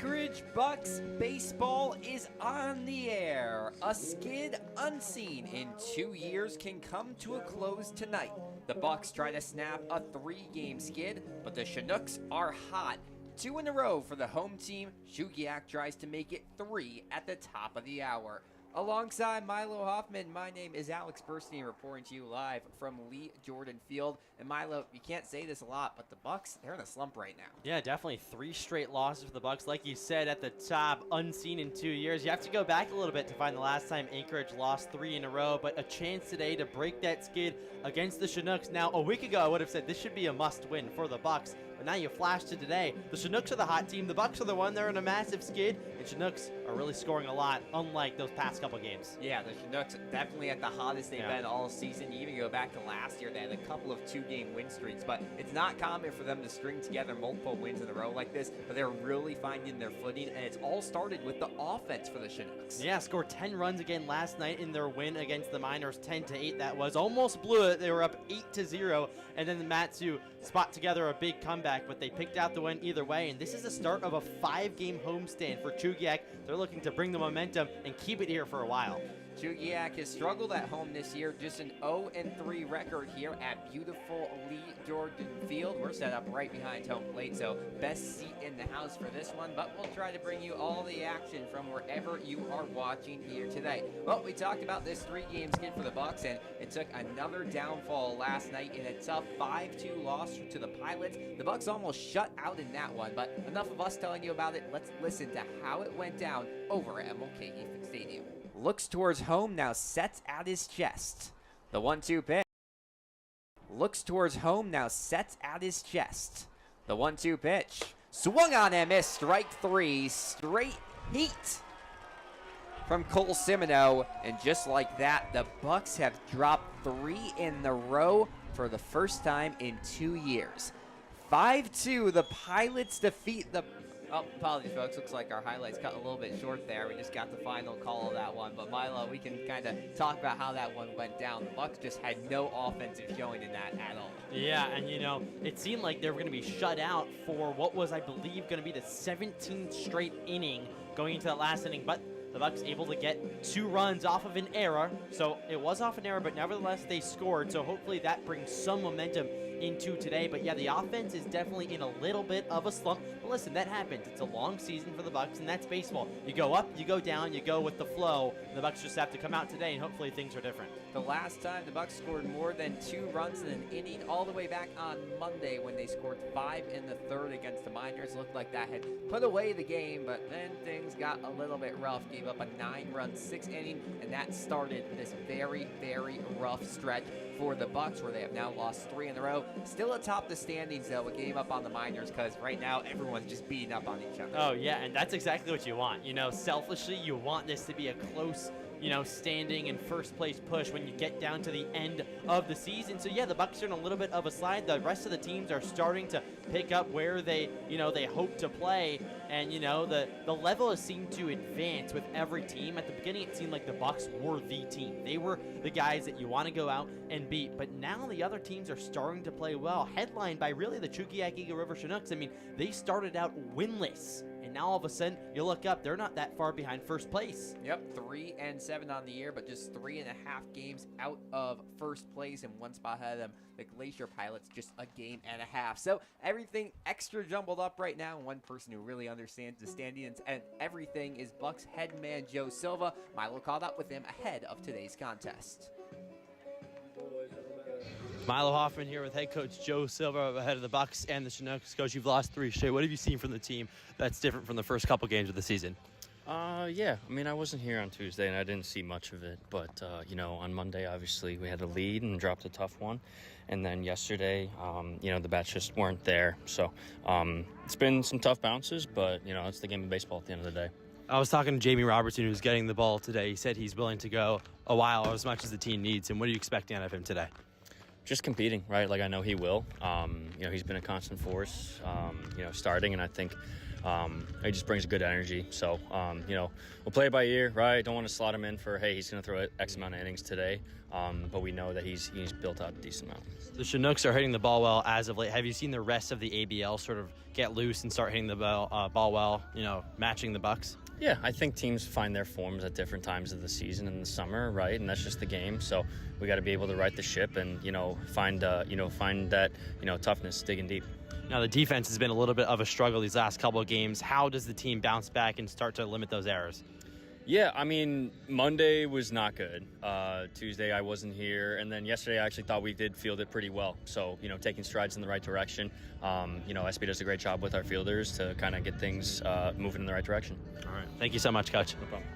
Anchorage Bucs baseball is on the air. A skid unseen in 2 years can come to a close tonight. The Bucs try to snap a 3-game skid, but the Chinooks are hot. 2 in a row for the home team. Chugiak tries to make it 3 at the top of the hour. Alongside Milo Hoffman, my name is Alex Burstein, reporting to you live from Lee Jordan Field. And Milo, you can't say this a lot, but the Bucs, they're in a slump right now. Yeah, definitely 3 straight losses for the Bucs. Like you said, at the top, unseen in 2 years. You have to go back a little bit to find the last time Anchorage lost 3 in a row, but a chance today to break that skid against the Chinooks. Now, a week ago, I would have said this should be a must-win for the Bucs. But now you flash to today. The Chinooks are the hot team. The Bucs are the one. They're in a massive skid. And Chinooks are really scoring a lot, unlike those past couple games. Yeah, the Chinooks definitely at the hottest they've been all season. You even go back to last year, they had a couple of 2-game win streaks. But it's not common for them to string together multiple wins in a row like this. But they're really finding their footing. And it's all started with the offense for the Chinooks. Yeah, scored 10 runs again last night in their win against the Miners. 10-8 that was. Almost blew it. They were up 8-0. And then the Matsu spot together a big comeback, but they picked out the win either way. And this is the start of a 5-game homestand for Chugiak. They're looking to bring the momentum and keep it here for a while. Chugiak has struggled at home this year, just an 0-3 record here at beautiful Lee Jordan Field. We're set up right behind home plate, so best seat in the house for this one, but we'll try to bring you all the action from wherever you are watching here today. Well, we talked about this 3-game skid for the Bucs, and it took another downfall last night in a tough 5-2 loss to the Pilots. The Bucs almost shut out in that one, but enough of us telling you about it. Let's listen to how it went down over at Mulcahy Stadium. Looks towards home, now sets at his chest. The 1-2 pitch. Looks towards home, now sets at his chest. The 1-2 pitch. Swung on and missed. Strike 3. Straight heat from Cole Cimino. And just like that, the Bucs have dropped 3 in a row for the first time in 2 years. 5-2, the Pilots defeat the... Oh, apologies, folks. Looks like our highlights cut a little bit short there. We just got the final call of that one. But, Milo, we can kind of talk about how that one went down. The Bucs just had no offensive showing in that at all. Yeah, and, you know, it seemed like they were going to be shut out for what was, I believe, going to be the 17th straight inning going into that last inning. But the Bucs able to get 2 runs off of an error. So it was off an error, but nevertheless, they scored. So hopefully that brings some momentum into today. But yeah, the offense is definitely in a little bit of a slump. But listen, that happens. It's a long season for the Bucs, and that's baseball. You go up, you go down, you go with the flow. And the Bucs just have to come out today, and hopefully things are different. The last time the Bucs scored more than 2 runs in an inning, all the way back on Monday when they scored 5 in the 3rd against the Miners. Looked like that had put away the game, but then things got a little bit rough. Gave up a 9-run 6th inning, and that started this very, very rough stretch for the Bucs, where they have now lost 3 in a row. Still atop the standings, though, a game up on the Miners, because right now everyone's just beating up on each other. Oh, yeah, and that's exactly what you want. You know, selfishly, you want this to be a close, you know, standing and first place push when you get down to the end of the season. So yeah, the Bucs are in a little bit of a slide. The rest of the teams are starting to pick up where they, you know, they hope to play. And, you know, the level has seemed to advance with every team. At the beginning, it seemed like the Bucs were the team. They were the guys that you want to go out and beat. But now the other teams are starting to play well, headlined by really the Chugiak-Eagle River Chinooks. I mean, they started out winless. And now all of a sudden, you look up, they're not that far behind first place. Yep, 3-7 on the year, but just 3.5 games out of first place, and 1 spot ahead of them. The Glacier Pilots just a game and a half. So everything extra jumbled up right now. One person who really understands the standings and everything is Bucs head man Joe Silva. Milo caught up with him ahead of today's contest. Milo Hoffman here with head coach Joe Silva ahead of the Bucs and the Chinooks. Coach, you've lost 3 straight. What have you seen from the team that's different from the first couple games of the season? Yeah, I mean, I wasn't here on Tuesday, and I didn't see much of it. But, you know, on Monday, obviously, we had a lead and dropped a tough one. And then yesterday, you know, the bats just weren't there. So it's been some tough bounces, but, you know, it's the game of baseball at the end of the day. I was talking to Jamie Robertson, who's getting the ball today. He said he's willing to go a while or as much as the team needs. And what are you expecting out of him today? just competing, right? Like I know he will. You know, he's been a constant force, you know, starting, and I think he just brings a good energy. So, you know, we'll play it by ear, right? Don't want to slot him in for, hey, he's going to throw X amount of innings today. But we know that he's built out a decent amount. The Chinooks are hitting the ball well as of late. Have you seen the rest of the ABL sort of get loose and start hitting the ball well, you know, matching the Bucs? Yeah, I think teams find their forms at different times of the season in the summer, right? And that's just the game. So we got to be able to right the ship and, you know, find that, you know, toughness, digging deep. Now, the defense has been a little bit of a struggle these last couple of games. How does the team bounce back and start to limit those errors? Yeah, I mean, Monday was not good. Tuesday I wasn't here. And then yesterday I actually thought we did field it pretty well. So, you know, taking strides in the right direction. You know, SB does a great job with our fielders to kind of get things moving in the right direction. All right. Thank you so much, Coach. No problem.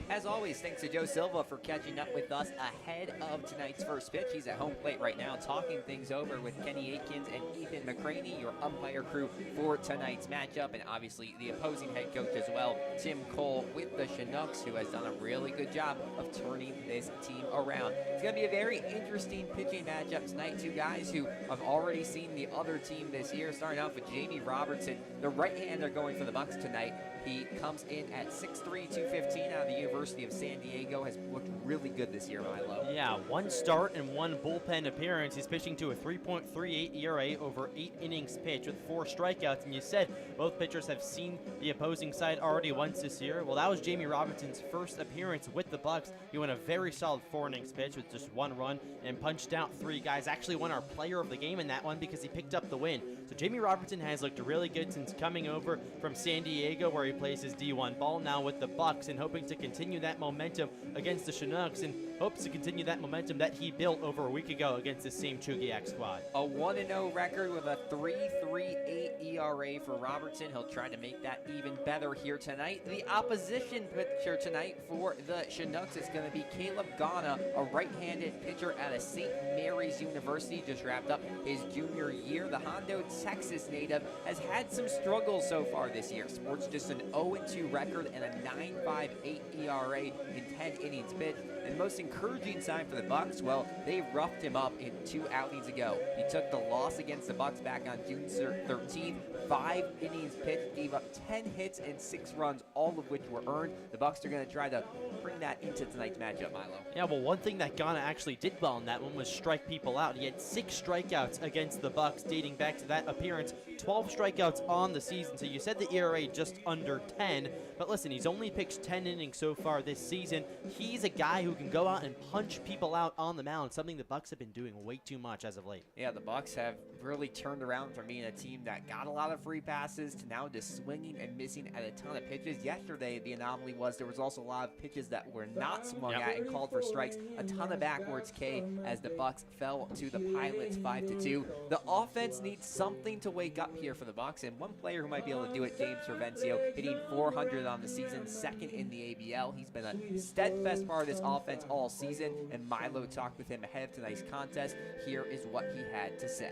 As always, thanks to Joe Silva for catching up with us ahead of tonight's first pitch. He's at home plate right now talking things over with Kenny Aikens and Ethan McCraney, your umpire crew for tonight's matchup, and obviously the opposing head coach as well, Tim Cole with the Chinooks, who has done a really good job of turning this team around. It's going to be a very interesting pitching matchup tonight. Two guys who have already seen the other team this year, starting off with Jamie Robertson, the right-hander going for the Bucs tonight. He comes in at 6'3", 215 out of the University of San Diego. Has looked really good this year, Milo. Yeah, one start and one bullpen appearance. He's pitching to a 3.38 ERA over 8 innings pitched with 4 strikeouts. And you said both pitchers have seen the opposing side already once this year. Well, that was Jamie Robinson's first appearance with the Bucs. He went a very solid 4 innings pitch with just 1 run and punched out 3 guys. Actually won our player of the game in that one because he picked up the win. So Jamie Robertson has looked really good since coming over from San Diego, where he plays his D1 ball now with the Bucs, and hoping to continue that momentum against the Chinooks, and hopes to continue that momentum that he built over a week ago against the same Chugiak squad. A 1-0 record with a 3.38 ERA for Robertson. He'll try to make that even better here tonight. The opposition pitcher tonight for the Chinooks is going to be Caleb Ghana, a right-handed pitcher out of St. Mary's University. Just wrapped up his junior year. The Hondo, Texas native has had some struggles so far this year. Sports just an 0-2 record and a 9.58 ERA in 10 innings pitched. And the most encouraging sign for the Bucs, well, they roughed him up in 2 outings ago. He took the loss against the Bucs back on June 13th. 5 innings pitched, gave up 10 hits and 6 runs, all of which were earned. The Bucs are going to try to bring that into tonight's matchup, Milo. Yeah, well, one thing that Ghana actually did well in that one was strike people out. He had 6 strikeouts against the Bucs dating back to that appearance. 12 strikeouts on the season. So you said the ERA just under 10, but listen, he's only pitched 10 innings so far this season. He's a guy who can go out and punch people out on the mound, something the Bucs have been doing way too much as of late. Yeah, the Bucs have really turned around from being a team that got a lot of free passes to now just swinging and missing at a ton of pitches. Yesterday, the anomaly was there was also a lot of pitches that were not swung at and called for strikes. A ton of backwards K as the Bucs fell to the Pilots 5-2. The offense needs something to wake up here for the Bucs, and one player who might be able to do it, James Provencio, hitting 400 on the season, second in the ABL. He's been a steadfast part of this offense all season, and Milo talked with him ahead of tonight's contest. Here is what he had to say.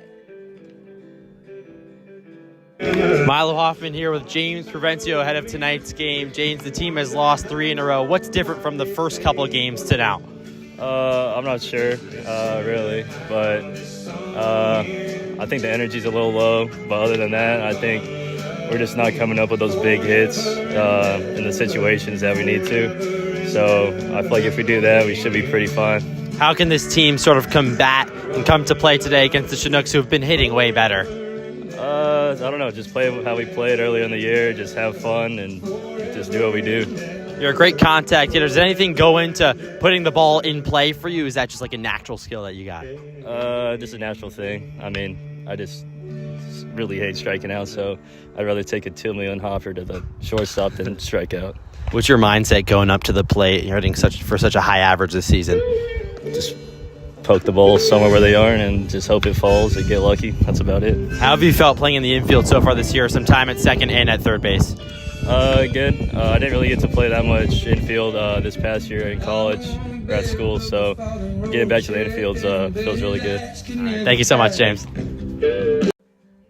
Milo Hoffman here with James Provencio ahead of tonight's game. James, the team has lost 3 in a row. What's different from the first couple of games to now? I'm not sure, really, but I think the energy's a little low. But other than that, I think we're just not coming up with those big hits in the situations that we need to. So I feel like if we do that, we should be pretty fine. How can this team sort of combat and come to play today against the Chinooks, who have been hitting way better? I don't know, just play how we played earlier in the year, just have fun and just do what we do. You're a great contact hitter. Does anything go into putting the ball in play for you? Is that just like a natural skill that you got? Just a natural thing. I mean, I just really hate striking out, so I'd rather take a 2 million hopper to the shortstop than strike out. What's your mindset going up to the plate? You're hitting for such a high average this season. Just poke the ball somewhere where they are and just hope it falls and get lucky. That's about it. How have you felt playing in the infield so far this year? Some time at second and at third base. Good. I didn't really get to play that much infield this past year in college or at school, so getting back to the infield feels really good. Thank you so much, James.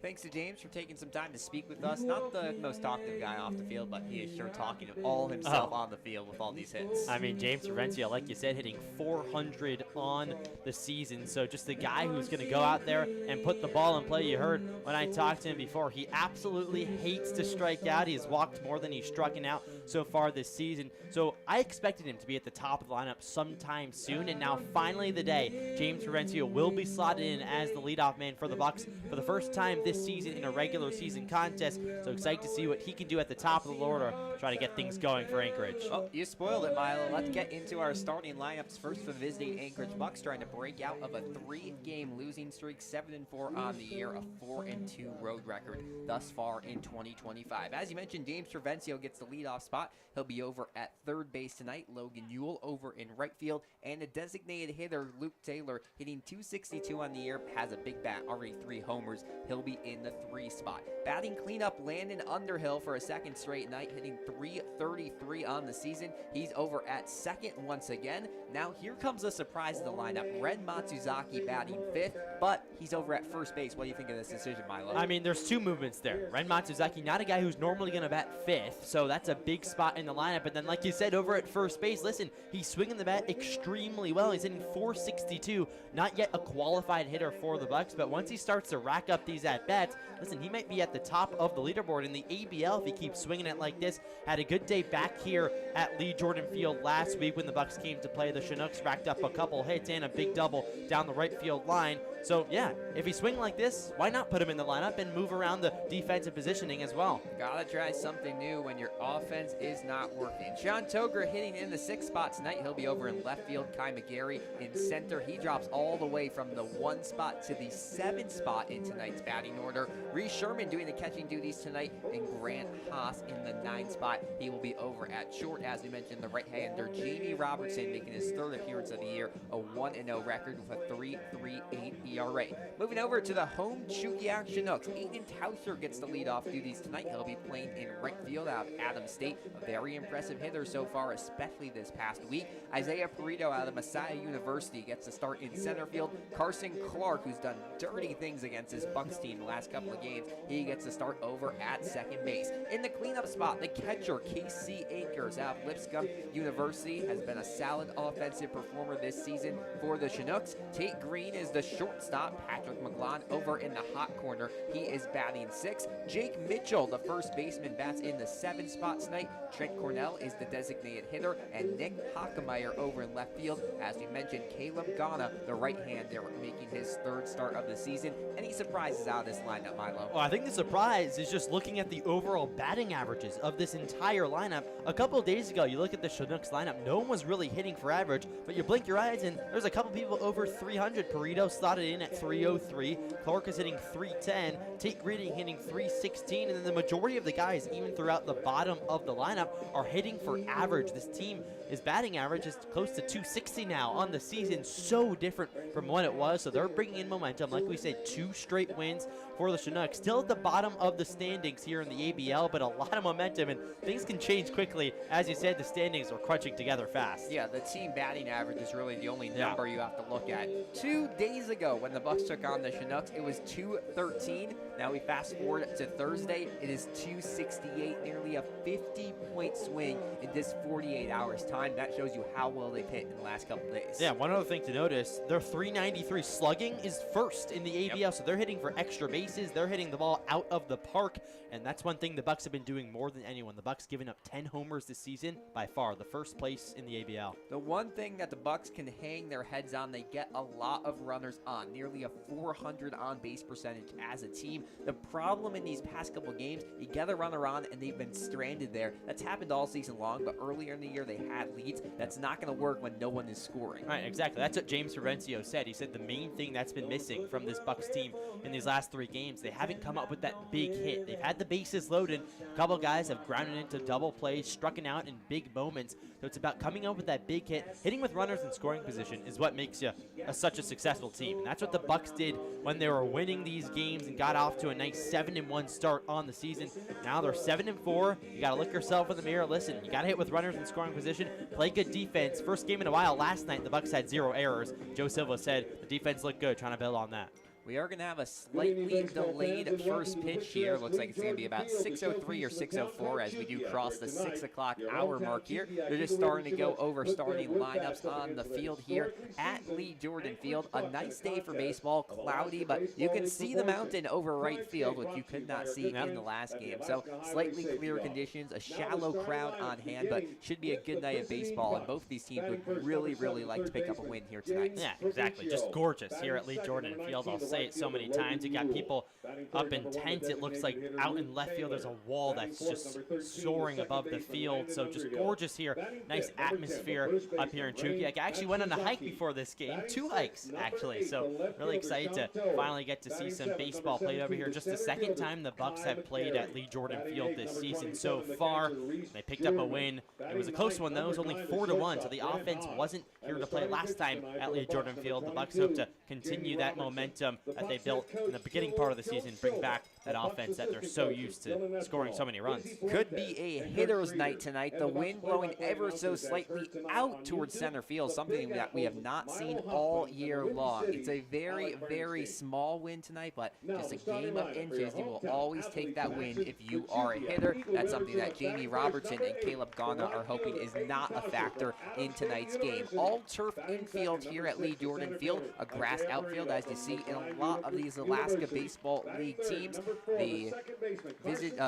Thanks to James, for taking some time to speak with us. Not the most talkative guy off the field, but he is sure talking all himself on the field with all these hits. I mean, James Cervencia, like you said, hitting 400 on the season. So just a guy who's going to go out there and put the ball in play. You heard when I talked to him before, he absolutely hates to strike out. He has walked more than he's struck out so far this season. So I expected him to be at the top of the lineup sometime soon, and now finally the day, James Cervencia will be slotted in as the leadoff man for the Bucs for the first time this season in a regular season contest. So excited to see what he can do at the top of the order, try to get things going for Anchorage. Well, you spoiled it, Milo. Let's get into our starting lineups first for the visiting Anchorage Bucs, trying to break out of a 3-game losing streak, 7-4 on the year, a 4-2 road record thus far in 2025. As you mentioned, James Cervencia gets the leadoff spot. He'll be over at third base tonight. Logan Ewell over in right field, and a designated hitter, Luke Taylor, hitting .262 on the year, has a big bat, already 3 homers. He'll be in the 3 spot. Batting cleanup, Landon Underhill for a second straight night, hitting .333 on the season. He's over at second once again. Now here comes a surprise in the lineup. Ren Matsuzaki batting 5th, but he's over at first base. What do you think of this decision, Milo? I mean, there's 2 movements there. Ren Matsuzaki, not a guy who's normally going to bat 5th, so that's a big spot in the lineup. And then, like you said, over at first base, listen, he's swinging the bat extremely well. He's hitting .462, not yet a qualified hitter for the Bucs, but once he starts to rack up these at-bats, listen, he might be at the top of the leaderboard in the ABL if he keeps swinging it like this. Had a good day back here at Lee Jordan Field last week when the Bucs came to play. The Chinooks racked up a couple hits and a big double down the right field line. So, yeah, if he's swinging like this, why not put him in the lineup and move around the defensive positioning as well? Gotta try something new when your offense is not working. Sean Toger hitting in the 6th spot tonight. He'll be over in left field. Kai McGarry in center. He drops all the way from the 1 spot to the 7th spot in tonight's batting order. Reese Sherman doing the catching duties tonight, and Grant Haas in the 9th spot. He will be over at short. As we mentioned, the right-hander Jamie Robertson making his 3rd appearance of the year, a 1-0 record with a 3.38 ERA. Moving over to the home Chugiak Chinooks, Aiden Tauscher gets the leadoff duties tonight. He'll be playing in right field out of Adams State. A very impressive hitter so far, especially this past week. Isaiah Perito out of Messiah University gets to start in center field. Carson Clark, who's done dirty things against his Bucs team the last couple of games, he gets to start over at second base. In the cleanup spot, the catcher Casey Akers out of Lipscomb University has been a solid offensive performer this season for the Chinooks. Tate Green is the shortstop. Patrick McGlon over in the hot corner. He is batting 6th. Jake Mitchell, the first baseman, bats in the 7th spot tonight. Trent Cornell is the designated hitter, and Nick Hockemeyer over in left field. As we mentioned, Caleb Ghana, the right-hander, making his 3rd start of the season. Any surprises out of this lineup, Milo? Well, I think the surprise is just looking at the overall batting averages of this entire lineup. A couple of days ago, you look at the Chinooks lineup, no one was really hitting for average, but you blink your eyes and there's a couple people over 300. Perito slotted in at 303. Clark is hitting 310. Tate Green hitting 316. And then the majority of the guys, even throughout the bottom of the lineup, are hitting for average. This team, his batting average is close to 260 now on the season. So different from what it was. So they're bringing in momentum. Like we said, 2 straight wins for the Chinooks. Still at the bottom of the standings here in the ABL, but a lot of momentum, and things can change quickly. As you said, the standings are crunching together fast. Yeah, the team batting average is really the only number you have to look at. 2 days ago, when the Bucs took on the Chinooks, it was 213. Now we fast forward to Thursday, it is 268, nearly a 50-point swing in just 48 hours time. That shows you how well they've hit in the last couple days. Yeah, one other thing to notice, their 393 slugging is first in the ABL, so they're hitting for extra bases. They're hitting the ball out of the park, and that's one thing the Bucs have been doing more than anyone. The Bucs giving up 10 homers this season, by far the first place in the ABL. The one thing that the Bucs can hang their heads on, they get a lot of runners on, nearly a 400 on-base percentage as a team. The problem in these past couple games, you get a runner on and they've been stranded there. That's happened all season long, but earlier in the year they had leads. That's not going to work when no one is scoring. Right, exactly. That's what James Cervencio said. He said the main thing that's been missing from this Bucs team in these last 3 games, they haven't come up with that big hit. They've had the bases loaded. A couple guys have grounded into double plays, strucken out in big moments. So it's about coming up with that big hit. Hitting with runners in scoring position is what makes you such a successful team. And that's what the Bucs did when they were winning these games and got off to a nice 7-1 start on the season. Now they're 7-4. You got to look yourself in the mirror. Listen, you got to hit with runners in scoring position. Play good defense. First game in a while last night, the Bucs had 0 errors. Joe Silva said the defense looked good, trying to build on that. We are going to have a slightly delayed first pitch here. Looks like it's going to be about 6:03 or 6:04 as we do cross the 6 o'clock hour mark here. They're just starting to go over starting lineups on the field here at Lee Jordan Field. A nice day for baseball, cloudy, but you can see the mountain over right field, which you could not see in the last game. So slightly clear conditions, a shallow crowd on hand, but should be a good night of baseball, and both these teams would really, really like to pick up a win here tonight. Yeah, exactly. Just gorgeous here at Lee Jordan Field. I'll say it so many times. You got people up in tents. It looks like out in left field there's a wall that's just soaring above the field. So just gorgeous here. Nice atmosphere up here in Chugiak. I actually went on a hike before this game. 2 hikes, actually. So really excited to finally get to see some baseball played over here. Just the second time the Bucs have played at Lee Jordan Field this season so far. They picked up a win. It was a close one, though. It was only 4-1, so the offense wasn't here to play last time at Lee Jordan Field. The Bucs hope to continue that momentum that they built in the beginning part of the season, bring back that offense that they're so used to scoring so many runs. Could be a hitter's night tonight. The wind blowing ever so slightly out towards center field, something that we have not seen all year long. It's a very, very small wind tonight, but just a game of inches. You will always take that wind if you are a hitter. That's something that Jamie Robertson and Caleb Ghana are hoping is not a factor in tonight's game. All turf infield here at Lee Jordan Field, a grass outfield as you see in a lot of these Alaska Baseball League teams. The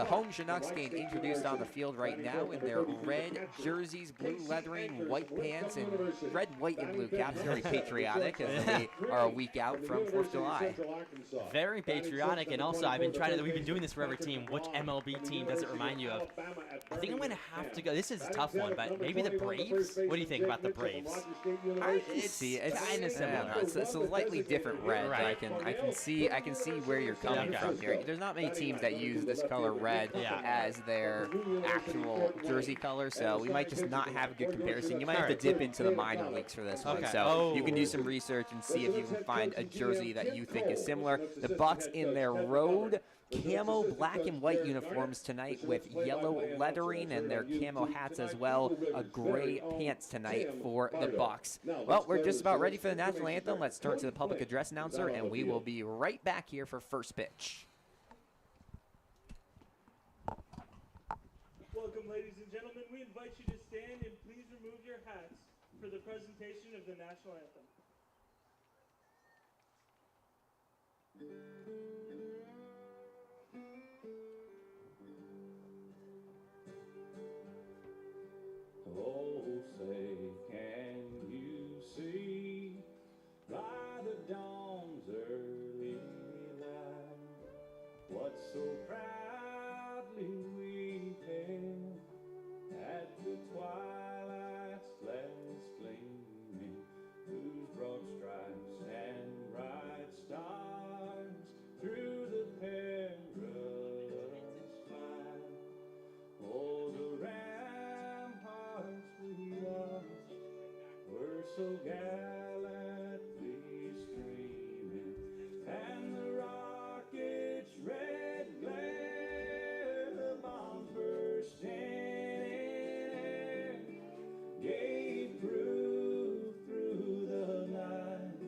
home Chinooks getting introduced on the field right now in their red jerseys, blue lettering, white pants, and red, white, and blue caps. Very patriotic as they are a week out from 4th of July. Very patriotic, and also we've been doing this for every team. Which MLB team does it remind you of? I think I'm going to have to go. This is a tough one, but maybe the Braves? What do you think about the Braves? I can see it. It's kind of similar. It's a slightly different red. Right. I can see where you're coming from here. There's not many teams that use this color red as their actual jersey color, so we might just not have a good comparison. You might have to dip into the minor leagues for this one. So you can do some research and see if you can find a jersey that you think is similar. The Bucs in their road camo black and white uniforms tonight with yellow lettering and their camo hats as well. A gray pants tonight for the Bucs. Well, we're just about ready for the national anthem. Let's turn to the public address announcer, and we will be right back here for first pitch. Welcome, ladies and gentlemen. We invite you to stand and please remove your hats for the presentation of the national anthem. Oh, say, can you see by the dawn's early light what so proudly we hailed at the twilight's last gleaming, whose broad stripes and bright stars through the perilous fight. Oh, the ramparts we watched were so gallantly streaming, and the rocket's red glare, the bombs bursting in air, gave proof through the night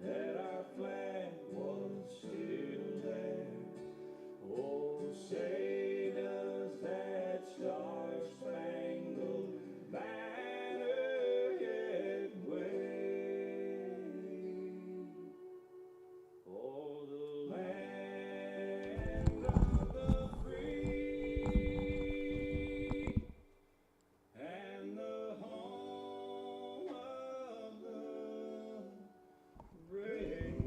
that our flag was still there. Oh, say does that star-spangled banner yet wave o'er the land of the free and the home of the brave.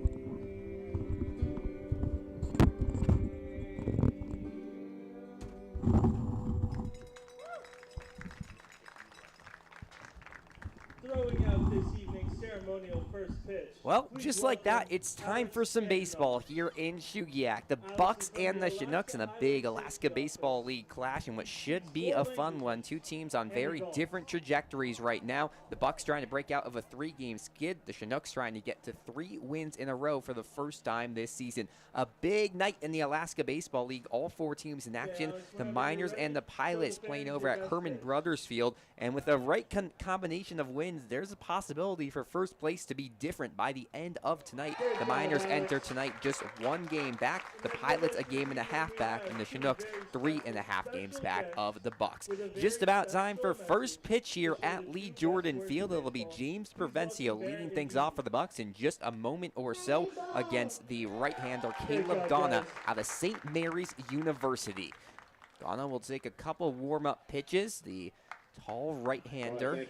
Throwing out this evening's ceremonial first pitch. Well, just like that, it's time for some baseball here in Chugiak. The Bucs and the Chinooks in a big Alaska Baseball League clash in what should be a fun one. Two teams on very different trajectories right now. The Bucs trying to break out of a 3-game skid. The Chinooks trying to get to 3 wins in a row for the first time this season. A big night in the Alaska Baseball League. All 4 teams in action. The Miners and the Pilots playing over at Herman Brothers Field. And with the right combination of wins, there's a possibility for first place place to be different by the end of tonight. The Miners enter tonight just 1 game back, the Pilots a game and a half back, and the Chinooks 3.5 games back of the Bucs. Just about time for first pitch here at Lee Jordan Field. It'll be James Provencio leading things off for the Bucs in just a moment or so against the right-hander Caleb Ghana out of St. Mary's University. Ghana will take a couple warm-up pitches. The tall right-hander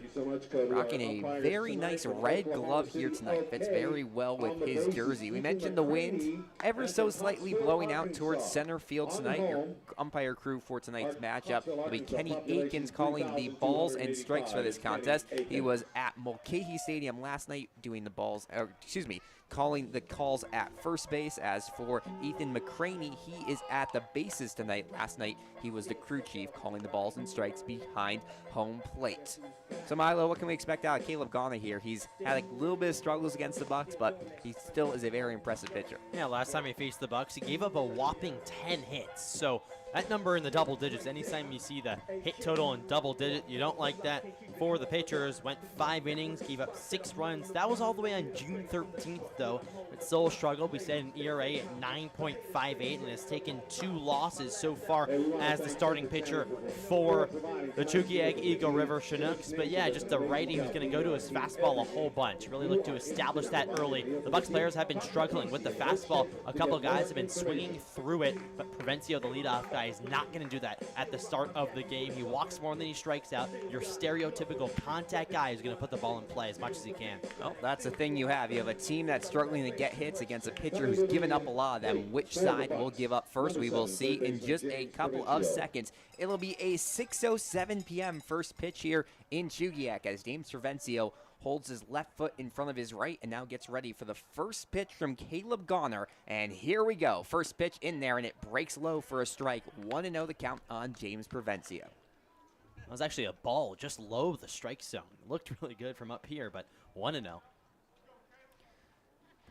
rocking a very nice red glove here tonight. Fits very well with his jersey. We mentioned the wind ever so slightly blowing out towards center field tonight. Your umpire crew for tonight's matchup will be Kenny Aikens calling the balls and strikes for this contest. He was at Mulcahy Stadium last night doing the calling the calls at first base. As for Ethan McCraney, he is at the bases tonight. Last night, he was the crew chief calling the balls and strikes behind home plate. So Milo, what can we expect out of Caleb Ghana here? He's had a little bit of struggles against the Bucs, but he still is a very impressive pitcher. Yeah, last time he faced the Bucs, he gave up a whopping 10 hits. So that number in the double digits, anytime you see the hit total in double digit, you don't like that. For the pitchers, went 5 innings, gave up 6 runs. That was all the way on June 13th, though. It's still a struggle. We said an ERA at 9.58 and has taken 2 losses so far as the starting pitcher for the Chugiak-Eagle River Chinooks. But yeah, just the righty who's going to go to his fastball a whole bunch. Really look to establish that early. The Bucs players have been struggling with the fastball. A couple of guys have been swinging through it, but Provencio, the leadoff guy, is not going to do that at the start of the game. He walks more than he strikes out. Your stereotypical contact guy is going to put the ball in play as much as he can. Well, that's the thing you have. You have a team that's struggling to get hits against a pitcher who's given up a lot of them. Which side will give up first? We will see in just a couple of seconds. It'll be a 6:07 p.m. first pitch here in Chugiak as James Provencio holds his left foot in front of his right and now gets ready for the first pitch from Caleb Ghana. And here we go. First pitch in there, and it breaks low for a strike. 1-0 the count on James Provencio. That was actually a ball just low the strike zone. It looked really good from up here, but 1-0.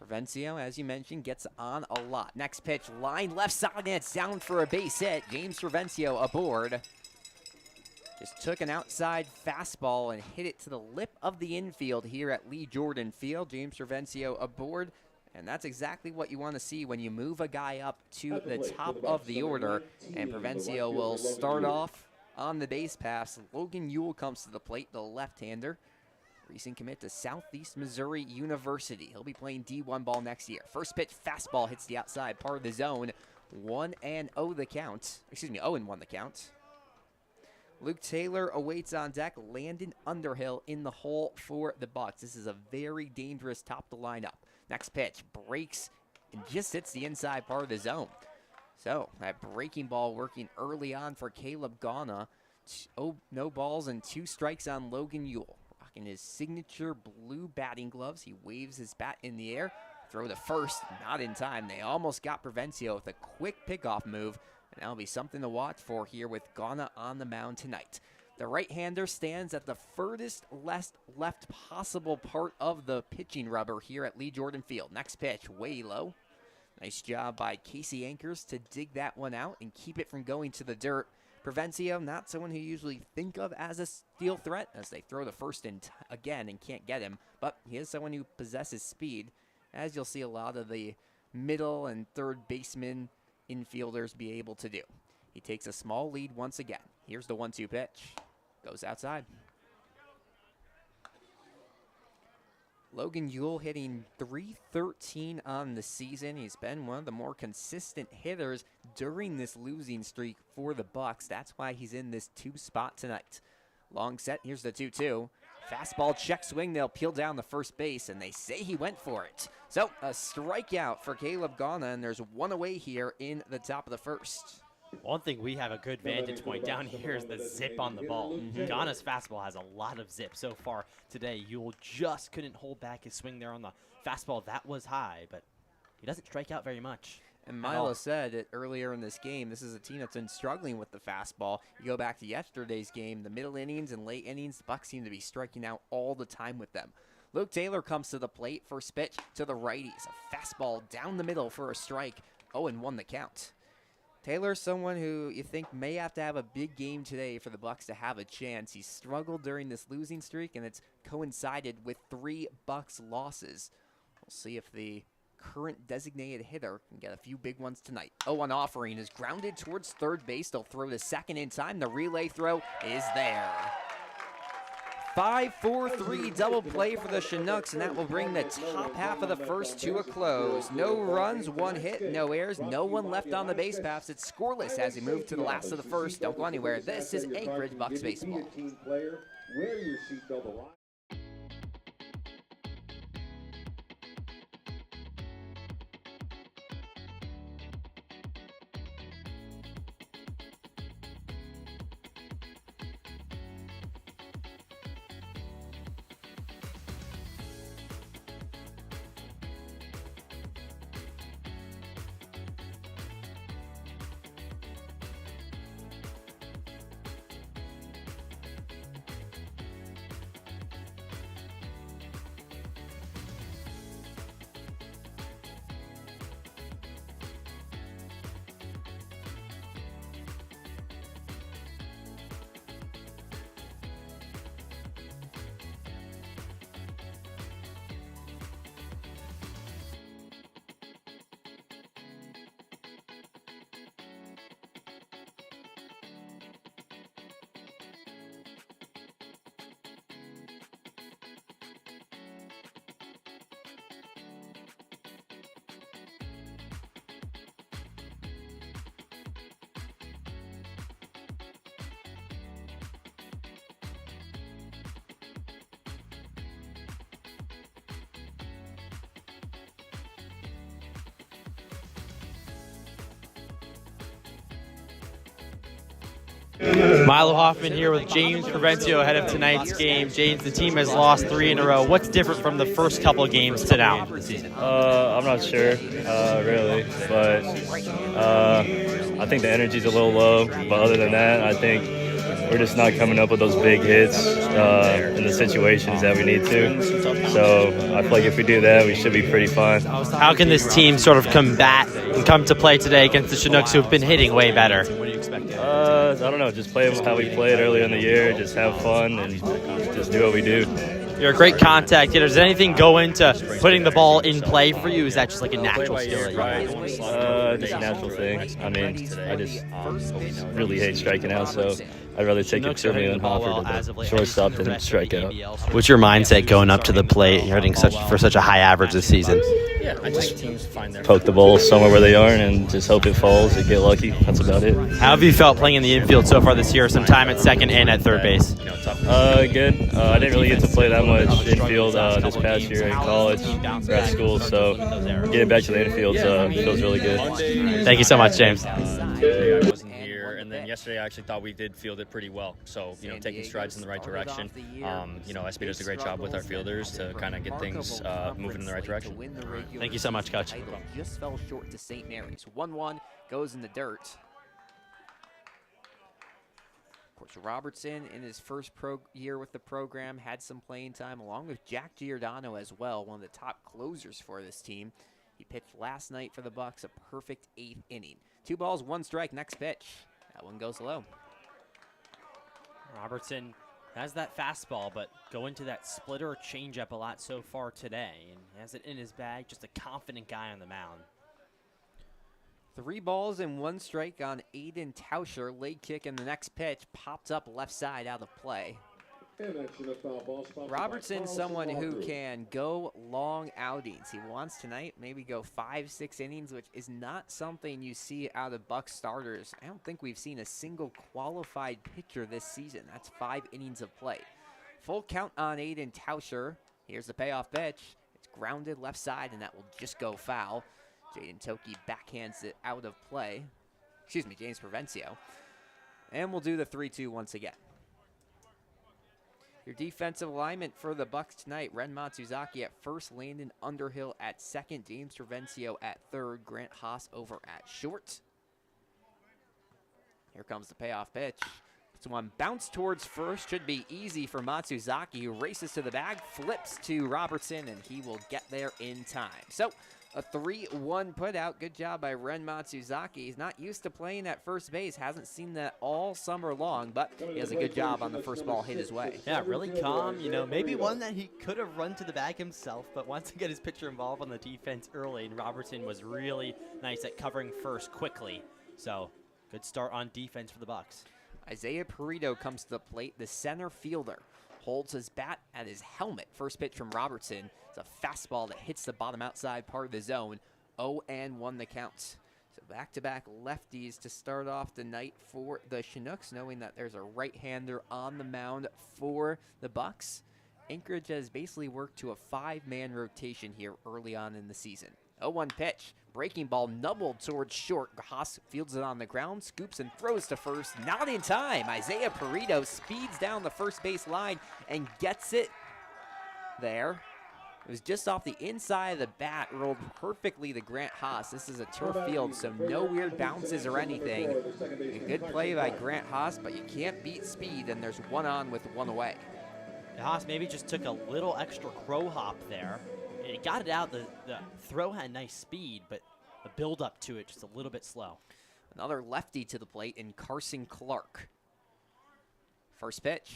Provencio, as you mentioned, gets on a lot. Next pitch, line left side, and it's down for a base hit. James Provencio aboard. Just took an outside fastball and hit it to the lip of the infield here at Lee Jordan Field. James Provencio aboard, and that's exactly what you want to see when you move a guy up to the top of the order. And Provencio will start off on the base pass. Logan Ewell comes to the plate, the left-hander. Recent commit to Southeast Missouri University. He'll be playing D1 ball next year. First pitch, fastball hits the outside part of the zone. 1-0 the count. 0-1 the count. Luke Taylor awaits on deck. Landon Underhill in the hole for the Bucs. This is a very dangerous top to lineup. Next pitch, breaks and just hits the inside part of the zone. So that breaking ball working early on for Caleb Ghana. No balls and 2 strikes on Logan Ewell. Rocking his signature blue batting gloves. He waves his bat in the air. Throw to first, not in time. They almost got Provencio with a quick pickoff move. And that'll be something to watch for here with Ghana on the mound tonight. The right-hander stands at the furthest left possible part of the pitching rubber here at Lee Jordan Field. Next pitch, way low. Nice job by Casey Anchors to dig that one out and keep it from going to the dirt. Provencio, not someone who you usually think of as a steal threat, as they throw the first in again and can't get him, but he is someone who possesses speed, as you'll see a lot of the middle and third baseman infielders be able to do. He takes a small lead once again. Here's the 1-2 pitch. Goes outside. Logan Ewell hitting .313 on the season. He's been one of the more consistent hitters during this losing streak for the Bucs. That's why he's in this 2 spot tonight. Long set, here's the 2-2. Fastball check swing, they'll peel down the first base, and they say he went for it. So, a strikeout for Caleb Ghana, and there's 1 away here in the top of the first. One thing we have a good vantage point down here is the zip on the ball. Ghana's fastball has a lot of zip so far today. Ewell just couldn't hold back his swing there on the fastball. That was high, but he doesn't strike out very much. And Milo said it earlier in this game, this is a team that's been struggling with the fastball. You go back to yesterday's game, the middle innings and late innings, the Bucs seem to be striking out all the time with them. Luke Taylor comes to the plate. First pitch to the righties. A fastball down the middle for a strike. 0-1 the count. Taylor's someone who you think may have to have a big game today for the Bucs to have a chance. He struggled during this losing streak, and it's coincided with 3 Bucs losses. We'll see if the current designated hitter can get a few big ones tonight. 0-1 offering is grounded towards third base. They'll throw to second in time. The relay throw is there. 5-4-3 double play for the Chinooks, and that will bring the top half of the first to a close. No runs, 1 hit, no errors, no one left on the base paths. It's scoreless as we move to the last of the first. Don't go anywhere. This is Anchorage Bucs baseball. Wear your seatbelt a lot. Milo Hoffman here with James Provencio ahead of tonight's game. James, the team has lost 3 in a row. What's different from the first couple games to now this season? I'm not sure, really, but I think the energy's a little low. But other than that, I think we're just not coming up with those big hits in the situations that we need to. So I feel like if we do that, we should be pretty fine. How can this team sort of combat and come to play today against the Chinooks, who have been hitting way better? What do you expect? I don't know, just play how we played earlier in the year, just have fun and just do what we do. You're a great contact hitter. Does anything go into putting the ball in play for you? Is that just like a natural skill that you have? Just a natural thing. I mean, I just really hate striking out, so I'd rather take it to me than Hoffer to the shortstop than strike out. What's your mindset going up to the plate? You're hitting for such a high average this season. Yeah, I just Poke the ball somewhere where they are and just hope it falls and get lucky. That's about it. How have you felt playing in the infield so far this year? Some time at second and at third base. Good. I didn't really get to play that much infield this past year in college or at school, so getting back to the infield feels really good. Thank you so much, James. I wasn't here, and then yesterday I actually thought we did field it pretty well. So, taking strides in the right direction. SB does a great job with our fielders to kind of get things moving in the right direction. Thank you so much, Coach. Just fell short to St. Mary's. 1-1 goes in the dirt. Of course, Robertson in his first year with the program had some playing time, along with Jack Giordano as well, one of the top closers for this team. He pitched last night for the Bucs, a perfect 8th inning. 2 balls, 1 strike, next pitch. That one goes low. Robertson has that fastball, but going to that splitter or changeup a lot so far today, and has it in his bag. Just a confident guy on the mound. 3 balls and 1 strike on Aiden Tauscher. Leg kick in the next pitch, popped up left side out of play. Robertson's someone who can go long outings. He wants tonight maybe go 5-6 innings, which is not something you see out of Bucs starters. I don't think we've seen a single qualified pitcher this season. That's 5 innings of play. Full count on Aiden Tauscher. Here's the payoff pitch. It's grounded left side, and that will just go foul. Jaden Toki backhands it out of play. Excuse me, James Provencio. And we'll do the 3-2 once again. Your defensive alignment for the Bucs tonight: Ren Matsuzaki at first, Landon Underhill at second, James Provencio at third, Grant Haas over at short. Here comes the payoff pitch. This one bounced towards first. Should be easy for Matsuzaki, who races to the bag, flips to Robertson, and he will get there in time. So A 3-1 put out. Good job by Ren Matsuzaki. He's not used to playing at first base. Hasn't seen that all summer long, but he has a good job on the first ball hit his way. Yeah, really calm. You know, maybe one that he could have run to the bag himself, but wants to get his pitcher involved on the defense early, and Robertson was really nice at covering first quickly. So, good start on defense for the Bucs. Isaiah Perito comes to the plate. The center fielder holds his bat at his helmet. First pitch from Robertson. It's a fastball that hits the bottom outside part of the zone. 0-1 the count. So back-to-back lefties to start off the night for the Chinooks, knowing that there's a right-hander on the mound for the Bucs. Anchorage has basically worked to a 5-man rotation here early on in the season. 0-1 pitch. Breaking ball nubbled towards short. Haas fields it on the ground, scoops and throws to first. Not in time. Isaiah Perito speeds down the first base line and gets it there. It was just off the inside of the bat, rolled perfectly to Grant Haas. This is a turf field, so no weird bounces or anything. A good play by Grant Haas, but you can't beat speed, and there's one on with one away. Haas maybe just took a little extra crow hop there. He got it out. The throw had nice speed, but the build up to it just a little bit slow. Another lefty to the plate in Carson Clark. First pitch.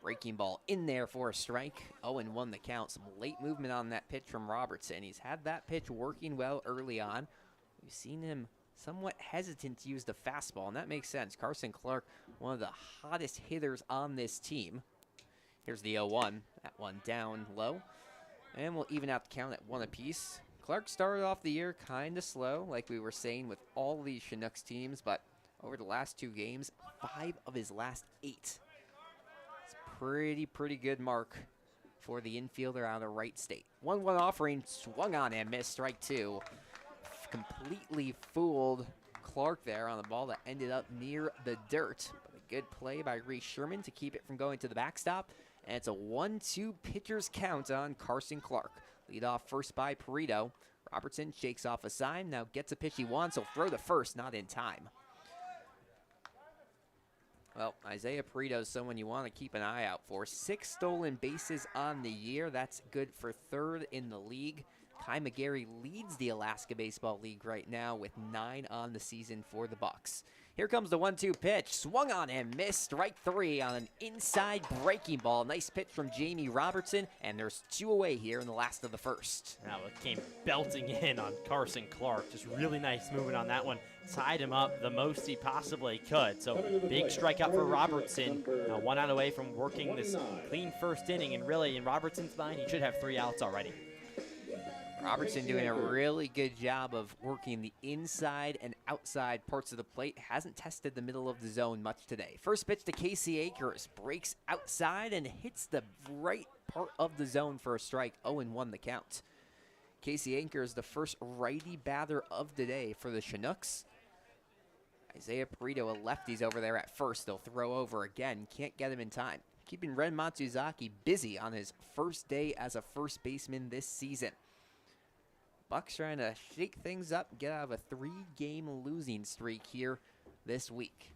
Breaking ball in there for a strike. 0-1 the count. Some late movement on that pitch from Robertson. He's had that pitch working well early on. We've seen him somewhat hesitant to use the fastball, and that makes sense. Carson Clark, one of the hottest hitters on this team. Here's the 0-1. That one down low. And we'll even out the count at 1 apiece. Clark started off the year kind of slow, like we were saying with all these Chinooks teams, but over the last 2 games, 5 of his last 8. It's pretty good mark for the infielder out of Wright State. 1-1 offering, swung on and missed, strike 2. Completely fooled Clark there on the ball that ended up near the dirt. But a good play by Reese Sherman to keep it from going to the backstop. And it's a 1-2 pitcher's count on Carson Clark. Lead off first by Perito. Robertson shakes off a sign, now gets a pitch he wants, he'll throw to first, not in time. Well, Isaiah Perito is someone you want to keep an eye out for. 6 stolen bases on the year. That's good for 3rd in the league. Kai McGarry leads the Alaska Baseball League right now with 9 on the season for the Bucs. Here comes the 1-2 pitch. Swung on and missed. Strike 3 on an inside breaking ball. Nice pitch from Jamie Robertson, and there's 2 away here in the last of the first. Now it came belting in on Carson Clark. Just really nice movement on that one. Tied him up the most he possibly could. So big strikeout for Robertson. Now 1 out away from working this clean first inning, and really in Robertson's mind, he should have 3 outs already. Robertson doing a really good job of working the inside and outside parts of the plate. Hasn't tested the middle of the zone much today. First pitch to Casey Akers. Breaks outside and hits the right part of the zone for a strike. 0-1 the count. Casey Akers, the first righty batter of the day for the Chinooks. Isaiah Perito, a lefty's over there at first. They'll throw over again. Can't get him in time. Keeping Ren Matsuzaki busy on his first day as a first baseman this season. Bucs trying to shake things up, get out of a 3-game losing streak here this week.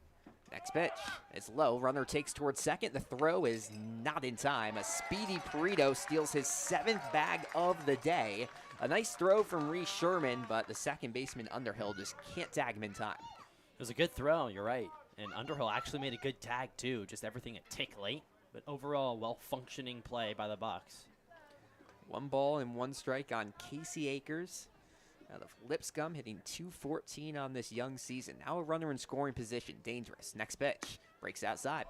Next pitch, it's low. Runner takes towards second. The throw is not in time. A speedy Perito steals his 7th bag of the day. A nice throw from Reese Sherman, but the second baseman Underhill just can't tag him in time. It was a good throw, you're right. And Underhill actually made a good tag too. Just everything a tick late, but overall well-functioning play by the Bucs. 1 ball and 1 strike on Casey Akers out of Lipscomb, hitting .214 on this young season. Now a runner in scoring position, dangerous. Next pitch, breaks outside.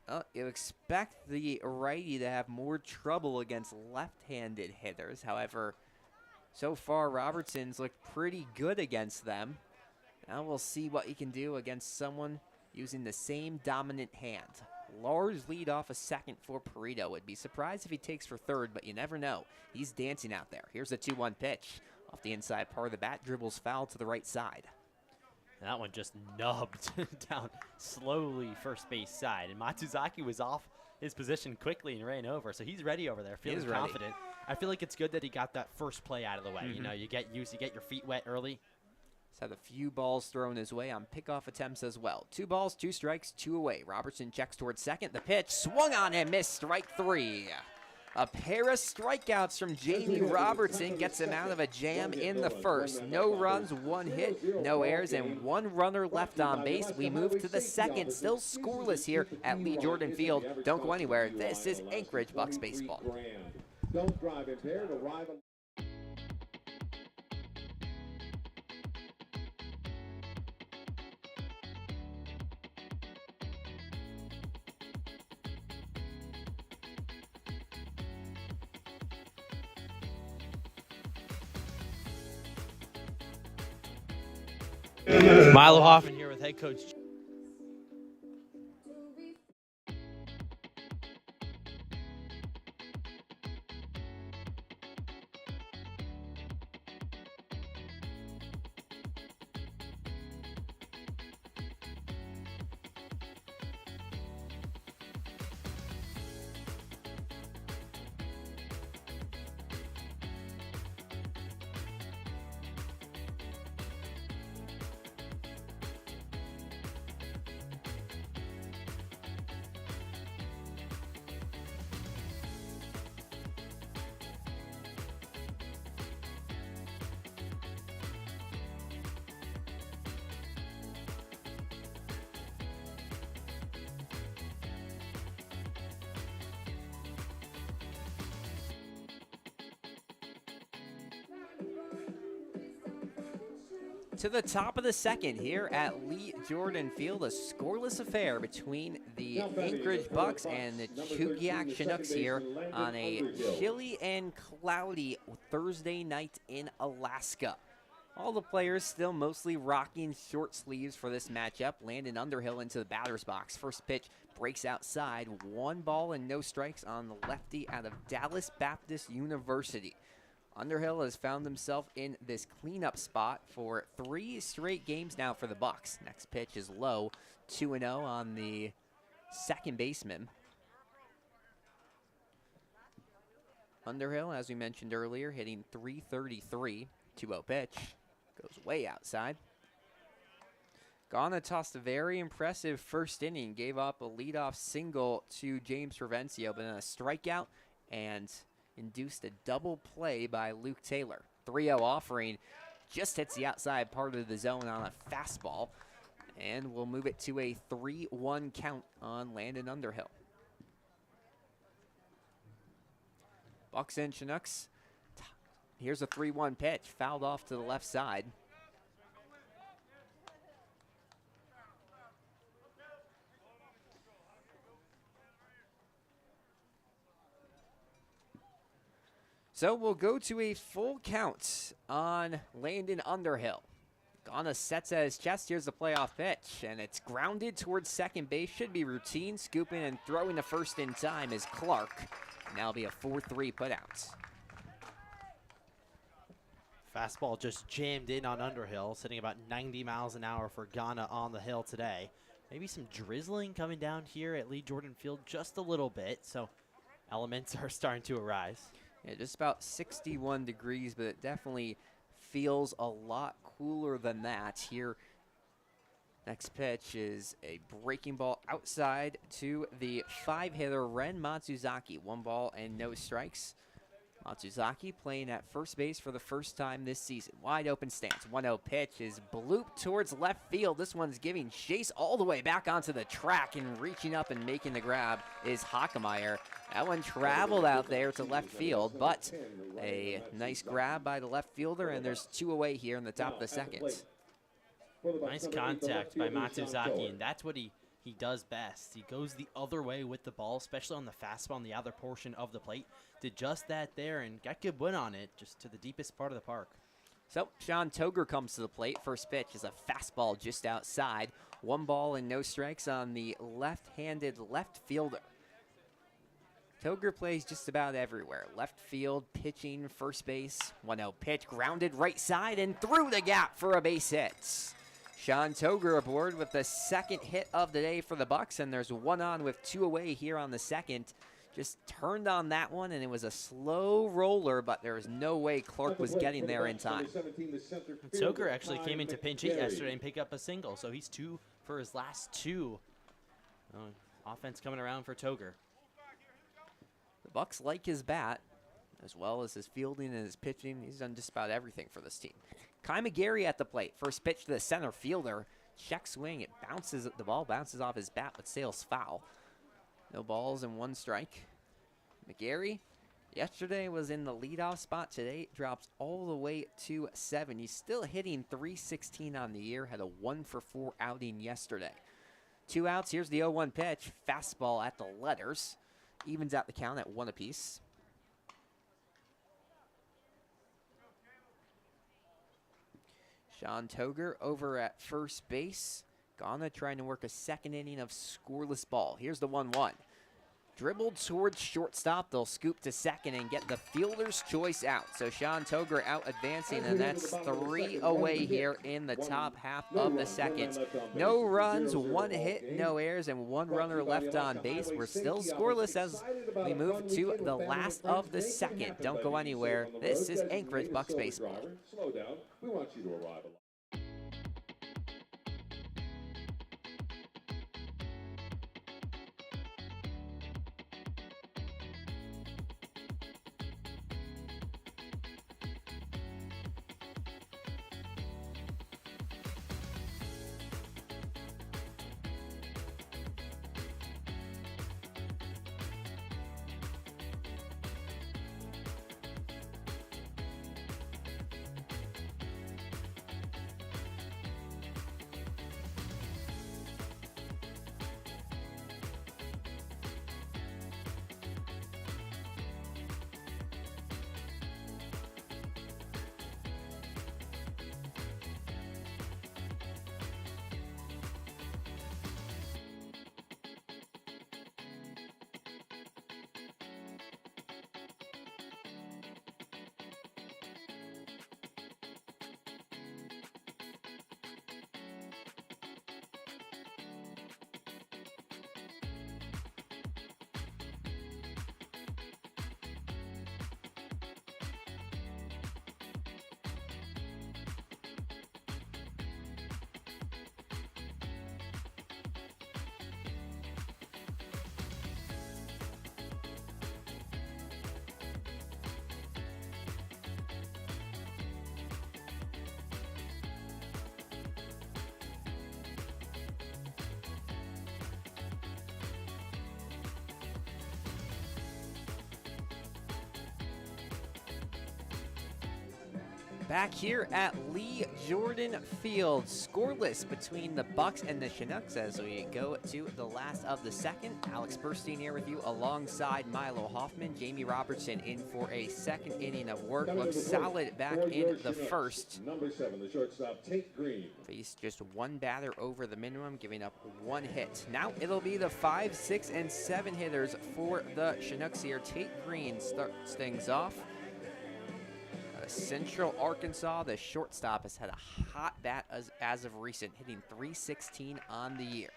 Well, you expect the righty to have more trouble against left-handed hitters. However, so far Robertson's looked pretty good against them. Now we'll see what he can do against someone using the same dominant hand. Large lead off a second for Perito. Would be surprised if he takes for 3rd, but you never know. He's dancing out there. Here's a 2-1 pitch. Off the inside part of the bat, dribbles foul to the right side. That one just nubbed down slowly first base side. And Matsuzaki was off his position quickly and ran over, so he's ready over there, feeling confident. I feel like it's good that he got that first play out of the way. You know, you get your feet wet early. He's had a few balls thrown his way on pickoff attempts as well. 2 balls, 2 strikes, 2 away. Robertson checks towards second. The pitch swung on and missed. Strike 3. A pair of strikeouts from Jamie Robertson gets him out of a jam in the first. No runs, 1 hit, no errors, and 1 runner left on base. We move to the second, still scoreless here at Lee Jordan Field. Don't go anywhere. This is Anchorage Bucs baseball. Don't drive impaired, arrive on Milo Hoffman here with head coach. To the top of the second here at Lee Jordan Field, a scoreless affair between the Anchorage Bucs and the Chugiak Chinooks here on a chilly and cloudy Thursday night in Alaska. All the players still mostly rocking short sleeves for this matchup. Landon Underhill into the batter's box. First pitch breaks outside. 1 ball and no strikes on the lefty out of Dallas Baptist University. Underhill has found himself in this cleanup spot for 3 straight games now for the Bucs. Next pitch is low, 2-0 on the second baseman. Underhill, as we mentioned earlier, hitting .333. 2-0 pitch, goes way outside. Ghana tossed a very impressive first inning, gave up a leadoff single to James Provencio, but then a strikeout and induced a double play by Luke Taylor. 3-0 offering, just hits the outside part of the zone on a fastball, and we'll move it to a 3-1 count on Landon Underhill. Bucs and Chinooks. Here's a 3-1 pitch, fouled off to the left side. So we'll go to a full count on Landon Underhill. Ghana sets at his chest. Here's the playoff pitch, and it's grounded towards second base. Should be routine. Scooping and throwing the first in time is Clark. And that'll be a 4-3 putout. Fastball just jammed in on Underhill, sitting about 90 miles an hour for Ghana on the hill today. Maybe some drizzling coming down here at Lee Jordan Field just a little bit, so elements are starting to arise. Yeah, just about 61 degrees, but it definitely feels a lot cooler than that. Here, next pitch is a breaking ball outside to the 5-hitter Ren Matsuzaki. 1 ball and no strikes. Matsuzaki playing at first base for the first time this season. Wide open stance. 1-0 pitch is blooped towards left field. This one's giving chase all the way back onto the track, and reaching up and making the grab is Hockemeyer. That one traveled out there to left field, but a nice grab by the left fielder, and there's 2 away here in the top of the second. Nice contact by Matsuzaki, and that's what he does best. He goes the other way with the ball, especially on the fastball on the other portion of the plate. Did just that there and got good win on it, just to the deepest part of the park. So Sean Toger comes to the plate. First pitch is a fastball just outside. 1 ball and no strikes on the left-handed left fielder. Toger plays just about everywhere. Left field, pitching, first base. 1-0 pitch, grounded right side and through the gap for a base hit. Sean Toger aboard with the second hit of the day for the Bucs, and there's 1 on with 2 away here on the second. Just turned on that one, and it was a slow roller, but there was no way Clark was getting there in time. Toger actually came into pinch hit yesterday and picked up a single, so he's 2 for his last 2. Offense coming around for Toger. The Bucs like his bat, as well as his fielding and his pitching. He's done just about everything for this team. Kai McGarry at the plate. First pitch to the center fielder. Check swing. It bounces. The ball bounces off his bat, but sails foul. No balls and 1 strike. McGarry, yesterday was in the leadoff spot. Today it drops all the way to 7. He's still hitting .316 on the year. Had a 1-for-4 outing yesterday. 2 outs. Here's the 0-1 pitch. Fastball at the letters. Evens out the count at 1 apiece. Sean Toger over at first base. Ghana trying to work a second inning of scoreless ball. Here's the 1-1. Dribbled towards shortstop. They'll scoop to second and get the fielder's choice out. So Sean Toger out advancing, and that's 3 away here in the top half of the second. No runs, 1 hit, no errors, and 1 runner left on base. We're still scoreless as we move to the last of the second. Don't go anywhere. This is Anchorage Bucs baseball. Slow down. We want you to arrive. Back here at Lee Jordan Field, scoreless between the Bucs and the Chinooks as we go to the last of the second. Alex Burstein here with you alongside Milo Hoffman. Jamie Robertson in for a second inning of work. Looks solid back in the first. Number 7, the shortstop, Tate Green. Faced just 1 batter over the minimum, giving up 1 hit. Now it'll be the 5, 6, and 7 hitters for the Chinooks here. Tate Green starts things off. Central Arkansas, the shortstop, has had a hot bat as of recent, hitting .316 on the year.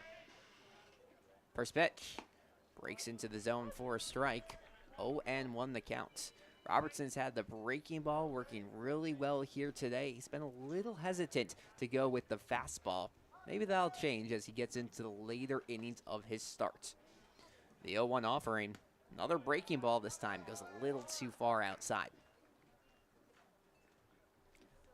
First pitch, breaks into the zone for a strike. 0-1 the count. Robertson's had the breaking ball working really well here today. He's been a little hesitant to go with the fastball. Maybe that'll change as he gets into the later innings of his start. The 0-1 offering, another breaking ball this time, goes a little too far outside.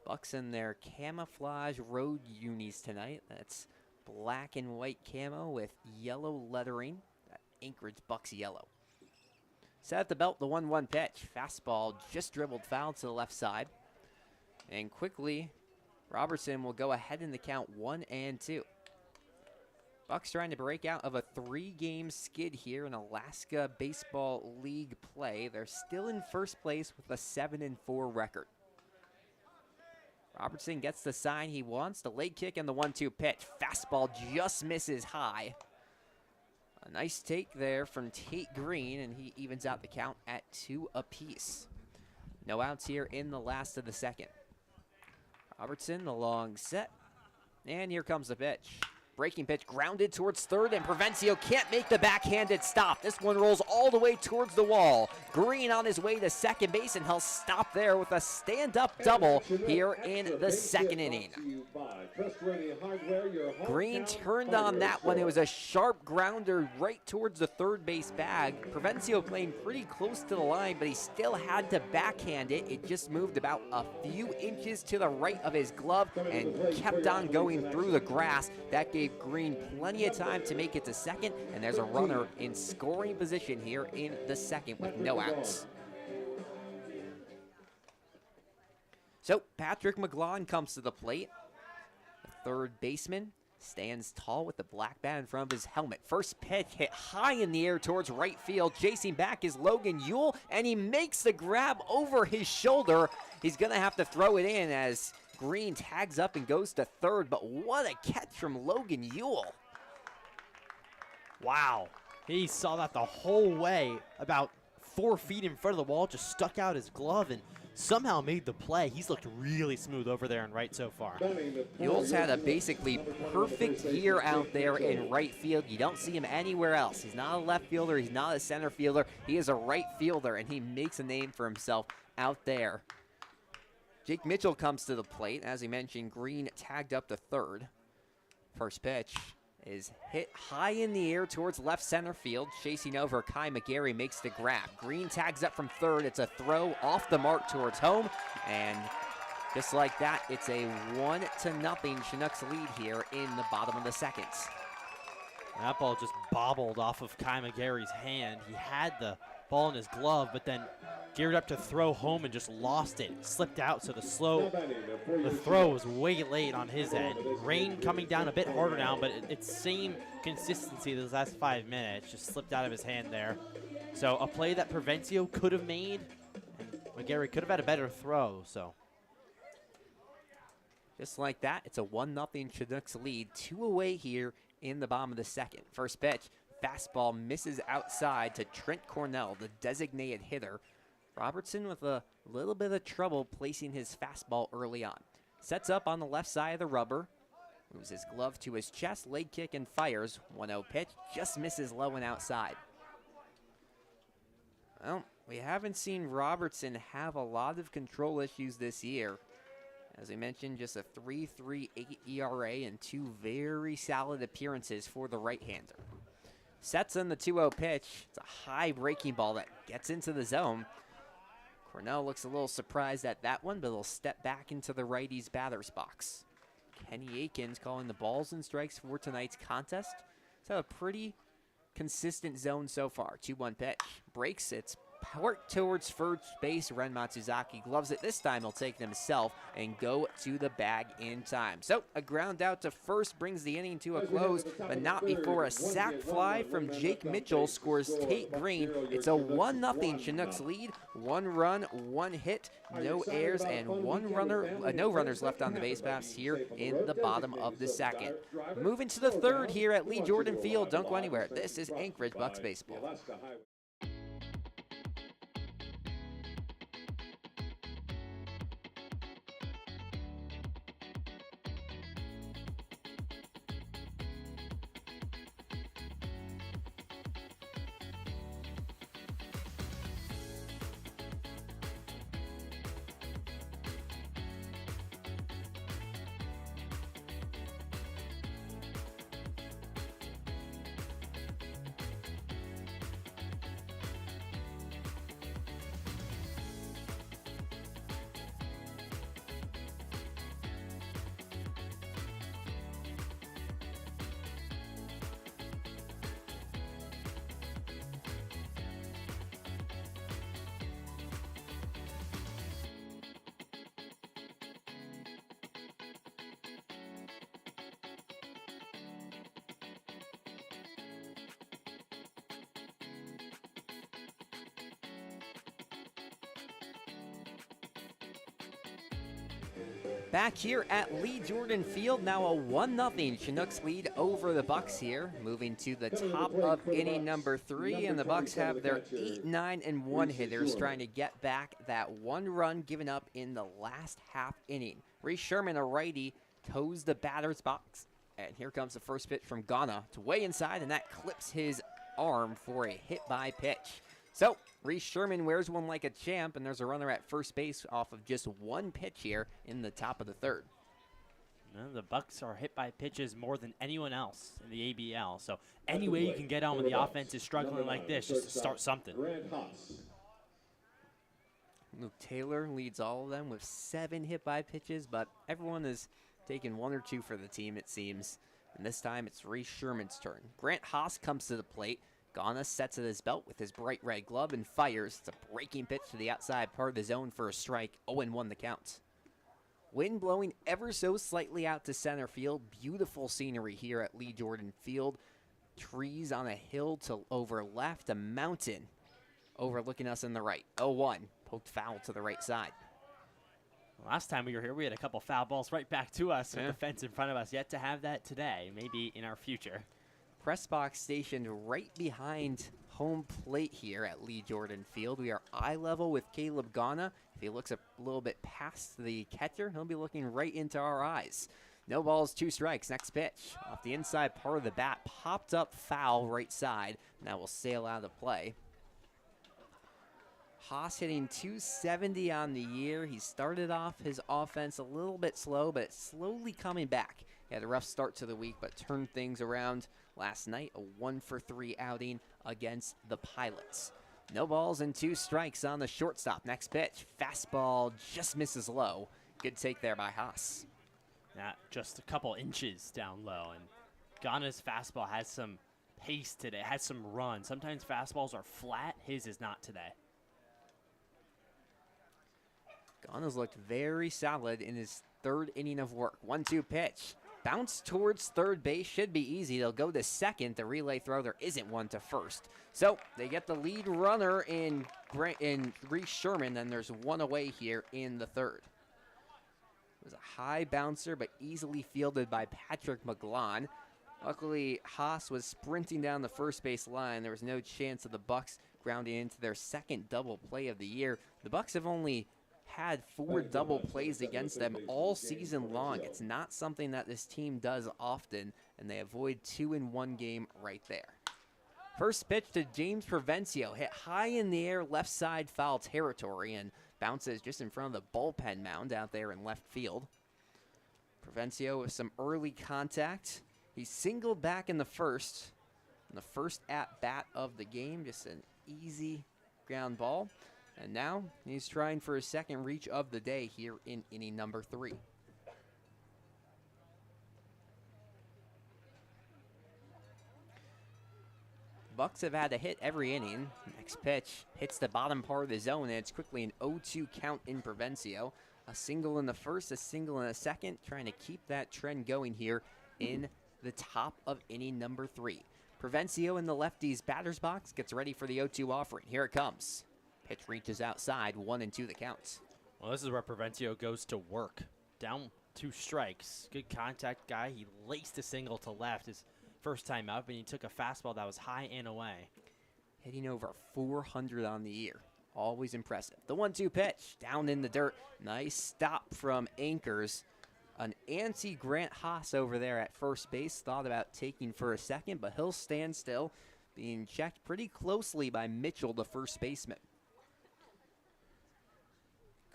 Bucs in their camouflage road unis tonight. That's black and white camo with yellow lettering. That Anchorage Bucs yellow. Set at the belt, the 1-1 pitch. Fastball just dribbled foul to the left side. And quickly, Robertson will go ahead in the count 1-2. Bucs trying to break out of a 3-game skid here in Alaska Baseball League play. They're still in first place with a 7-4 record. Robertson gets the sign he wants. The leg kick and the 1-2 pitch. Fastball just misses high. A nice take there from Tate Green, and he evens out the count at 2 apiece. No outs here in the last of the second. Robertson, the long set. And here comes the pitch. Breaking pitch grounded towards third, and Provencio can't make the backhanded stop. This one rolls all the way towards the wall. Green on his way to second base, and he'll stop there with a stand-up double here in the second inning. Green turned on that one. It was a sharp grounder right towards the third base bag. Provencio playing pretty close to the line, but he still had to backhand it. It just moved about a few inches to the right of his glove and kept on going through the grass. That gave Green plenty of time to make it to second, and there's a runner in scoring position here in the second with no outs. So Patrick McGlaughlin comes to the plate. The third baseman stands tall with the black bat in front of his helmet. First pitch hit high in the air towards right field. Chasing back is Logan Yule, and he makes the grab over his shoulder. He's going to have to throw it in as Green tags up and goes to third, but what a catch from Logan Yule. Wow. He saw that the whole way, about 4 feet in front of the wall, just stuck out his glove and somehow made the play. He's looked really smooth over there in right so far. Yule's had a basically perfect year out there in right field. You don't see him anywhere else. He's not a left fielder. He's not a center fielder. He is a right fielder, and he makes a name for himself out there. Jake Mitchell comes to the plate. As he mentioned, Green tagged up to third. First pitch is hit high in the air towards left center field. Chasing over, Kai McGarry makes the grab. Green tags up from third. It's a throw off the mark towards home. And just like that, it's a 1-0 Chinooks lead here in the bottom of the second. That ball just bobbled off of Kai McGarry's hand. He had the ball in his glove, but then geared up to throw home and just lost it. Slipped out, so the throw was way late on his end. Rain coming down a bit harder now, but it's same consistency those last 5 minutes. Just slipped out of his hand there. So a play that Provencio could have made, and McGarry could have had a better throw. So just like that, it's a 1-0 Chinooks lead. 2 away here in the bottom of the second. First pitch, fastball misses outside to Trent Cornell, the designated hitter. Robertson with a little bit of trouble placing his fastball early on. Sets up on the left side of the rubber. Moves his glove to his chest, leg kick, and fires. 1-0 pitch, just misses low and outside. Well, we haven't seen Robertson have a lot of control issues this year. As I mentioned, just a 3.38 ERA and 2 very solid appearances for the right-hander. Sets in the 2-0 pitch. It's a high breaking ball that gets into the zone. Cornell looks a little surprised at that one, but he'll step back into the righty's batter's box. Kenny Akins calling the balls and strikes for tonight's contest. It's had a pretty consistent zone so far. 2-1 pitch. Breaks, it's worked towards first base. Ren Matsuzaki gloves it. This time he'll take it himself and go to the bag in time. So a ground out to first brings the inning to a close, but not before a sac fly from Jake Mitchell scores Tate Green. It's a 1-0 Chinooks lead. 1 run, 1 hit, no errors, and no runners left on the base paths here in the bottom of the second. Moving to the third here at Lee Jordan Field. Don't go anywhere. This is Anchorage Bucs baseball. Back here at Lee Jordan Field, now a 1-0 Chinooks lead over the Bucs here. Moving to the top of inning number 3, and the Bucs have their 8, 9, and 1 hitters trying to get back that 1 run given up in the last half inning. Reese Sherman, a righty, toes the batter's box And here comes the first pitch from Ghana to way inside, and that clips his arm for a hit by pitch. So Reese Sherman wears one like a champ, and there's a runner at first base off of just one pitch here in the top of the third. The Bucs are hit by pitches more than anyone else in the ABL. So any way you can get on when the offense is struggling like this, just to start something. Luke Taylor leads all of them with 7 hit by pitches, but everyone is taking 1 or 2 for the team, it seems. And this time it's Reese Sherman's turn. Grant Haas comes to the plate. Ghana sets at his belt with his bright red glove and fires. It's a breaking pitch to the outside part of the zone for a strike. 0-1 the count. Wind blowing ever so slightly out to center field. Beautiful scenery here at Lee Jordan Field. Trees on a hill to over left, a mountain overlooking us in the right. 0-1, poked foul to the right side. Last time we were here, we had a couple foul balls right back to us with the fence in front of us. Yet to have that today, maybe in our future. Press box stationed right behind home plate here at Lee Jordan Field. We are eye level with Caleb Ghana. If he looks a little bit past the catcher, he'll be looking right into our eyes. No balls, 2 strikes. Next pitch off the inside part of the bat, popped up foul right side, and that will sail out of play. Haas hitting 270 on the year. He started off his offense a little bit slow, but slowly coming back. He had a rough start to the week, but turned things around last night. A 1-for-3 outing against the Pilots. No balls and 2 strikes on the shortstop. Next pitch, fastball just misses low. Good take there by Haas. Yeah, just a couple inches down low, and Ghana's fastball has some pace today, has some run. Sometimes fastballs are flat. His is not today. Ghana's looked very solid in his 3rd inning of work. 1-2 pitch. Bounce towards third base should be easy. They'll go to second. The relay throw, there isn't one to first. So they get the lead runner in Reese Sherman, and there's one away here in the 3rd. It was a high bouncer, but easily fielded by Patrick McGlon. Luckily, Haas was sprinting down the first base line. There was no chance of the Bucs grounding into their 2nd double play of the year. The Bucs have only had 4 double plays against them all season long. It's not something that this team does often, and they avoid 2 in 1 game right there. First pitch to James Provencio, hit high in the air, left side foul territory, and bounces just in front of the bullpen mound out there in left field. Provencio with some early contact. He singled back in the first at-bat of the game, just an easy ground ball. And now he's trying for his 2nd reach of the day here in inning number 3. Bucs have had a hit every inning. Next pitch hits the bottom part of the zone, and it's quickly an 0-2 count in Provencio. A single in the first, a single in the second, trying to keep that trend going here in the top of inning number 3. Provencio in the lefty's batter's box gets ready for the 0-2 offering. Here it comes. Pitch reaches outside, 1-2 the count. Well, this is where Provencio goes to work. Down 2 strikes. Good contact guy. He laced a single to left his first time up, and he took a fastball that was high and away. Hitting over 400 on the year. Always impressive. The 1-2 pitch, down in the dirt. Nice stop from Anchors. An anti-Grant Haas over there at first base. Thought about taking for a second, but he'll stand still. Being checked pretty closely by Mitchell, the first baseman.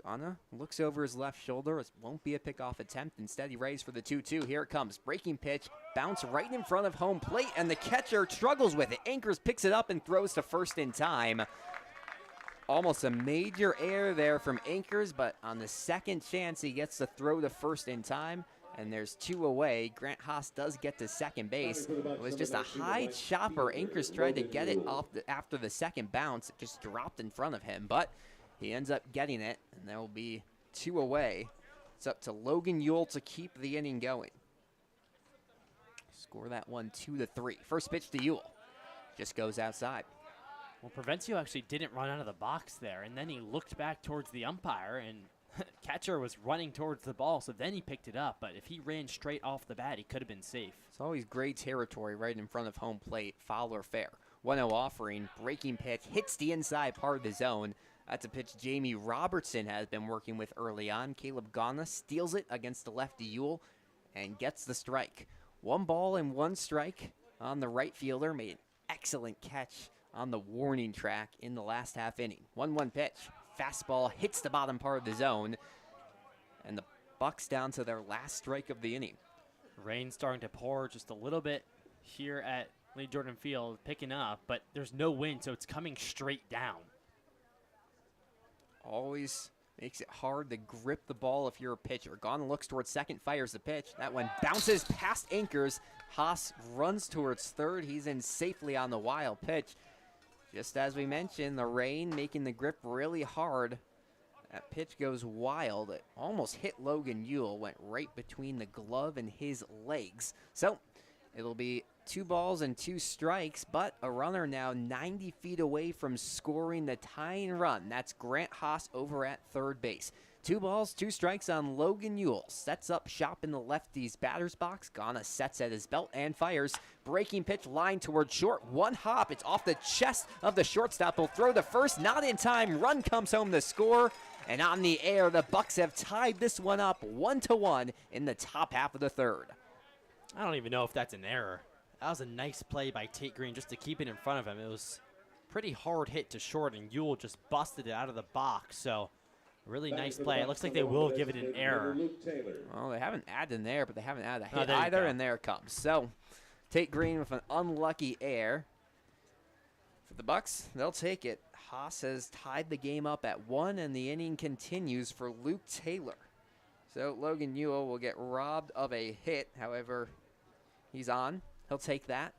Ghana looks over his left shoulder. It won't be a pickoff attempt. Instead, he raised for the 2-2. Here it comes. Breaking pitch. Bounce right in front of home plate, and the catcher struggles with it. Anchors picks it up and throws to first in time. Almost a major error there from Anchors, but on the 2nd chance, he gets to throw to first in time, and there's 2 away. Grant Haas does get to second base. It was just a high chopper. Anchors tried to get it off after the 2nd bounce. It just dropped in front of him, but he ends up getting it, and there will be 2 away. It's up to Logan Yule to keep the inning going. Score that one 2-3. First pitch to Yule. Just goes outside. Well, Provencio actually didn't run out of the box there, and then he looked back towards the umpire, and catcher was running towards the ball, so then he picked it up. But if he ran straight off the bat, he could have been safe. It's always great territory right in front of home plate, foul or fair. 1-0 offering, breaking pitch, hits the inside part of the zone. That's a pitch Jamie Robertson has been working with early on. Caleb Ghana steals it against the lefty Yule and gets the strike. 1 ball and 1 strike on the right fielder. Made an excellent catch on the warning track in the last half inning. 1-1 pitch. Fastball hits the bottom part of the zone. And the Bucs down to their last strike of the inning. Rain starting to pour just a little bit here at Lee Jordan Field, picking up, but there's no wind, so it's coming straight down. Always makes it hard to grip the ball if you're a pitcher. Gone looks towards second, fires the pitch. That one bounces past anchors. Haas runs towards third. He's in safely on the wild pitch. Just as we mentioned, the rain making the grip really hard. That pitch goes wild. It almost hit Logan Ewell, went right between the glove and his legs. So it'll be 2 balls and 2 strikes, but a runner now 90 feet away from scoring the tying run. That's Grant Haas over at third base. 2 balls, 2 strikes on Logan Ewell. Sets up shop in the lefty's batter's box. Ghana sets at his belt and fires. Breaking pitch line towards short. 1 hop. It's off the chest of the shortstop. He'll throw the first. Not in time. Run comes home to score. And on the air, the Bucs have tied this one up 1-1 in the top half of the third. I don't even know if that's an error. That was a nice play by Tate Green just to keep it in front of him. It was pretty hard hit to short, and Ewell just busted it out of the box. So really nice play. It looks like they will give it an error. Well, they haven't added an error, but they haven't added a hit there you either, go. and there it comes. So Tate Green with an unlucky error. For the Bucs, they'll take it. Haas has tied the game up at 1, and the inning continues for Luke Taylor. So Logan Ewell will get robbed of a hit. However, he's on. He'll take that.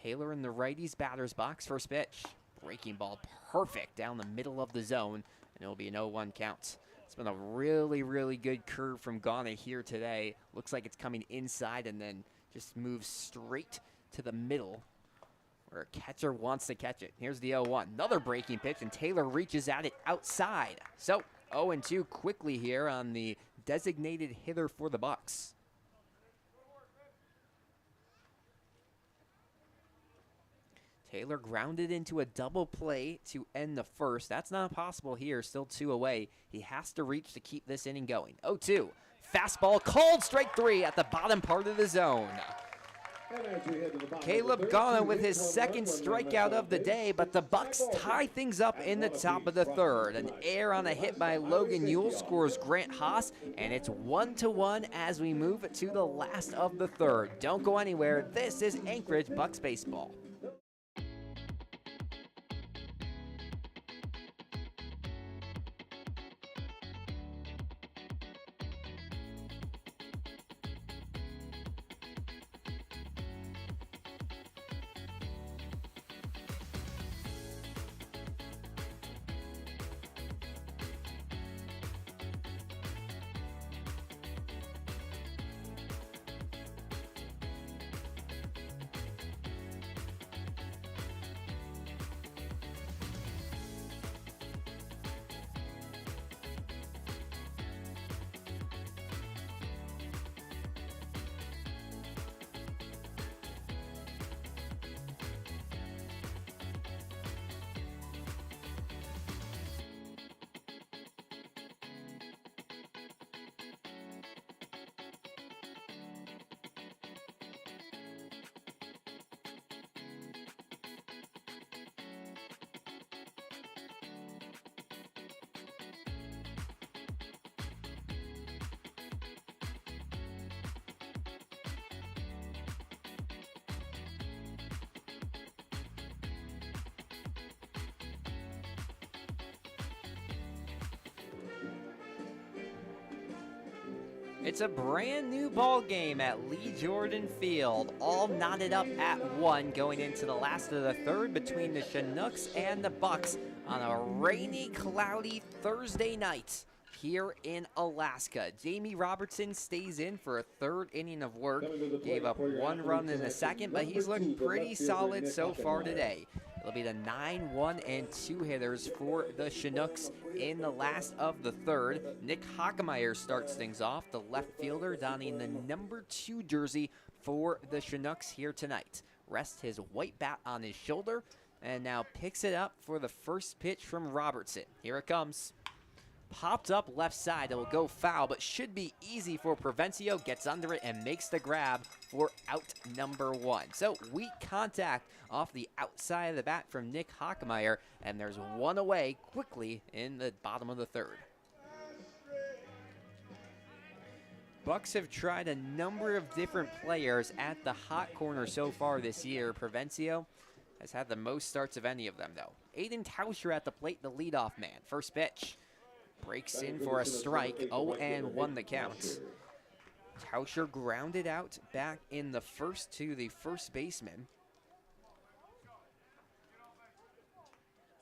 Taylor in the righty's batter's box. First pitch. Breaking ball perfect down the middle of the zone, and it'll be an 0-1 count. It's been a really, really good curve from Ghana here today. Looks like it's coming inside and then just moves straight to the middle where a catcher wants to catch it. Here's the 0-1. Another breaking pitch, and Taylor reaches at it outside. So 0-2 quickly here on the designated hitter for the Bucs. Taylor grounded into a double play to end the first. That's not possible here. Still 2 away. He has to reach to keep this inning going. 0-2. Fastball called, strike 3 at the bottom part of the zone. Caleb Ghana with his second strikeout of the day, but the Bucs tie things up in the top of the third. An error on a hit by Logan Ewell scores Grant Haas, and it's 1-1 as we move to the last of the third. Don't go anywhere. This is Anchorage Bucs Baseball. It's a brand new ball game at Lee Jordan Field, all knotted up at 1 going into the last of the third between the Chinooks and the Bucs on a rainy, cloudy Thursday night here in Alaska. Jamie Robertson stays in for a third inning of work. Gave up 1 run in the second, but he's looked pretty solid so far today. It'll be the 9-1 and 2 hitters for the Chinooks in the last of the third. Nick Hockemeyer starts things off, the left fielder donning the number 2 jersey for the Chinooks here tonight. Rests his white bat on his shoulder and now picks it up for the first pitch from Robertson. Here it comes. popped up left side. It will go foul, but should be easy for Provencio. Gets under it and makes the grab for out number 1. So weak contact off the outside of the bat from Nick Hockmeyer, and there's one away quickly in the bottom of the 3rd. Bucs have tried a number of different players at the hot corner so far this year. Provencio has had the most starts of any of them, though. Aiden Tauscher at the plate, the leadoff man. First pitch. Breaks in for a strike. 0-1 the count. Tauscher grounded out back in the first to the first baseman.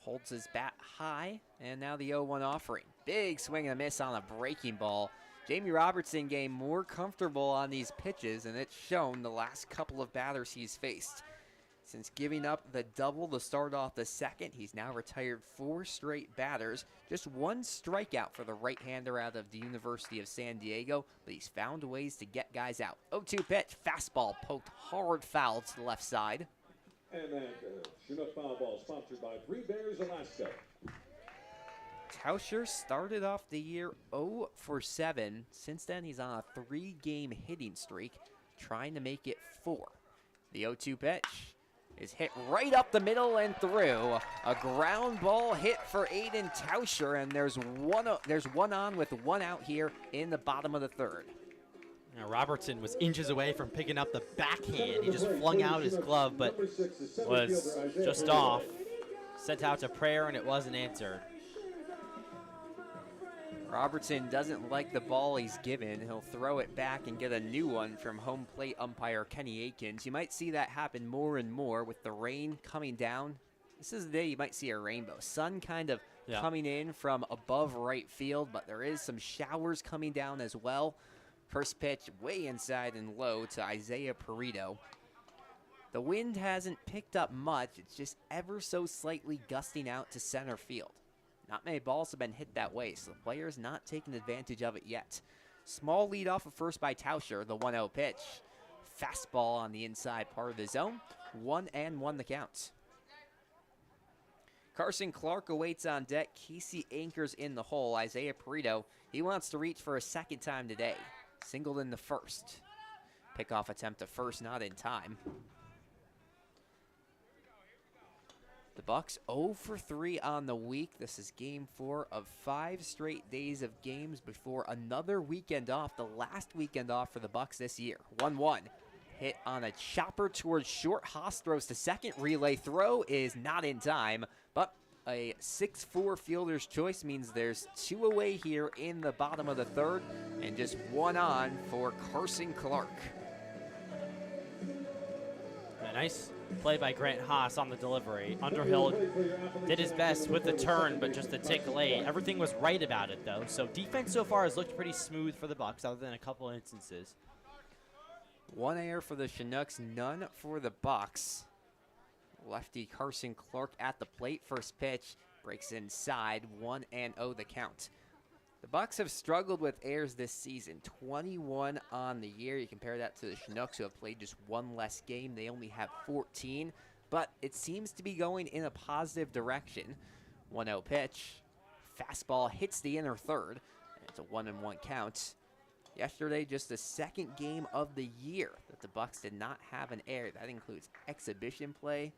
Holds his bat high, and now the 0-1 offering. Big swing and a miss on a breaking ball. Jamie Robertson getting more comfortable on these pitches, and it's shown the last couple of batters he's faced. Since giving up the double to start off the 2nd, he's now retired 4 straight batters. Just 1 strikeout for the right-hander out of the University of San Diego, but he's found ways to get guys out. 0-2 pitch, fastball poked hard foul to the left side. And that Chinook foul ball sponsored by Three Bears Alaska. Tauscher started off the year 0 for 7. Since then, he's on a 3-game hitting streak, trying to make it 4. The 0-2 pitch is hit right up the middle and through. A ground ball hit for Aiden Tauscher, and there's one on with 1 out here in the bottom of the 3rd. Now, Robertson was inches away from picking up the backhand. He just flung out his glove, but was just off. Sent out a prayer, and it wasn't answered. Robertson doesn't like the ball he's given. He'll throw it back and get a new one from home plate umpire Kenny Akins. You might see that happen more and more with the rain coming down. This is the day you might see a rainbow. Sun kind of coming in from above right field, but there is some showers coming down as well. First pitch way inside and low to Isaiah Perito. The wind hasn't picked up much. It's just ever so slightly gusting out to center field. Not many balls have been hit that way, so the player's not taking advantage of it yet. Small lead off of first by Tauscher, the 1-0 pitch. Fastball on the inside part of the zone. 1-1 the count. Carson Clark awaits on deck. Casey anchors in the hole. Isaiah Perito, he wants to reach for a 2nd time today. Singled in the 1st. Pickoff attempt to first, not in time. The Bucs 0 for 3 on the week. This is game 4 of 5 straight days of games before another weekend off, the last weekend off for the Bucs this year. 1-1. Hit on a chopper towards short. Haas throws to second. Relay throw is not in time, but a 6-4 fielder's choice means there's 2 away here in the bottom of the 3rd, and just 1 on for Carson Clark. A nice play by Grant Haas on the delivery. Underhill did his best with the turn, but just a tick late. Everything was right about it, though. So defense so far has looked pretty smooth for the Bucs, other than a couple instances. 1 error for the Chinooks, none for the Bucs. Lefty Carson Clark at the plate. First pitch breaks inside. 1-0 the count. The Bucs have struggled with errors this season, 21 on the year. You compare that to the Chinooks, who have played just 1 less game. They only have 14, but it seems to be going in a positive direction. 1-0 pitch. Fastball hits the inner 3rd. And it's a 1-1 count. Yesterday, just the 2nd game of the year that the Bucs did not have an error. That includes exhibition play,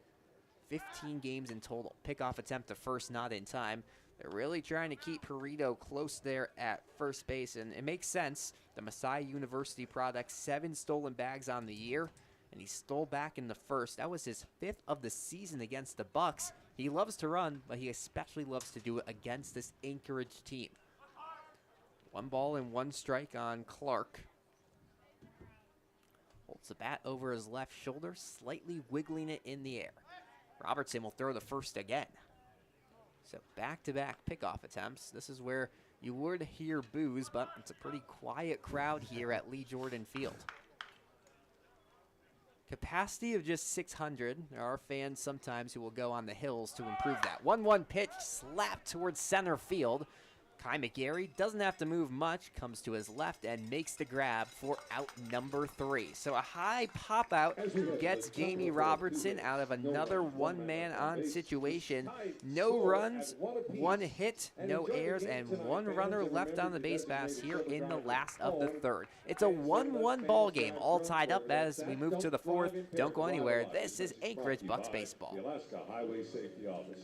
15 games in total. Pickoff attempt to first, not in time. They're really trying to keep Perito close there at first base, and it makes sense. The Messiah University product, 7 stolen bags on the year, and he stole back in the 1st. That was his 5th of the season against the Bucs. He loves to run, but he especially loves to do it against this Anchorage team. 1 ball and 1 strike on Clark. Holds the bat over his left shoulder, slightly wiggling it in the air. Robertson will throw the 1st again. So back-to-back pickoff attempts. This is where you would hear boos, but it's a pretty quiet crowd here at Lee Jordan Field. Capacity of just 600. There are fans sometimes who will go on the hills to improve that. 1-1 pitch slapped towards center field. Kai McGarry doesn't have to move much, comes to his left and makes the grab for out number 3. So a high pop out gets Jamie Robertson out of another one-man on situation. No runs, 1 hit, no errors, and 1 runner left on the base pass here in the last of the 3rd. It's a 1-1 ball game, all tied up as we move to the 4th. Don't go anywhere. This is Anchorage Bucs baseball. The Alaska Highway Safety Office.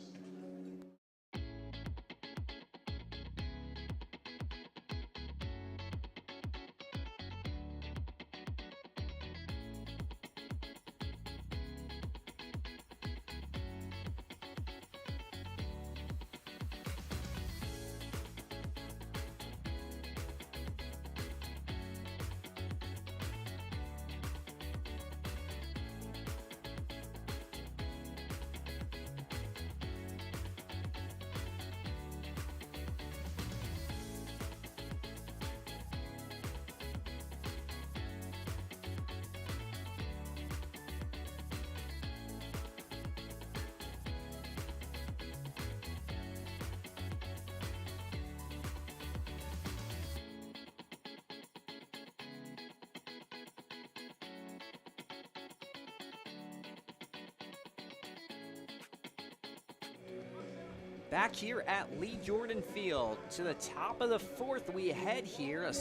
Back here at Lee Jordan Field, to the top of the 4th we head here. A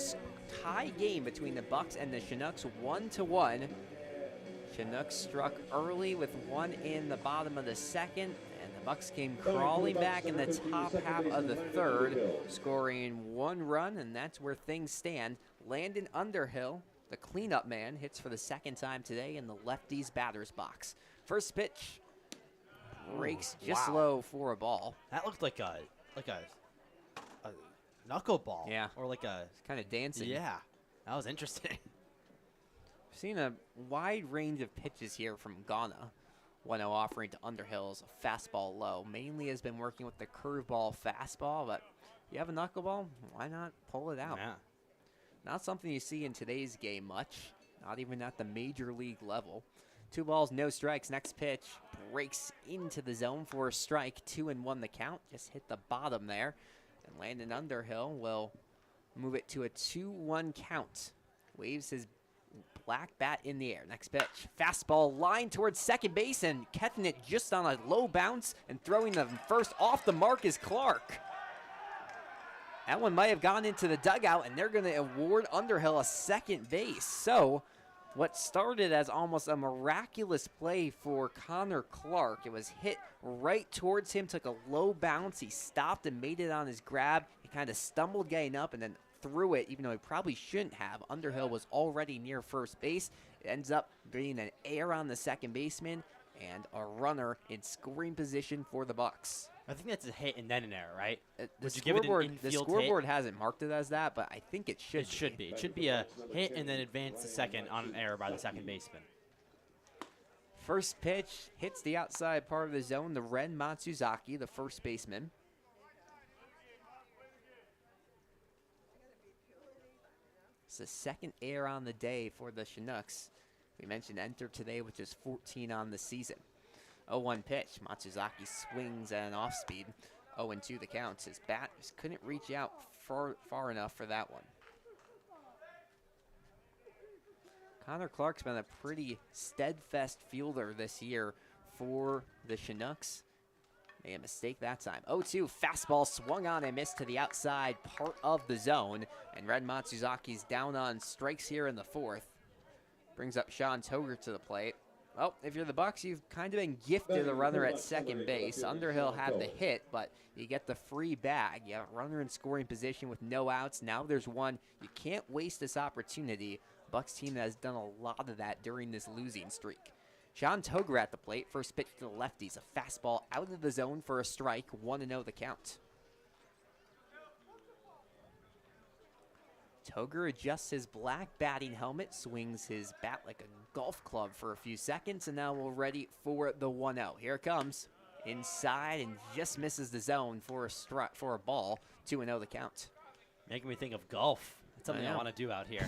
tie game between the Bucs and the Chinooks, 1-1. Chinooks struck early with 1 in the bottom of the 2nd, and the Bucs came crawling back in the top half of the 3rd, scoring 1 run, and that's where things stand. Landon Underhill, the cleanup man, hits for the 2nd time today in the lefties batter's box. First pitch. Breaks just low for a ball. That looked like a knuckleball. Yeah. Or like a Kind of dancing. Yeah. That was interesting. We've seen a wide range of pitches here from Ghana. 1-0 offering to Underhill's fastball low. Mainly has been working with the curveball fastball, but you have a knuckleball, why not pull it out? Yeah. Not something you see in today's game much, not even at the major league level. 2 balls, no strikes. Next pitch breaks into the zone for a strike. 2-1 the count. Just hit the bottom there. And Landon Underhill will move it to a 2-1 count. Waves his black bat in the air. Next pitch. Fastball line towards second base and catching it just on a low bounce and throwing the first off the mark is Clark. That one might have gone into the dugout, and they're going to award Underhill a second base. So what started as almost a miraculous play for Connor Clark, it was hit right towards him, took a low bounce, he stopped and made it on his grab. He kind of stumbled getting up and then threw it, even though he probably shouldn't have. Underhill was already near first base. It ends up being an error on the second baseman and a runner in scoring position for the Bucs. I think that's a hit and then an error, right? The scoreboard hasn't marked it as that, but I think it should. It should be. It should be a hit and then advance to second on an error by the second baseman. First pitch hits the outside part of the zone. The Ren Matsuzaki, the first baseman. It's the second error on the day for the Chinooks. We mentioned enter today, which is 14 on the season. 0-1 pitch. Matsuzaki swings at an off-speed. 0-2 the count. His bat just couldn't reach out far enough for that one. Connor Clark's been a pretty steadfast fielder this year for the Chinooks. Made a mistake that time. 0-2 fastball swung on and missed to the outside part of the zone. And Red Matsuzaki's down on strikes here in the 4th. Brings up Sean Toger to the plate. Well, if you're the Bucs, you've kind of been gifted a runner at second base. Underhill had the hit, but you get the free bag. You have a runner in scoring position with no outs. Now there's one. You can't waste this opportunity. Bucs team has done a lot of that during this losing streak. Sean Toger at the plate. First pitch to the lefties. A fastball out of the zone for a strike. 1-0 the count. Toger adjusts his black batting helmet, swings his bat like a golf club for a few seconds, and now we're ready for the 1-0. Here it comes. Inside and just misses the zone for a ball. 2-0 the count. Making me think of golf. That's something I want to do out here.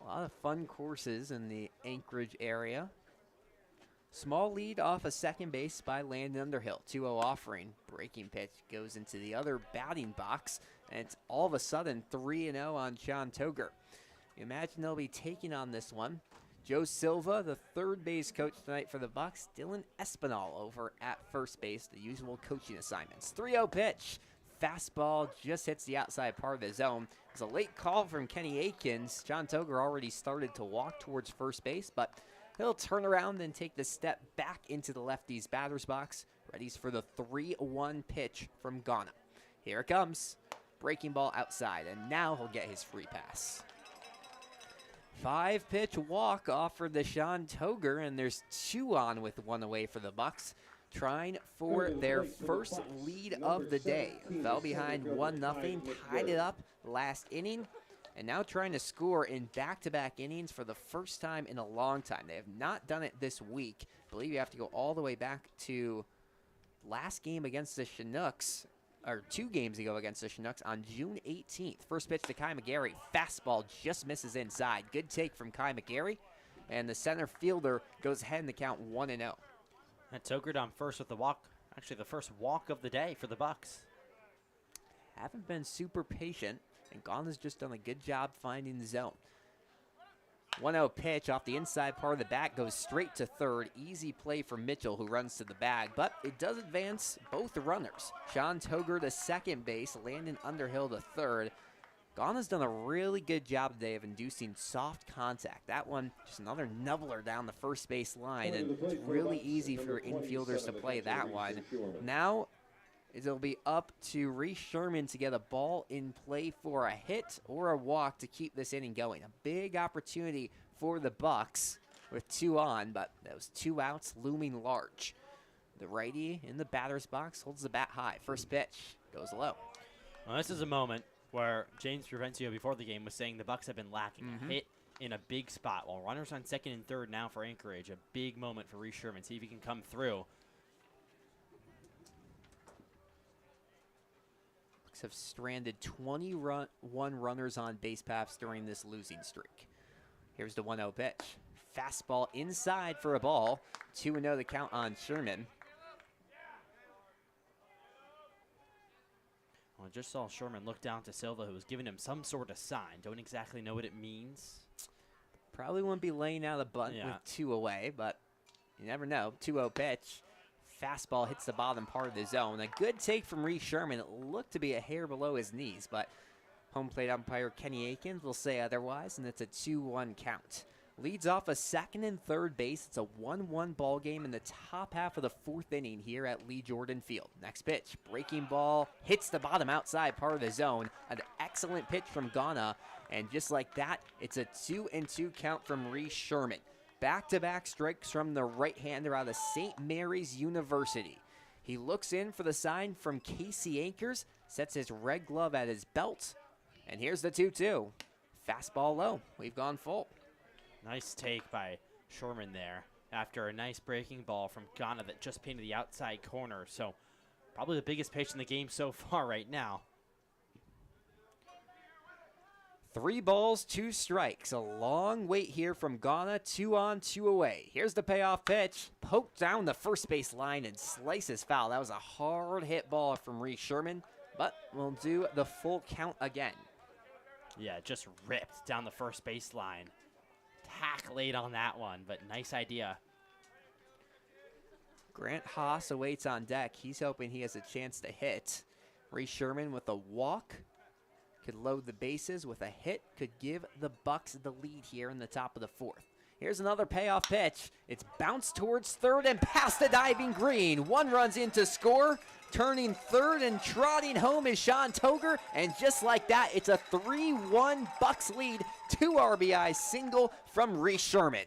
A lot of fun courses in the Anchorage area. Small lead off a second base by Landon Underhill. 2-0 offering. Breaking pitch goes into the other batting box, and it's all of a sudden 3-0 on Sean Toger. You imagine they'll be taking on this one. Joe Silva, the third base coach tonight for the Bucs. Dylan Espinal over at first base, the usual coaching assignments. 3-0 pitch. Fastball just hits the outside part of the zone. It's a late call from Kenny Akins. Sean Toger already started to walk towards first base, but he'll turn around and take the step back into the lefty's batter's box. Ready for the 3-1 pitch from Ghana. Here it comes. Breaking ball outside, and now he'll get his free pass. 5-pitch walk offered to Sean Toger, and there's 2 on with 1 away for the Bucs. Trying for their first lead of the day. Fell behind 1-0, tied it up last inning, and now trying to score in back-to-back innings for the first time in a long time. They have not done it this week. I believe you have to go all the way back to last game against the Chinooks, or 2 games ago against the Chinooks on June 18th. First pitch to Kai McGarry. Fastball just misses inside. Good take from Kai McGarry, and the center fielder goes ahead in the count 1-0. And Toger down first with the walk. Actually, the first walk of the day for the Bucs. Haven't been super patient, and Ghana's just done a good job finding the zone. 1-0 pitch off the inside part of the bat goes straight to third. Easy play for Mitchell, who runs to the bag, but it does advance both runners. Sean Toger to second base, Landon Underhill to third. Ghana's done a really good job today of inducing soft contact. That one, just another nubbler down the first base line, and it's really easy for infielders to play that one. Now it'll be up to Reese Sherman to get a ball in play for a hit or a walk to keep this inning going. A big opportunity for the Bucs with 2 on, but those 2 outs looming large. The righty in the batter's box holds the bat high. First pitch goes low. Well, this is a moment where James Provencio before the game was saying the Bucs have been lacking a hit in a big spot. While runners on second and third now for Anchorage, a big moment for Reese Sherman. See if he can come through. Bucs have stranded 21 runners on base paths during this losing streak. Here's the 1-0 pitch. Fastball inside for a ball. 2-0 the count on Sherman. Well, I just saw Sherman look down to Silva, who was giving him some sort of sign. Don't exactly know what it means. Probably wouldn't be laying out a bunt with 2 away, but you never know. 2-0 pitch. Fastball hits the bottom part of the zone. A good take from Reese Sherman. It looked to be a hair below his knees, but home plate umpire Kenny Akins will say otherwise, and it's a 2-1 count. Leads off a second and third base. It's a 1-1 ball game in the top half of the 4th inning here at Lee Jordan Field. Next pitch, breaking ball, hits the bottom outside part of the zone. An excellent pitch from Ghana, and just like that, it's a 2-2 count from Reese Sherman. Back-to-back strikes from the right-hander out of St. Mary's University. He looks in for the sign from Casey Anchors, sets his red glove at his belt, and here's the 2-2. Fastball low. We've gone full. Nice take by Sherman there after a nice breaking ball from Ghana that just painted the outside corner. So probably the biggest pitch in the game so far right now. 3 balls, 2 strikes. A long wait here from Ghana. 2 on, 2 away. Here's the payoff pitch. Poked down the first base line and slices foul. That was a hard hit ball from Reese Sherman, but we'll do the full count again. Yeah, just ripped down the first base line. Tack late on that one, but nice idea. Grant Haas awaits on deck. He's hoping he has a chance to hit. Reese Sherman with a walk. Could load the bases with a hit. Could give the Bucs the lead here in the top of the 4th. Here's another payoff pitch. It's bounced towards third and past the diving green. 1 runs in to score. Turning third and trotting home is Sean Toger. And just like that, it's a 3-1 Bucs lead. 2 RBI single from Reese Sherman.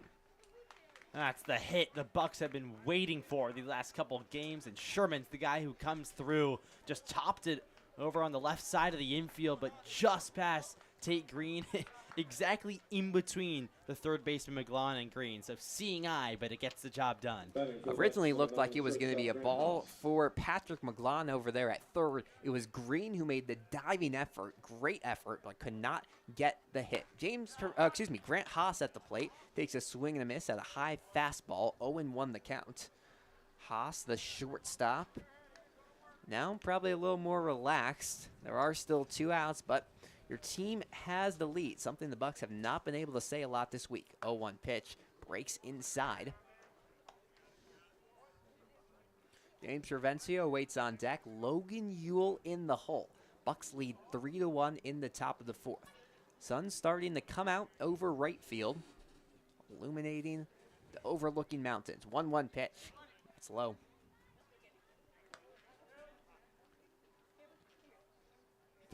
That's the hit the Bucs have been waiting for the last couple of games. And Sherman's the guy who comes through. Just topped it over on the left side of the infield, but just past Tate Green. exactly in between the third baseman McGlon and Green. So seeing eye, but it gets the job done. Originally looked like it was going to be a ball for Patrick McGlon over there at third. It was Green who made the diving effort, great effort, but could not get the hit. Grant Haas at the plate takes a swing and a miss at a high fastball, 0-1 the count. Haas, the shortstop, now probably a little more relaxed. There are still 2 outs, but your team has the lead, something the Bucs have not been able to say a lot this week. 0-1 pitch, breaks inside. James Provencio waits on deck. Logan Ewell in the hole. Bucs lead 3-1 in the top of the 4th. Sun starting to come out over right field, illuminating the overlooking mountains. 1-1 pitch. That's low.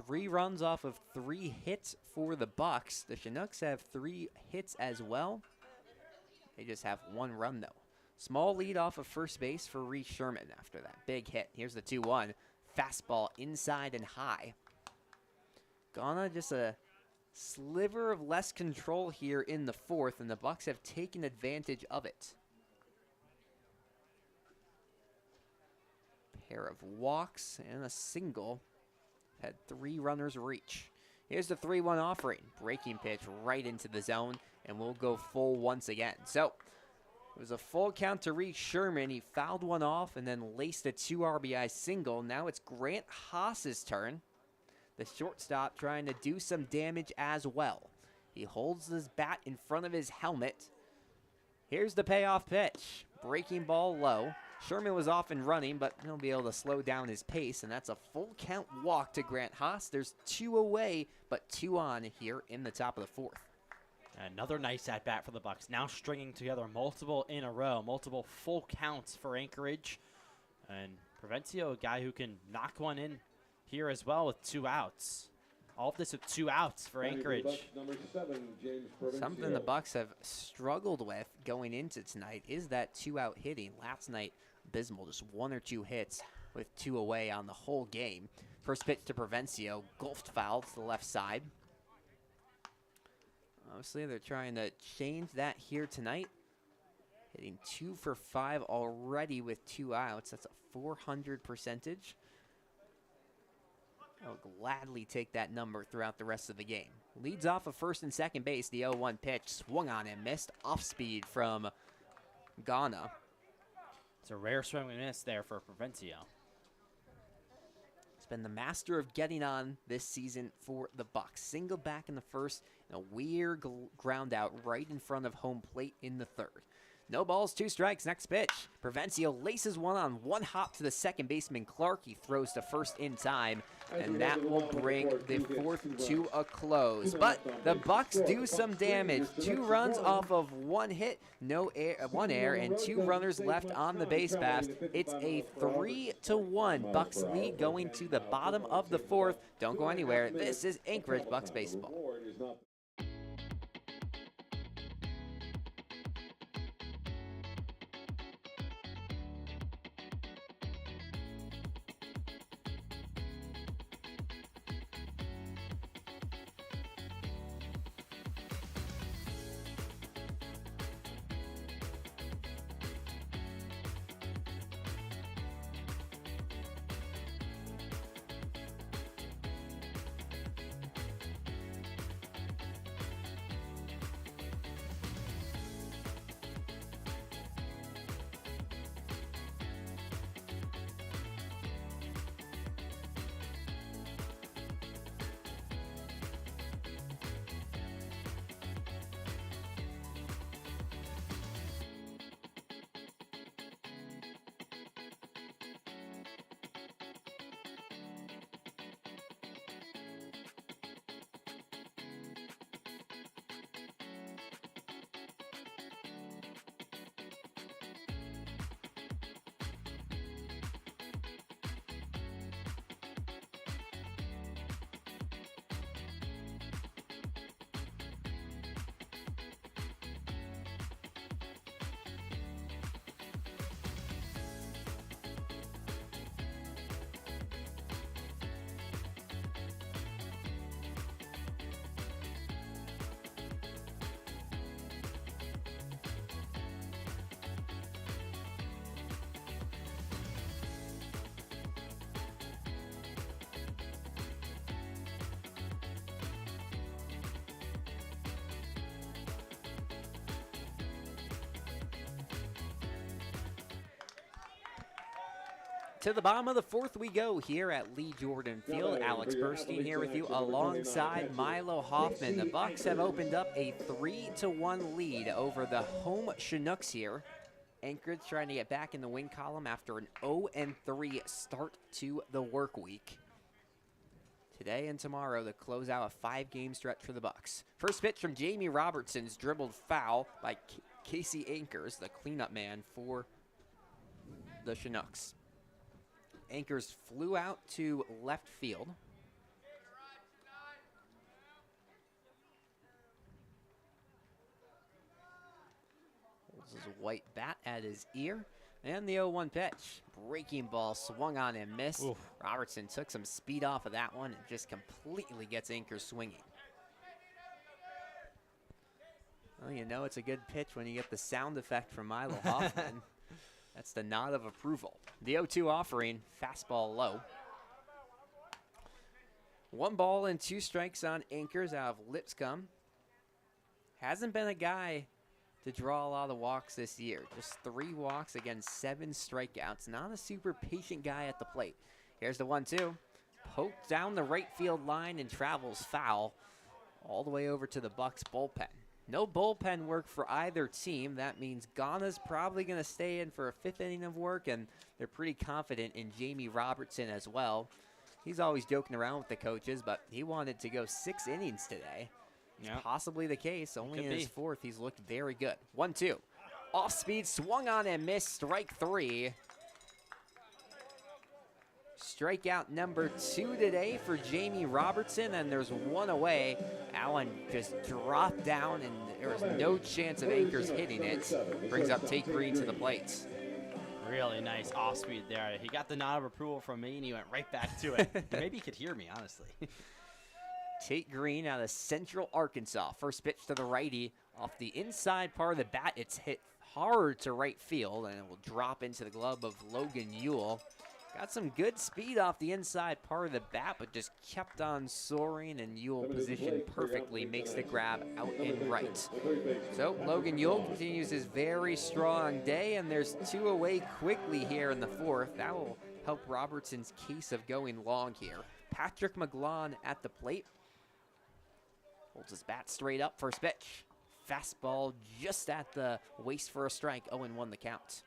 Three runs off of 3 hits for the Bucs. The Chinooks have 3 hits as well. They just have 1 run, though. Small lead off of first base for Reese Sherman after that big hit. Here's the 2-1. Fastball inside and high. Ghana just a sliver of less control here in the 4th, and the Bucs have taken advantage of it. Pair of walks and a single. Had 3 runners reach. Here's the 3-1 offering. Breaking pitch right into the zone, and we'll go full once again. So it was a full count to Reese Sherman. He fouled one off and then laced a 2 RBI single. Now it's Grant Haas's turn. The shortstop trying to do some damage as well. He holds his bat in front of his helmet. Here's the payoff pitch. Breaking ball low. Sherman was off and running, but he'll be able to slow down his pace, and that's a full count walk to Grant Haas. There's 2 away, but 2 on here in the top of the 4th. Another nice at-bat for the Bucs. Now stringing together multiple in a row, multiple full counts for Anchorage. And Provencio, a guy who can knock one in here as well with 2 outs. All of this with 2 outs for Anchorage. Number 7, James Provencio. Something the Bucs have struggled with going into tonight is that 2-out hitting. Last night, abysmal, just 1 or 2 hits with 2 away on the whole game. First pitch to Provencio, golfed foul to the left side. Obviously, they're trying to change that here tonight. Hitting 2 for 5 already with 2 outs. That's a 400 percentage. I'll gladly take that number throughout the rest of the game. Leads off of first and second base. The 0-1 pitch swung on and missed. Off speed from Ghana. It's a rare swing and miss there for Provencio. He's been the master of getting on this season for the Bucs. Single back in the first and a weird ground out right in front of home plate in the 3rd. No balls, 2 strikes. Next pitch. Provencio laces one on 1 hop to the second baseman Clark. He throws to first in time, and that will bring the 4th to a close. But the Bucs do some damage. 2 runs off of 1 hit, 1 error, and 2 runners left on the base paths. It's a 3-1 Bucs lead going to the bottom of the 4th. Don't go anywhere. This is Anchorage Bucs baseball. To the bottom of the fourth we go here at Lee Jordan Field. Alex Burstein here with you alongside Milo Hoffman. The Bucs have opened up a 3-1 lead over the home Chinooks here. Anchorage trying to get back in the win column after an 0-3 start to the work week. Today and tomorrow to close out a 5-game stretch for the Bucs. First pitch from Jamie Robertson's dribbled foul by Casey Anchors, the cleanup man for the Chinooks. Anchors flew out to left field. Holds his white bat at his ear. And the 0-1 pitch. Breaking ball swung on and missed. Oof. Robertson took some speed off of that one and just completely gets Anchors swinging. Well, you know it's a good pitch when you get the sound effect from Milo Hoffman. That's the nod of approval. The 0-2 offering, fastball low. 1 ball and 2 strikes on Anchors out of Lipscomb. Hasn't been a guy to draw a lot of walks this year. Just 3 walks against 7 strikeouts. Not a super patient guy at the plate. Here's the 1-2. Poked down the right field line and travels foul all the way over to the Bucs bullpen. No bullpen work for either team. That means Ghana's probably going to stay in for a 5th inning of work, and they're pretty confident in Jamie Robertson as well. He's always joking around with the coaches, but he wanted to go 6 innings today. It's possibly the case. Only in his 4th, he's looked very good. 1-2. Off speed, swung on and missed. Strike 3. Strikeout number 2 today for Jamie Robertson, and there's 1 away. Allen just dropped down, and there was no chance of Anchors hitting it. Brings up Tate Green to the plate. Really nice off speed there. He got the nod of approval from me, and he went right back to it. Maybe he could hear me, honestly. Tate Green out of Central Arkansas. First pitch to the righty. Off the inside part of the bat, it's hit hard to right field, and it will drop into the glove of Logan Ewell. Got some good speed off the inside part of the bat, but just kept on soaring, and Ewell positioned perfectly, makes the grab out and right. So Logan Ewell continues his very strong day, and there's 2 away quickly here in the 4th. That will help Robertson's case of going long here. Patrick McGlon at the plate. Holds his bat straight up, first pitch. Fastball just at the waist for a strike, 0-1 the count.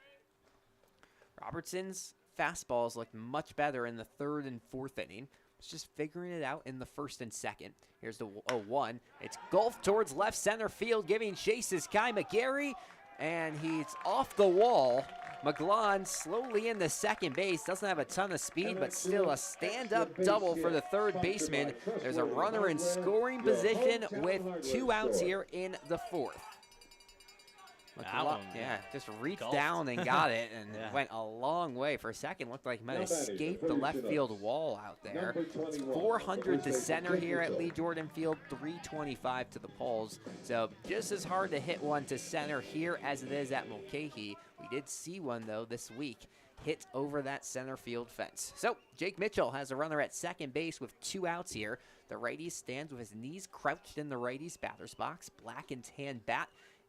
Robertson's fastballs looked much better in the 3rd and 4th inning. Was just figuring it out in the 1st and 2nd. Here's the 0-1. It's golfed towards left center field, giving chase is Kai McGarry, and he's off the wall. McGlon slowly in the second base. Doesn't have a ton of speed, but still a stand-up double for the 3rd baseman. There's a runner in scoring position with 2 outs here in the 4th. Just reached down and got it, and went a long way. For a second, looked like he might have escaped the left field wall out there. It's 400 to center here at Lee Jordan Field, 325 to the poles. So just as hard to hit one to center here as it is at Mulcahy. We did see one, though, this week hit over that center field fence. So Jake Mitchell has a runner at second base with 2 outs here. The righty stands with his knees crouched in the righty's batter's box, black and tan bat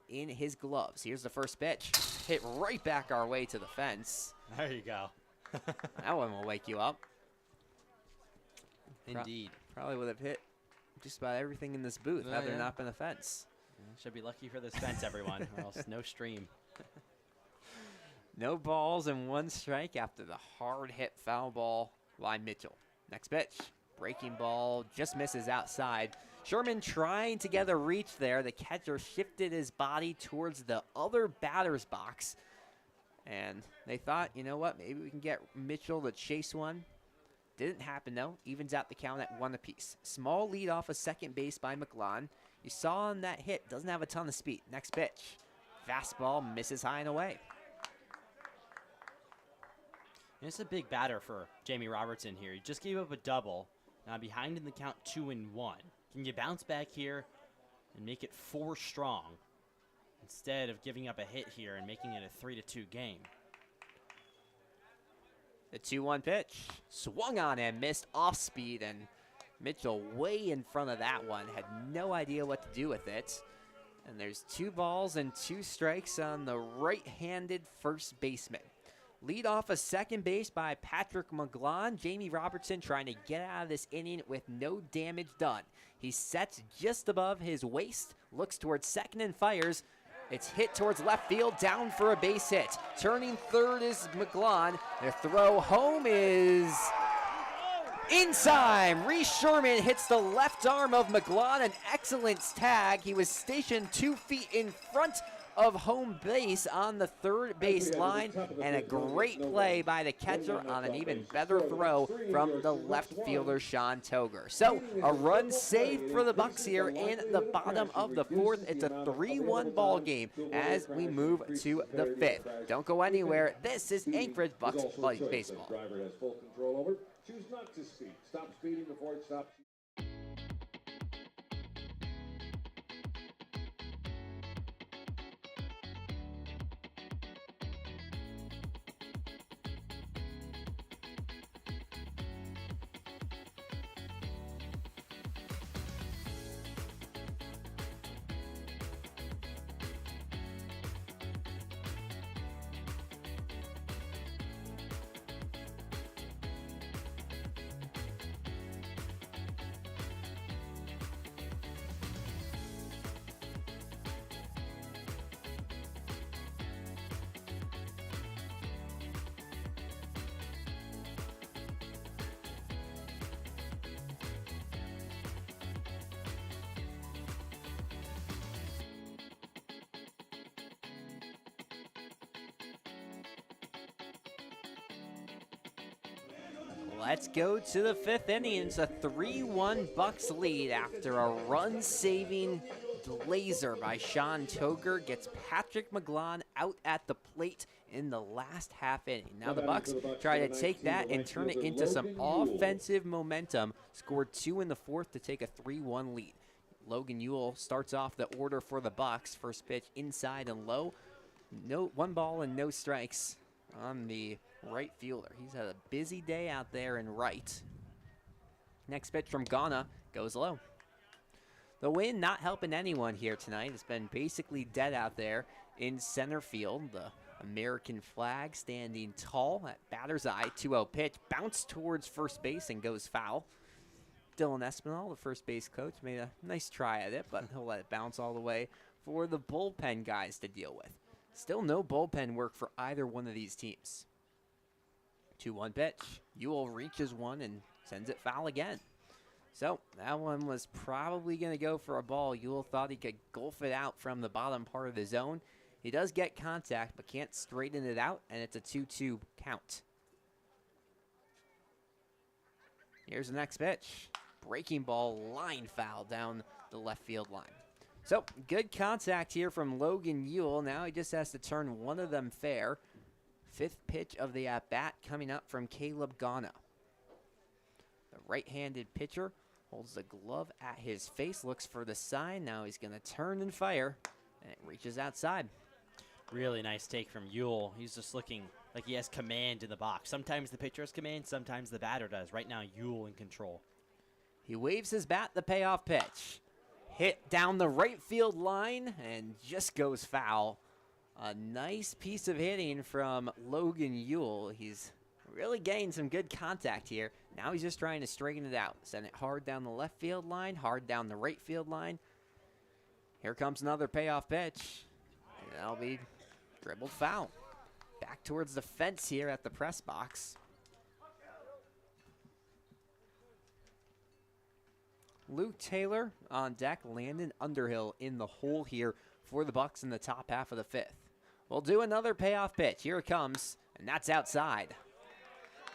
in his gloves. Here's the first pitch. Hit right back our way to the fence. There you go. That one will wake you up. Indeed. Probably would have hit just about everything in this booth had there not been a fence. Should be lucky for this fence, everyone, or else no stream. No balls and 1 strike after the hard hit foul ball by Mitchell. Next pitch. Breaking ball just misses outside. Sherman trying to get a reach there. The catcher shifted his body towards the other batter's box. And they thought, you know what, maybe we can get Mitchell to chase one. Didn't happen, though. Evens out the count at 1 apiece. Small lead off of second base by McGlon. You saw on that hit, doesn't have a ton of speed. Next pitch. Fastball misses high and away. And it's a big batter for Jamie Robertson here. He just gave up a double. Now behind in the count 2-1. Can you bounce back here and make it 4 strong instead of giving up a hit here and making it a 3-2 game? The 2-1 pitch. Swung on and missed off speed, and Mitchell way in front of that one. Had no idea what to do with it. And there's 2 balls and 2 strikes on the right-handed first baseman. Lead off a second base by Patrick McGlon. Jamie Robertson trying to get out of this inning with no damage done. He sets just above his waist, looks towards second and fires. It's hit towards left field, down for a base hit. Turning third is McGlon. The throw home is inside. Reese Sherman hits the left arm of McGlon. An excellent tag. He was stationed 2 feet in front of home base on the third base line, and a great play by the catcher on an even better throw from the left fielder, Sean Toger. So a run saved for the Bucs here in the bottom of the fourth. It's a 3-1 ball game as we move to the fifth. Don't go anywhere. This is Anchorage Bucs baseball. Driver has full control over. Choose not to speed. Stop speeding before it stops. Let's go to the fifth inning. It's a 3-1 Bucs lead after a run-saving laser by Sean Toger gets Patrick McGlon out at the plate in the last half inning. Now the Bucs try to take that and turn it into some offensive momentum. Scored 2 in the fourth to take a 3-1 lead. Logan Ewell starts off the order for the Bucs. First pitch inside and low. No, 1 ball and no strikes on the right fielder. He's had a busy day out there in right. Next pitch from Ghana goes low. The wind not helping anyone here tonight. It's been basically dead out there in center field. The American flag standing tall at batter's eye. 2-0 pitch. Bounce towards first base and goes foul. Dylan Espinal, the first base coach, made a nice try at it, but he'll let it bounce all the way for the bullpen guys to deal with. Still no bullpen work for either one of these teams. 2-1 pitch. Ewell reaches one and sends it foul again. So that one was probably going to go for a ball. Ewell thought he could golf it out from the bottom part of the zone. He does get contact, but can't straighten it out, and it's a 2-2 count. Here's the next pitch. Breaking ball, line foul down the left field line. So good contact here from Logan Ewell. Now he just has to turn one of them fair. Fifth pitch of the at-bat coming up from Caleb Ghana. The right-handed pitcher holds the glove at his face, looks for the sign. Now he's going to turn and fire, and it reaches outside. Really nice take from Ewell. He's just looking like he has command in the box. Sometimes the pitcher has command, sometimes the batter does. Right now, Ewell in control. He waves his bat, the payoff pitch. Hit down the right field line and just goes foul. A nice piece of hitting from Logan Ewell. He's really getting some good contact here. Now he's just trying to straighten it out. Send it hard down the left field line, hard down the right field line. Here comes another payoff pitch. And that'll be dribbled foul. Back towards the fence here at the press box. Luke Taylor on deck. Landon Underhill in the hole here for the Bucs in the top half of the fifth. We'll do another payoff pitch. Here it comes, and that's outside.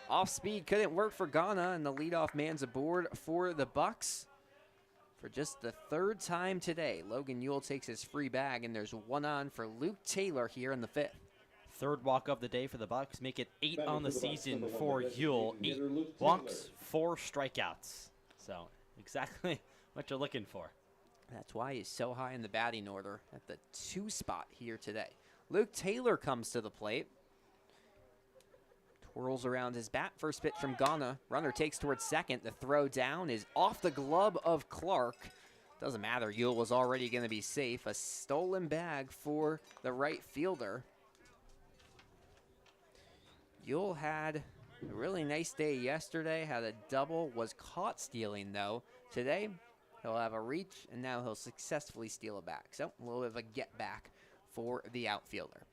Off speed couldn't work for Ghana, and the leadoff man's aboard for the Bucs. For just the third time today, Logan Ewell takes his free bag, and there's one on for Luke Taylor here in the fifth. Third walk of the day for the Bucs. Make it 8 on the season for Ewell. 8 walks, 4 strikeouts. So exactly what you're looking for. That's why he's so high in the batting order at the 2 spot here today. Luke Taylor comes to the plate. Twirls around his bat. First pitch from Ghana. Runner takes towards second. The throw down is off the glove of Clark. Doesn't matter. Ewell was already going to be safe. A stolen bag for the right fielder. Yule had a really nice day yesterday, had a double, was caught stealing though. Today, he'll have a reach, and now he'll successfully steal it back. So, a little bit of a get back for the outfielder.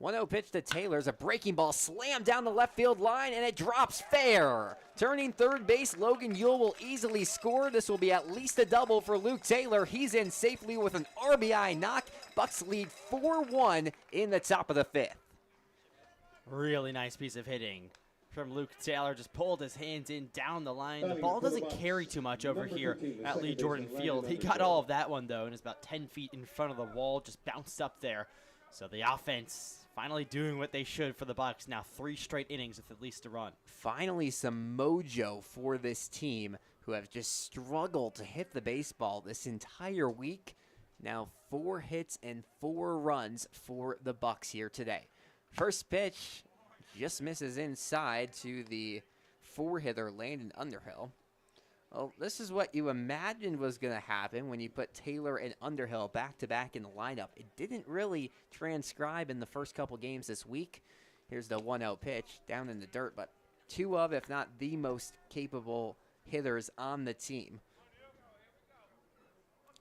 1-0 pitch to Taylor's a breaking ball slammed down the left field line, and it drops fair. Turning third base, Logan Yule will easily score. This will be at least a double for Luke Taylor. He's in safely with an RBI knock. Bucs lead 4-1 in the top of the 5th. Really nice piece of hitting from Luke Taylor. Just pulled his hands in down the line. The ball doesn't carry too much over here at Lee Jordan Field. He got all of that one, though, and it's about 10 feet in front of the wall, just bounced up there. So the offense finally doing what they should for the Bucs. Now 3 straight innings with at least a run. Finally some mojo for this team who have just struggled to hit the baseball this entire week. Now 4 hits and 4 runs for the Bucs here today. First pitch just misses inside to the 4-hitter Landon Underhill. Well, this is what you imagined was going to happen when you put Taylor and Underhill back-to-back in the lineup. It didn't really transcribe in the first couple games this week. Here's the 1-0 pitch down in the dirt, but 2 of, if not the most capable hitters on the team.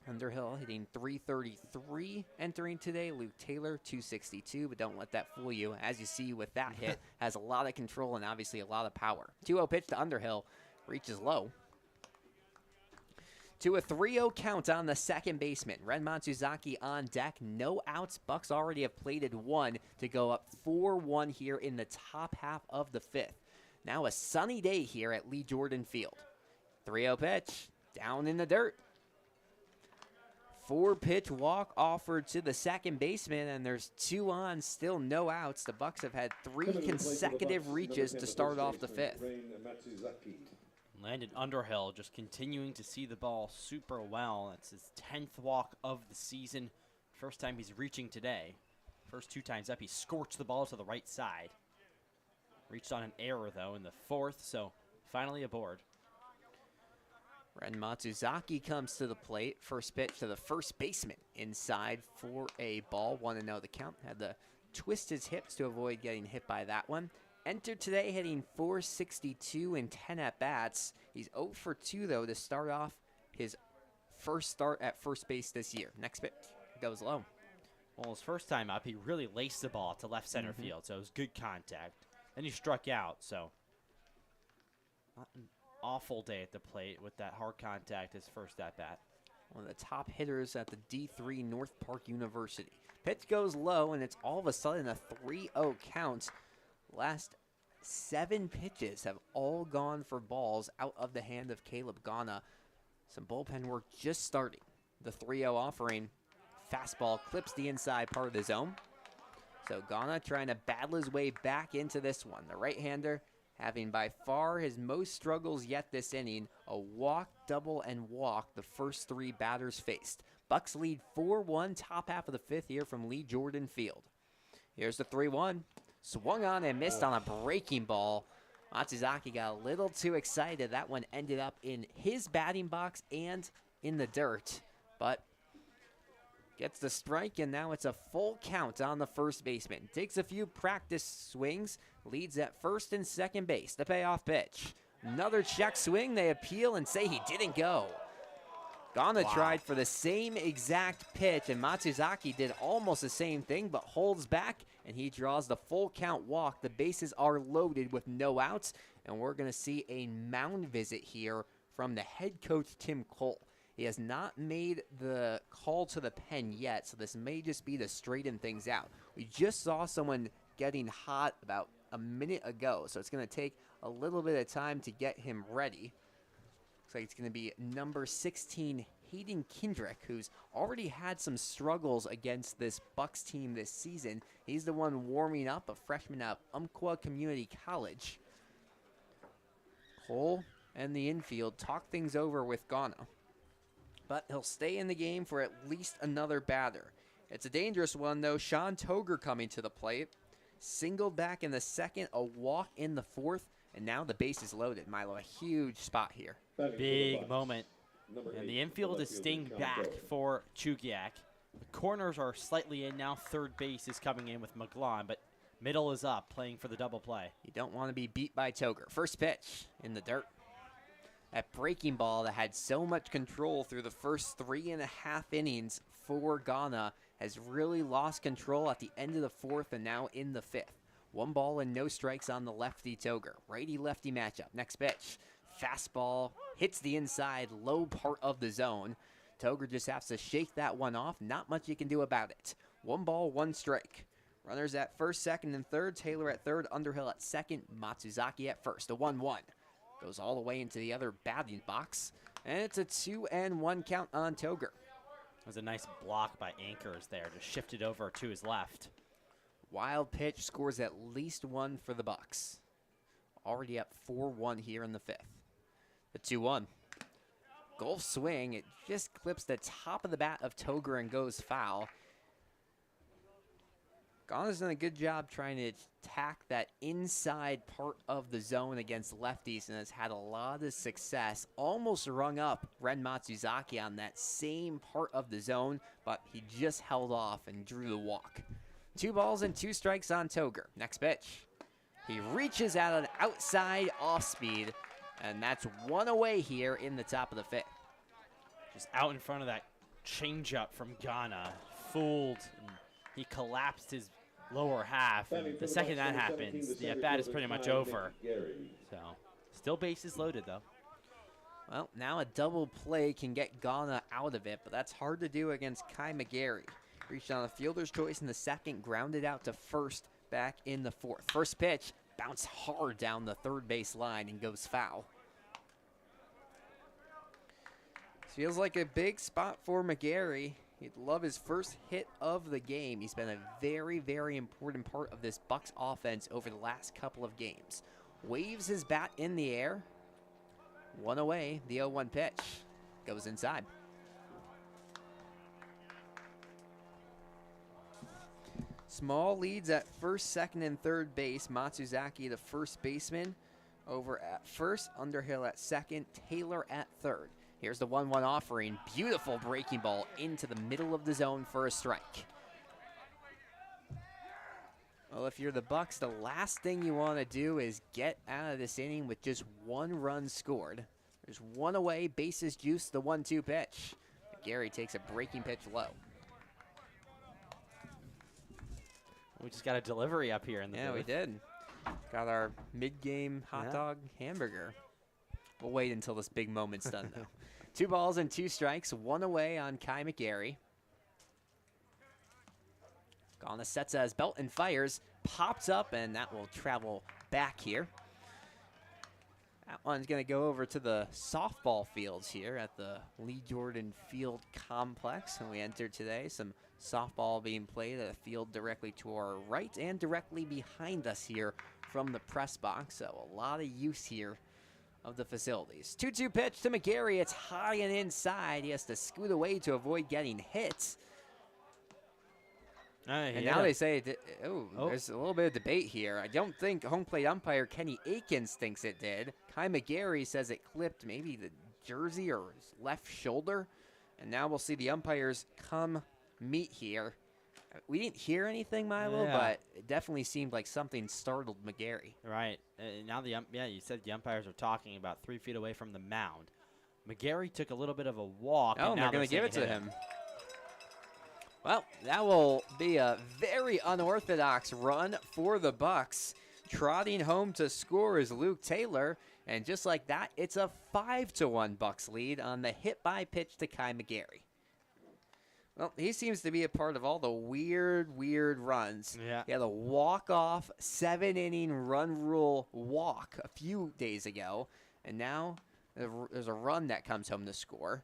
Underhill hitting .333 entering today. Luke Taylor, .262, but don't let that fool you. As you see with that hit, has a lot of control and obviously a lot of power. 2-0 pitch to Underhill, reaches low. To a 3-0 count on the second baseman. Ren Matsuzaki on deck. No outs. Bucs already have plated 1 to go up 4-1 here in the top half of the 5th. Now a sunny day here at Lee Jordan Field. 3-0 pitch. Down in the dirt. 4-pitch walk offered to the second baseman, and there's 2 on, still no outs. The Bucs have had 3 consecutive reaches to start off the 5th. Landon Underhill just continuing to see the ball super well. That's his 10th walk of the season. First time he's reaching today. First 2 times up, he scorched the ball to the right side. Reached on an error, though, in the 4th, so finally aboard. Ren Matsuzaki comes to the plate. First pitch to the first baseman. Inside for a ball. 1-0 the count. Had to twist his hips to avoid getting hit by that one. Entered today hitting .462 in 10 at-bats. He's 0 for 2, though, to start off his first start at first base this year. Next pitch goes low. Well, his first time up, he really laced the ball to left center field, so it was good contact. Then he struck out, so not an awful day at the plate with that hard contact his first at-bat. One of the top hitters at the D3 North Park University. Pitch goes low, and it's all of a sudden a 3-0 count. Last 7 pitches have all gone for balls out of the hand of Caleb Ghana. Some bullpen work just starting. The 3-0 offering. Fastball clips the inside part of the zone. So Ghana trying to battle his way back into this one. The right-hander having by far his most struggles yet this inning. A walk, double, and walk the first 3 batters faced. Bucs lead 4-1, top half of the 5th here from Lee Jordan Field. Here's the 3-1. Swung on and missed on a breaking ball. Matsuzaki got a little too excited. That one ended up in his batting box and in the dirt. But gets the strike, and now it's a full count on the first baseman. Takes a few practice swings. Leads at first and second base. The payoff pitch. Another check swing. They appeal and say he didn't go. Ghana tried for the same exact pitch, and Matsuzaki did almost the same thing, but holds back, and he draws the full count walk. The bases are loaded with no outs, and we're going to see a mound visit here from the head coach, Tim Cole. He has not made the call to the pen yet, so this may just be to straighten things out. We just saw someone getting hot about a minute ago, so it's going to take a little bit of time to get him ready. Looks like it's going to be number 16, Hayden Kendrick, who's already had some struggles against this Bucs team this season. He's the one warming up, a freshman at Umpqua Community College. Cole and the infield talk things over with Ghana, but he'll stay in the game for at least another batter. It's a dangerous one, though. Sean Toger coming to the plate. Singled back in the 2nd, a walk in the 4th, and now the base is loaded. Milo, a huge spot here. Big moment. And the infield is staying back for Chugiak. The corners are slightly in now. Third base is coming in with McGlon, but Middle is up, playing for the double play. You don't want to be beat by Toger. First pitch in the dirt. That breaking ball that had so much control through the first 3.5 innings for Ghana has really lost control at the end of the 4th and now in the 5th. 1 ball and no strikes on the lefty Toger. Righty-lefty matchup. Next pitch. Fastball hits the inside low part of the zone. Toger just has to shake that one off. Not much you can do about it. 1 ball, 1 strike. Runners at first, second, and third. Taylor at third. Underhill at second. Matsuzaki at first. A 1-1. Goes all the way into the other batting box. And it's a 2-1 count on Toger. It was a nice block by Anchors there to shift it over to his left. Wild pitch scores at least 1 for the Bucs. Already up 4-1 here in the 5th. The 2-1. Golf swing. It just clips the top of the bat of Toger and goes foul. Ghana's done a good job trying to attack that inside part of the zone against lefties and has had a lot of success. Almost rung up Ren Matsuzaki on that same part of the zone, but he just held off and drew the walk. 2 balls and 2 strikes on Toger. Next pitch. He reaches out an outside off speed, and that's 1 away here in the top of the 5th. Just out in front of that changeup from Ghana. Fooled. And he collapsed his lower half. And the second that happens, the at-bat is pretty much over. So, still bases loaded, though. Well, now a double play can get Ghana out of it, but that's hard to do against Kai McGarry. Reached on a fielder's choice in the second, grounded out to first back in the 4th. First pitch, bounced hard down the third base line and goes foul. Feels like a big spot for McGarry. He'd love his first hit of the game. He's been a very, very important part of this Bucs offense over the last couple of games. Waves his bat in the air. 1 away, the 0-1 pitch. Goes inside. Small leads at first, second, and third base. Matsuzaki, the first baseman, over at first. Underhill at second. Taylor at third. Here's the 1-1 offering. Beautiful breaking ball into the middle of the zone for a strike. Well, if you're the Bucs, the last thing you want to do is get out of this inning with just 1 run scored. There's 1 away, bases juiced, the 1-2 pitch. Gary takes a breaking pitch low. We just got a delivery up here in the booth. We did. Got our mid-game hot dog hamburger. We'll wait until this big moment's done, though. 2 balls and 2 strikes, 1 away on Kai McGarry. Ghana sets his belt and fires, pops up, and that will travel back here. That one's going to go over to the softball fields here at the Lee Jordan Field Complex. And we entered today some softball being played at a field directly to our right and directly behind us here from the press box. So a lot of use here of the facilities. 2-2 pitch to McGarry. It's high and inside. He has to scoot away to avoid getting hit. And now they say, there's a little bit of debate here. I don't think home plate umpire Kenny Akins thinks it did. Kai McGarry says it clipped maybe the jersey or his left shoulder. And now we'll see the umpires come meet here. We didn't hear anything, Milo, but it definitely seemed like something startled McGarry. Right. Now you said the umpires are talking about 3 feet away from the mound. McGarry took a little bit of a walk. Oh, and they're going to give it to him. Well, that will be a very unorthodox run for the Bucs. Trotting home to score is Luke Taylor. And just like that, it's a 5-1 Bucs lead on the hit by pitch to Kai McGarry. Well, he seems to be a part of all the weird runs. Yeah. He had a walk-off 7-inning run rule walk a few days ago. And now there's a run that comes home to score.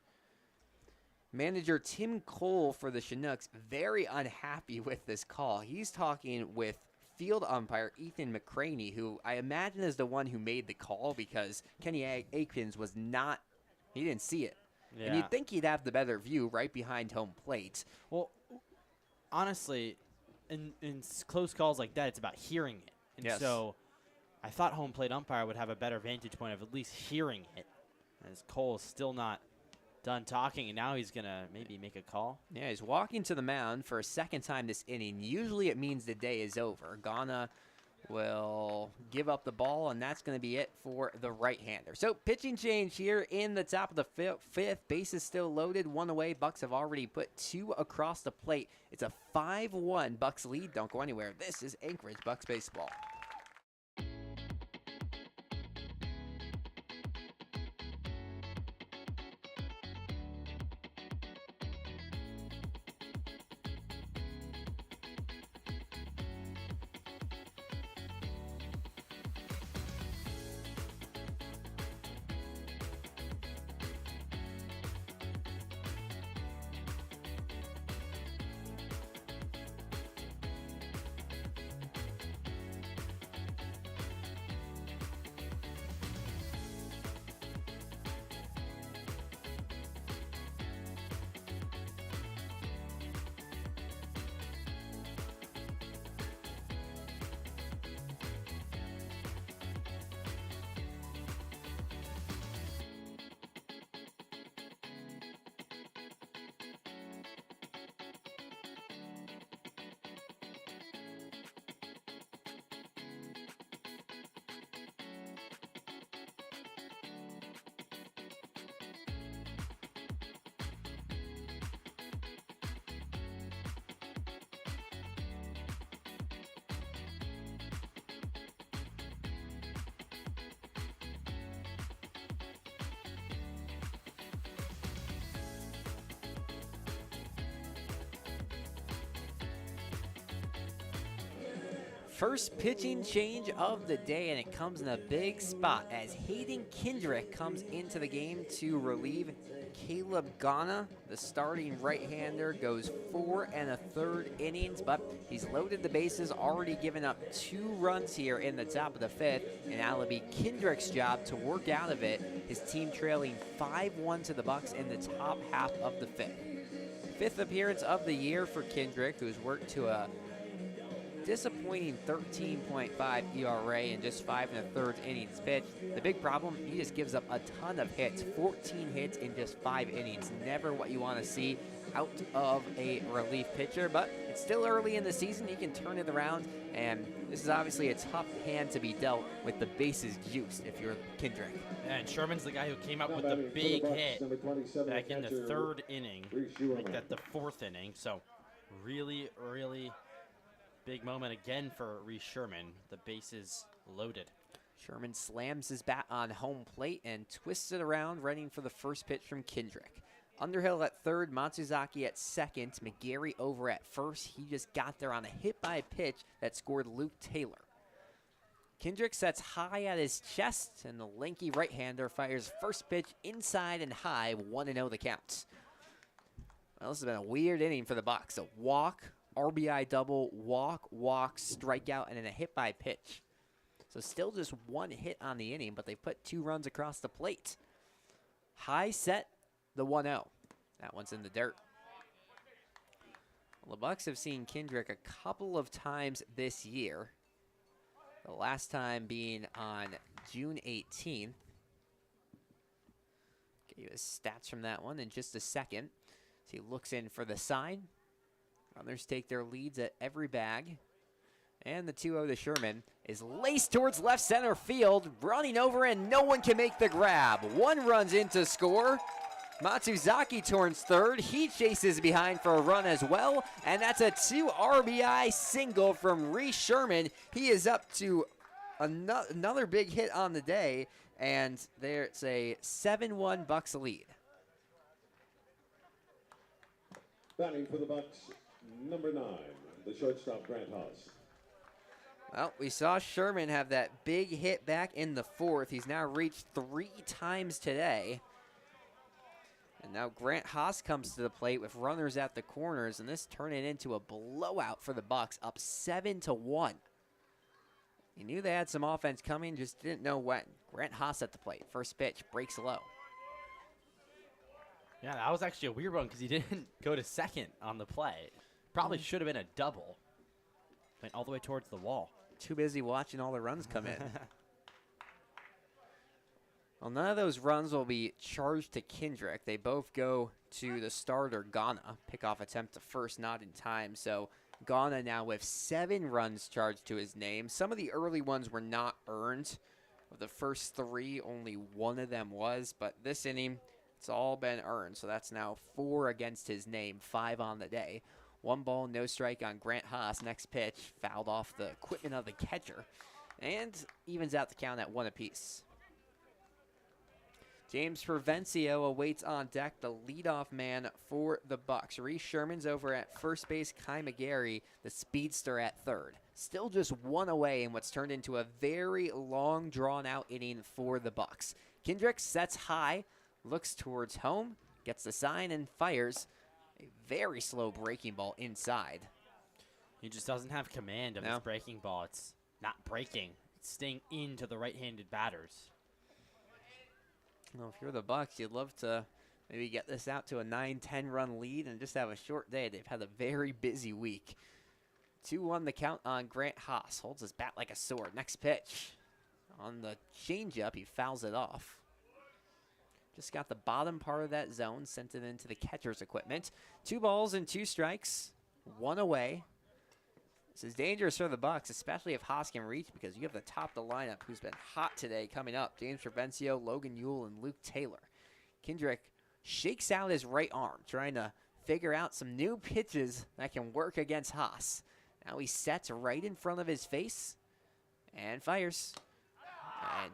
Manager Tim Cole for the Chinooks very unhappy with this call. He's talking with field umpire Ethan McCraney, who I imagine is the one who made the call because Kenny Akins was not, he didn't see it. Yeah. And you'd think he'd have the better view right behind home plate. Well, honestly, in close calls like that, it's about hearing it. And so I thought home plate umpire would have a better vantage point of at least hearing it, as Cole is still not done talking, and now he's going to maybe make a call. Yeah, he's walking to the mound for a second time this inning. Usually it means the day is over. Ghana will give up the ball, and that's going to be it for the right-hander. So pitching change here in the top of the fifth. Bases still loaded, one away. Bucks have already put 2 across the plate. It's a 5-1 Bucks lead. Don't go anywhere. This is Anchorage Bucs baseball. First pitching change of the day, and it comes in a big spot as Hayden Kendrick comes into the game to relieve Caleb Ghana. The starting right-hander goes 4 1/3 innings, but he's loaded the bases, already given up 2 runs here in the top of the 5th, and now it'll be Kendrick's job to work out of it. His team trailing 5-1 to the Bucs in the top half of the 5th. 5th appearance of the year for Kendrick, who's worked to a disappointing 13.5 ERA in just 5 1/3 innings pitched. The big problem, he just gives up a ton of hits, 14 hits in just 5 innings. Never what you want to see out of a relief pitcher, but it's still early in the season. He can turn it around, and this is obviously a tough hand to be dealt with the bases juiced if you're Kendrick. And Sherman's the guy who came up with the big hit back in the 3rd inning, make that the 4th inning. So really, really big moment again for Reese Sherman. The bases loaded. Sherman slams his bat on home plate and twists it around, ready for the first pitch from Kendrick. Underhill at 3rd, Matsuzaki at 2nd, McGarry over at 1st. He just got there on a hit by pitch that scored Luke Taylor. Kendrick sets high at his chest, and the lanky right-hander fires first pitch inside and high, 1-0 the count. Well, this has been a weird inning for the Bucs. A walk, RBI double, walk, strikeout, and then a hit by pitch. So still just 1 hit on the inning, but they put 2 runs across the plate. High set, the 1-0. That one's in the dirt. Well, the Bucs have seen Kendrick a couple of times this year. The last time being on June 18th. Get you his stats from that one in just a second. So he looks in for the sign. Runners take their leads at every bag. And the 2-0 to Sherman is laced towards left center field, running over, and no one can make the grab. 1 runs in to score. Matsuzaki turns 3rd. He chases behind for a run as well, and that's a 2 RBI single from Reese Sherman. He is up to another big hit on the day, and there's a 7-1 Bucs lead. Batting for the Bucs, number 9, the shortstop, Grant Haas. Well, we saw Sherman have that big hit back in the 4th. He's now reached 3 times today. And now Grant Haas comes to the plate with runners at the corners, and this turning into a blowout for the Bucs, up 7-1. He knew they had some offense coming, just didn't know when. Grant Haas at the plate. First pitch, breaks low. Yeah, that was actually a weird one because he didn't go to 2nd on the play. Probably should have been a double. Went all the way towards the wall. Too busy watching all the runs come in. Well, none of those runs will be charged to Kendrick. They both go to the starter, Ghana. Pickoff attempt to first, not in time. So Ghana now with 7 runs charged to his name. Some of the early ones were not earned. Of the first 3, only 1 of them was. But this inning, it's all been earned. So that's now 4 against his name, 5 on the day. 1 ball, no strike on Grant Haas. Next pitch, fouled off the equipment of the catcher. And evens out the count at 1 apiece. James Provencio awaits on deck, the leadoff man for the Bucs. Reese Sherman's over at first base. Kai McGarry, the speedster, at third. Still just 1 away in what's turned into a very long, drawn-out inning for the Bucs. Kendrick sets high, looks towards home, gets the sign, and fires a very slow breaking ball inside. He just doesn't have command of his breaking ball. It's not breaking. It's staying into the right-handed batters. Well, if you're the Bucs, you'd love to maybe get this out to a 9-10 run lead and just have a short day. They've had a very busy week. 2-1 the count on Grant Haas. Holds his bat like a sword. Next pitch. On the changeup, he fouls it off. Just got the bottom part of that zone, sent it into the catcher's equipment. 2 balls and 2 strikes. 1 away. This is dangerous for the Bucs, especially if Haas can reach, because you have the top of the lineup who's been hot today coming up. James Provencio, Logan Ewell, and Luke Taylor. Kendrick shakes out his right arm, trying to figure out some new pitches that can work against Haas. Now he sets right in front of his face and fires. And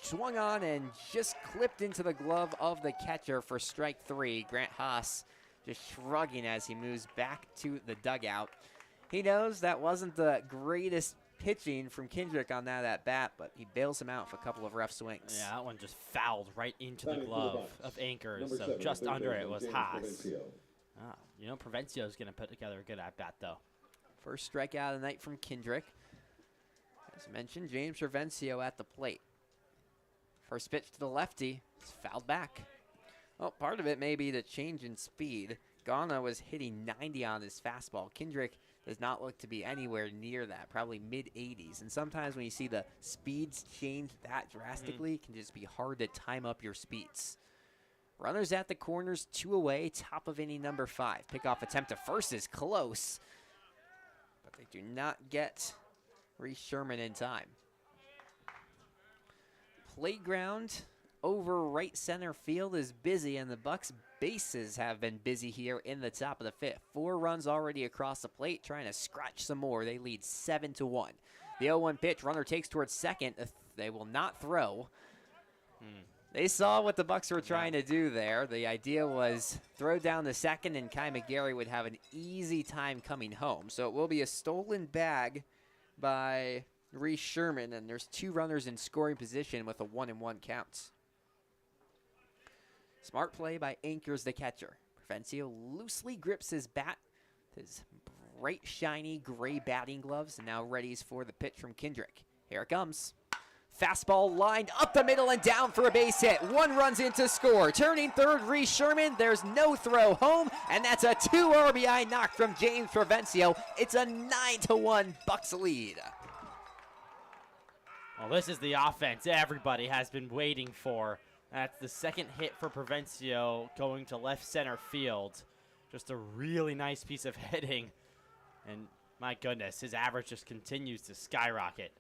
swung on and just clipped into the glove of the catcher for strike 3. Grant Haas just shrugging as he moves back to the dugout. He knows that wasn't the greatest pitching from Kendrick on that at bat, but he bails him out for a couple of rough swings. Yeah, that one just fouled right into the glove of Anchors, so just under it was Haas. You know, Provencio's going to put together a good at-bat, though. First strikeout of the night from Kendrick. As mentioned, James Provencio at the plate. First pitch to the lefty. It's fouled back. Well, part of it may be the change in speed. Ghana was hitting 90 on his fastball. Kendrick does not look to be anywhere near that, probably mid-80s. And sometimes when you see the speeds change that drastically, it can just be hard to time up your speeds. Runners at the corners, 2 away, top of inning number 5. Pickoff attempt to first is close, but they do not get Reese Sherman in time. Playground over right center field is busy, and the Bucs bases have been busy here in the top of the 5th. 4 runs already across the plate, trying to scratch some more. They lead 7-1. The 0-1 pitch, runner takes towards second. They will not throw. They saw what the Bucs were trying to do there. The idea was throw down the second, and Kai McGarry would have an easy time coming home. So it will be a stolen bag by Reese Sherman, and there's 2 runners in scoring position with a 1-1 count. Smart play by Anchors, the catcher. Provencio loosely grips his bat, his bright, shiny gray batting gloves, and now readies for the pitch from Kendrick. Here it comes. Fastball lined up the middle and down for a base hit. 1 runs in to score. Turning third, Reese Sherman. There's no throw home, and that's a 2 RBI knock from James Provencio. It's a 9-1 Bucs lead. Well, this is the offense everybody has been waiting for. That's the second hit for Provencio going to left center field. Just a really nice piece of hitting. And my goodness, his average just continues to skyrocket.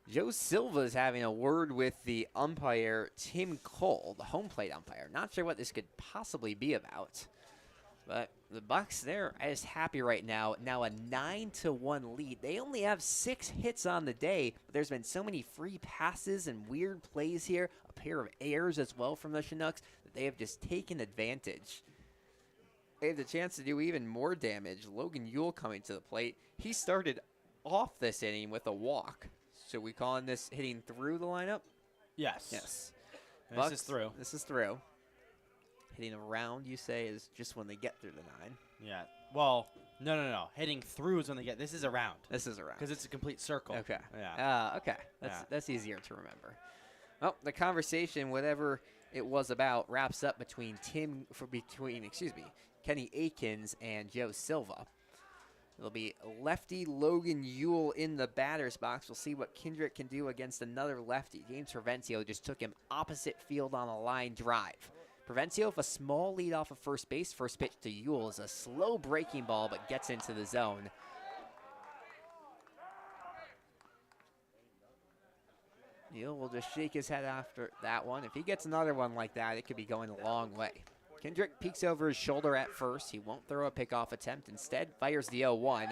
Joe Silva's having a word with the umpire, Tim Cole, the home plate umpire. Not sure what this could possibly be about. But the Bucs, they're just happy right now. Now a 9-1 lead. They only have 6 hits on the day, but there's been so many free passes and weird plays here. A pair of errors as well from the Chinooks that they have just taken advantage. They have the chance to do even more damage. Logan Ewell coming to the plate. He started off this inning with a walk. So we calling this hitting through the lineup? Yes. Yes. This is through. This is through. Hitting around, you say, is just when they get through the 9. Yeah. Well, no. Hitting through is when they get. This is around. This is around. Because it's a complete circle. Okay. Yeah. Okay. That's easier to remember. Well, the conversation, whatever it was about, wraps up between Kenny Akins and Joe Silva. It'll be lefty Logan Ewell in the batter's box. We'll see what Kendrick can do against another lefty. James Provencio just took him opposite field on a line drive. Provencio with a small lead off of first base. First pitch to Ewell is a slow breaking ball, but gets into the zone. Ewell will just shake his head after that one. If he gets another one like that, it could be going a long way. Kendrick peeks over his shoulder at first. He won't throw a pickoff attempt. Instead, fires the 0-1.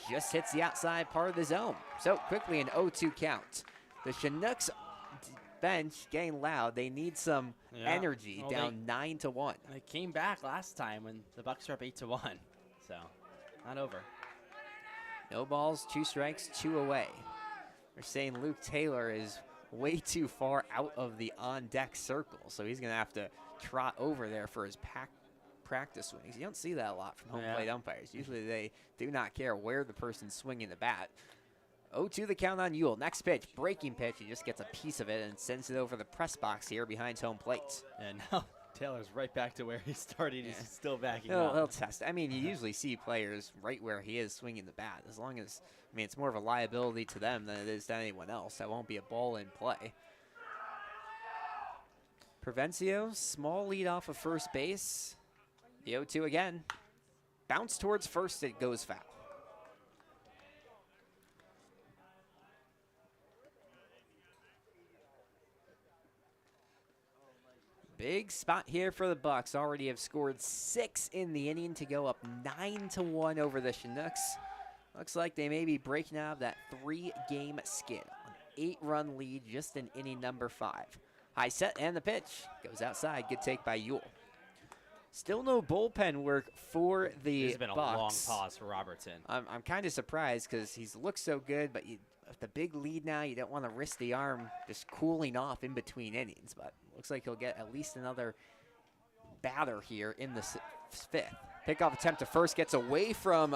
Just hits the outside part of the zone. So quickly an 0-2 count. The Chinooks bench getting loud. They need some energy, well, down 9-1. They came back last time when the Bucs were up 8-1. So, not over. No balls, 2 strikes, 2 away. They're saying Luke Taylor is way too far out of the on-deck circle, so he's going to have to trot over there for his practice swings. You don't see that a lot from home plate umpires. Usually they do not care where the person's swinging the bat. 0-2 the count on Ewell. Next pitch, breaking pitch. He just gets a piece of it and sends it over the press box here behind home plate. And now Taylor's right back to where he started. Yeah. He's still backing up. He'll test. I mean, you usually see players right where he is swinging the bat. As long as, I mean, it's more of a liability to them than it is to anyone else. That won't be a ball in play. Provencio, small lead off of first base. The 0-2 again. Bounce towards first, it goes foul. Big spot here for the Bucs. Already have scored 6 in the inning to go up 9-1 over the Chinooks. Looks like they may be breaking out of that 3-game skid. An 8-run lead just in inning number 5. High set and the pitch goes outside. Good take by Ewell. Still no bullpen work for the Bucs. This has been a long pause for Robertson. I'm kind of surprised because he's looked so good, but with the big lead now, you don't want to risk the arm just cooling off in between innings. But looks like he'll get at least another batter here in the 5th. Pickoff attempt to first gets away from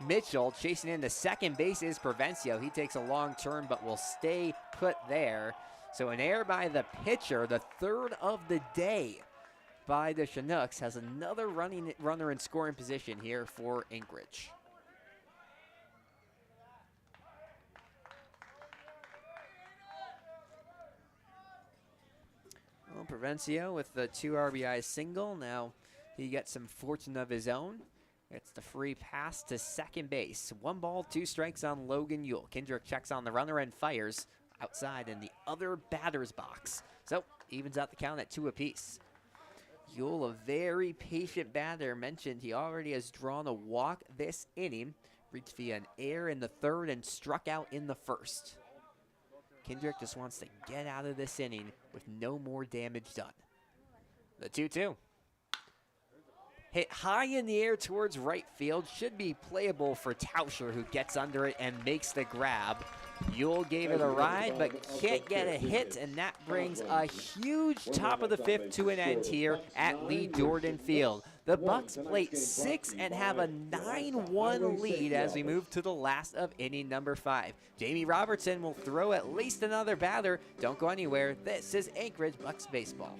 Mitchell. Chasing into second base is Provencio. He takes a long turn, but will stay put there. So an error by the pitcher, the 3rd of the day by the Chinooks, has another runner in scoring position here for Anchorage. Well, Provencio with the 2 RBI single. Now he gets some fortune of his own. It's the free pass to second base. 1 ball, 2 strikes on Logan Ewell. Kendrick checks on the runner and fires outside in the other batter's box. So evens out the count at 2 apiece. Ewell, a very patient batter. Mentioned he already has drawn a walk this inning. Reached via an error in the 3rd and struck out in the 1st. Kendrick just wants to get out of this inning with no more damage done. The 2-2. Hit high in the air towards right field. Should be playable for Tauscher, who gets under it and makes the grab. Ewell gave it a ride, but can't get a hit, and that brings a huge top of the 5th to an end here at Lee Jordan Field. The Bucs plate 6 and have a 9-1 lead as we move to the last of inning number 5. Jamie Robertson will throw at least another batter. Don't go anywhere. This is Anchorage Bucs Baseball.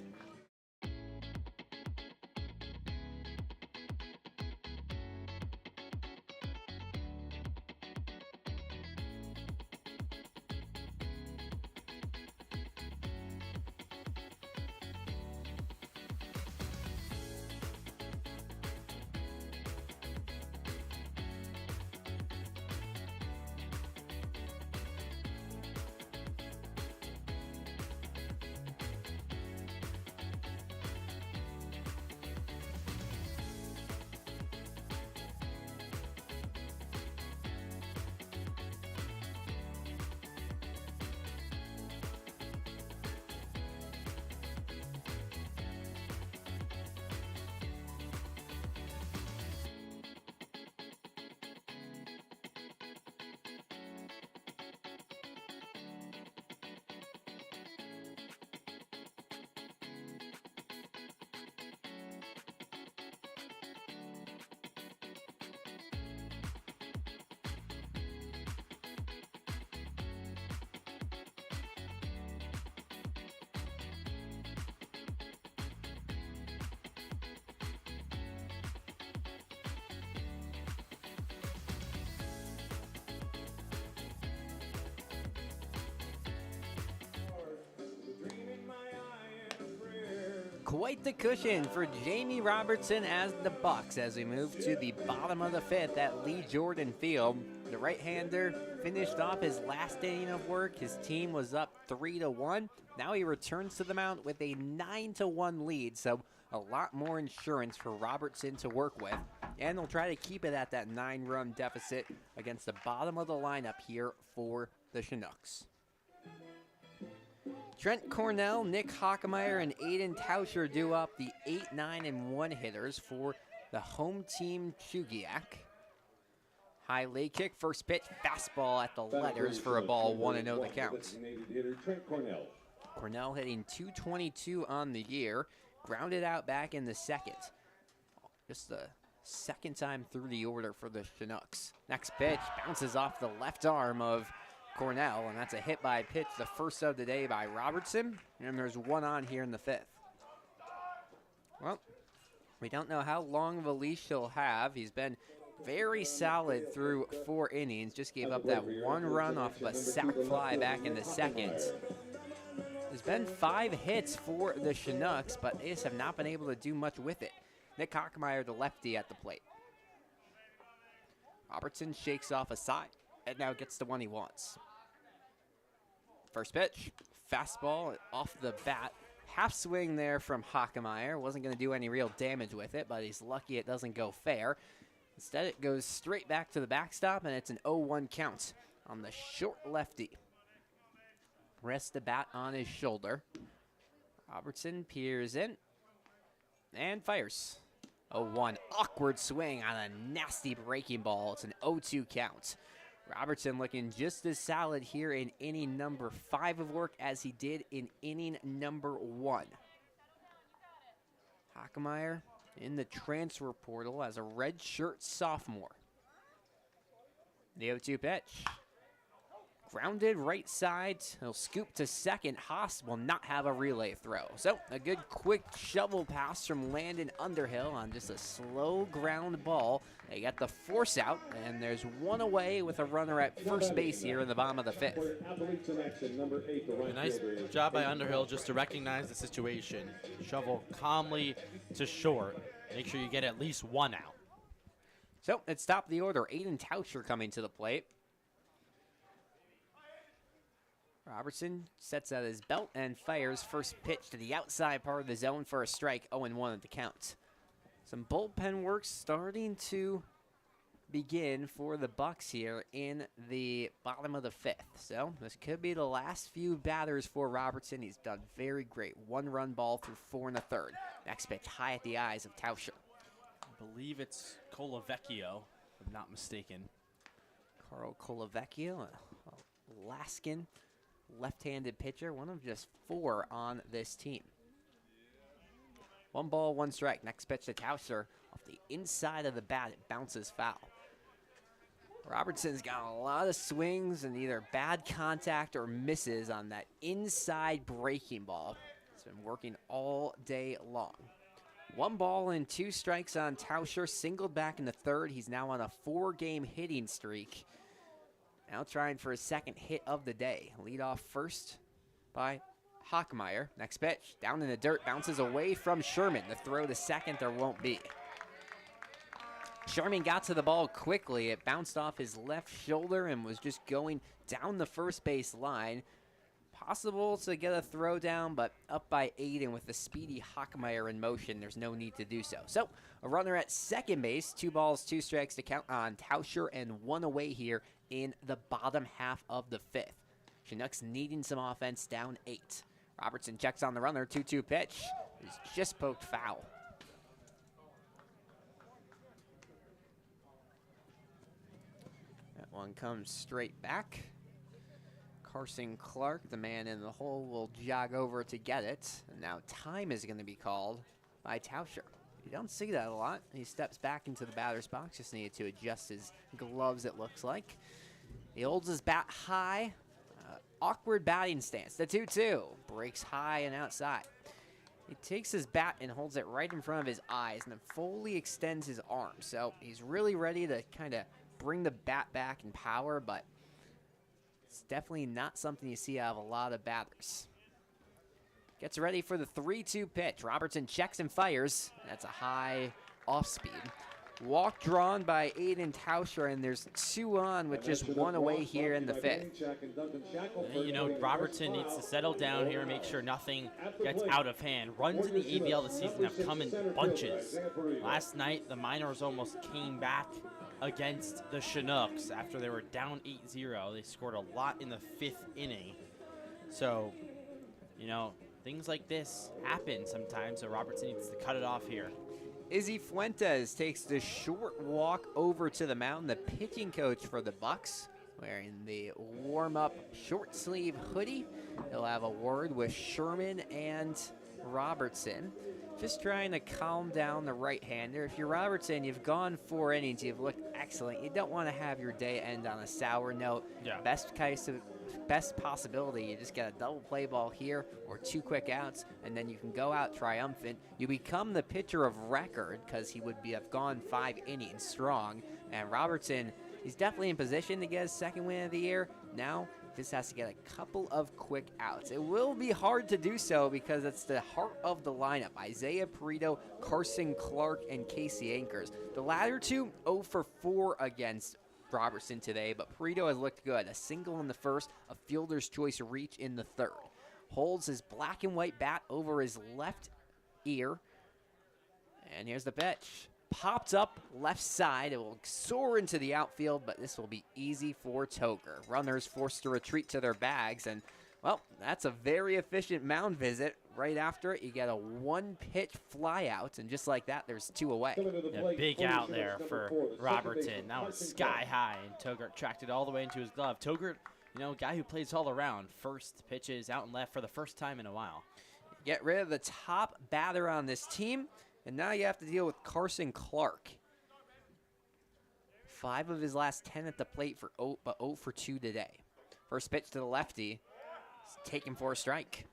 Quite the cushion for Jamie Robertson as the Bucs as we move to the bottom of the fifth at Lee Jordan Field. The right-hander finished off his last inning of work. His team was up 3-1. Now he returns to the mound with a 9-1 lead, so a lot more insurance for Robertson to work with. And they'll try to keep it at that 9-run deficit against the bottom of the lineup here for the Chinooks. Trent Cornell, Nick Hockemeyer, and Aiden Tauscher do up the 8, 9, and 1 hitters for the home team Chugiak. High leg kick, first pitch, fastball at the letters for a ball, 1-0 the count. Cornell hitting .222 on the year, grounded out back in the second. Just the second time through the order for the Chinooks. Next pitch bounces off the left arm of Cornell, and that's a hit by pitch, the first of the day by Robertson, and there's one on here in the fifth. Well, we don't know how long of a leash he'll have. He's been very solid through 4 innings, just gave up that 1 run off of a sac fly back in the second. There's been 5 hits for the Chinooks, but they just have not been able to do much with it. Nick Hockemeyer, the lefty, at the plate. Robertson shakes off a side and now gets the one he wants. First pitch, fastball off the bat. Half swing there from Hockemeyer. Wasn't going to do any real damage with it, but he's lucky it doesn't go fair. Instead, it goes straight back to the backstop, and it's an 0-1 count on the short lefty. Rests the bat on his shoulder. Robertson peers in and fires. 0-1, awkward swing on a nasty breaking ball. It's an 0-2 count. Robertson looking just as solid here in inning number 5 of work as he did in inning number 1. Hockemeyer in the transfer portal as a redshirt sophomore. The 0-2 pitch. Grounded right side. He'll scoop to second. Haas will not have a relay throw. So a good quick shovel pass from Landon Underhill on just a slow ground ball. They got the force out, and there's one away with a runner at first base here in the bottom of the fifth. A nice job by Underhill just to recognize the situation. Shovel calmly to short. Make sure you get at least 1 out. So it's top of the order. Aiden Tauscher coming to the plate. Robertson sets out his belt and fires first pitch to the outside part of the zone for a strike, 0-1 at the count. Some bullpen work starting to begin for the Bucs here in the bottom of the fifth. So this could be the last few batters for Robertson. He's done very great. 1-run ball through 4 1/3. Next pitch high at the eyes of Tauscher. I believe it's Colavecchio, if I'm not mistaken. Carl Colavecchio, Alaskan left-handed pitcher, one of just 4 on this team. 1 ball, 1 strike. Next pitch to Tauscher. Off the inside of the bat, it bounces foul. Robertson's got a lot of swings and either bad contact or misses on that inside breaking ball. It's been working all day long. 1 ball and 2 strikes on Tauscher. Singled back in the 3rd. He's now on a 4-game hitting streak. Now trying for his 2nd hit of the day. Lead off first by Hockemeyer. Next pitch, down in the dirt, bounces away from Sherman. The throw to second, there won't be. Sherman got to the ball quickly. It bounced off his left shoulder and was just going down the first base line. Possible to get a throw down, but up by Aiden with the speedy Hockemeyer in motion. There's no need to do so. So a runner at second base, 2 balls, 2 strikes to count on Tauscher, and 1 away here in the bottom half of the 5th. Chinooks needing some offense, down 8. Robertson checks on the runner, 2-2 pitch. He's just poked foul. That one comes straight back. Carson Clark, the man in the hole, will jog over to get it. And now time is going to be called by Tauscher. You don't see that a lot. He steps back into the batter's box. Just needed to adjust his gloves, it looks like. He holds his bat high. Awkward batting stance. The 2-2. Breaks high and outside. He takes his bat and holds it right in front of his eyes and then fully extends his arm. So he's really ready to kind of bring the bat back in power, but it's definitely not something you see out of a lot of batters. Gets ready for the 3-2 pitch. Robertson checks and fires. That's a high off speed. Walk drawn by Aiden Tauscher, and there's 2 on with just 1 away here in the 5th. You know, Robertson needs to settle down here and make sure nothing gets out of hand. Runs in the ABL this season have come in bunches. Last night, the Miners almost came back against the Chinooks after they were down 8-0. They scored a lot in the 5th inning. So, you know, things like this happen sometimes, so Robertson needs to cut it off here. Izzy Fuentes takes the short walk over to the mound. The pitching coach for the Bucs, wearing the warm-up short sleeve hoodie. He'll have a word with Sherman and Robertson. Just trying to calm down the right-hander. If you're Robertson, you've gone 4 innings. You've looked excellent. You don't want to have your day end on a sour note. Yeah. Best possibility, you just get a double play ball here or 2 quick outs, and then you can go out triumphant. You become the pitcher of record because he would have gone 5 innings strong. And Robertson, he's definitely in position to get his 2nd win of the year. Now, just has to get a couple of quick outs. It will be hard to do so because it's the heart of the lineup. Isaiah Perito, Carson Clark, and Casey Ankers. The latter 2, 0 for 4 against Robertson today, but Perito has looked good. A single in the 1st, a fielder's choice reach in the 3rd. Holds his black and white bat over his left ear. And here's the pitch. Popped up left side. It will soar into the outfield, but this will be easy for Toger. Runners forced to retreat to their bags, and, well, that's a very efficient mound visit. Right after it, you get a 1-pitch fly out, and just like that, there's 2 away. Yeah, big out there for Robertson. That was sky high, and Togert tracked it all the way into his glove. Togert, you know, a guy who plays all around. First pitches out and left for the first time in a while. Get rid of the top batter on this team, and now you have to deal with Carson Clark. 5 of his last 10 at the plate for 0 for 2 today. First pitch to the lefty. It's taken for a strike.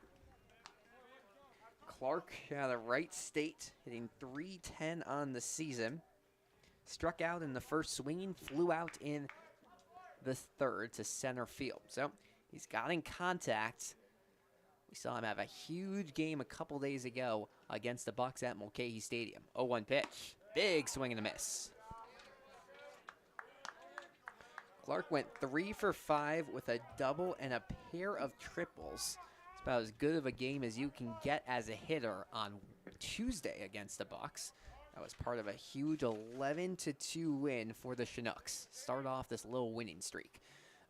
Clark out of Wright State, hitting .310 on the season. Struck out in the 1st swinging, flew out in the 3rd to center field. So he's got in contact. We saw him have a huge game a couple days ago against the Bucs at Mulcahy Stadium. 0-1 pitch. Big swing and a miss. Clark went 3 for 5 with a double and a pair of triples. It's about as good of a game as you can get as a hitter on Tuesday against the Bucs. That was part of a huge 11-2 win for the Chinooks. Start off this little winning streak.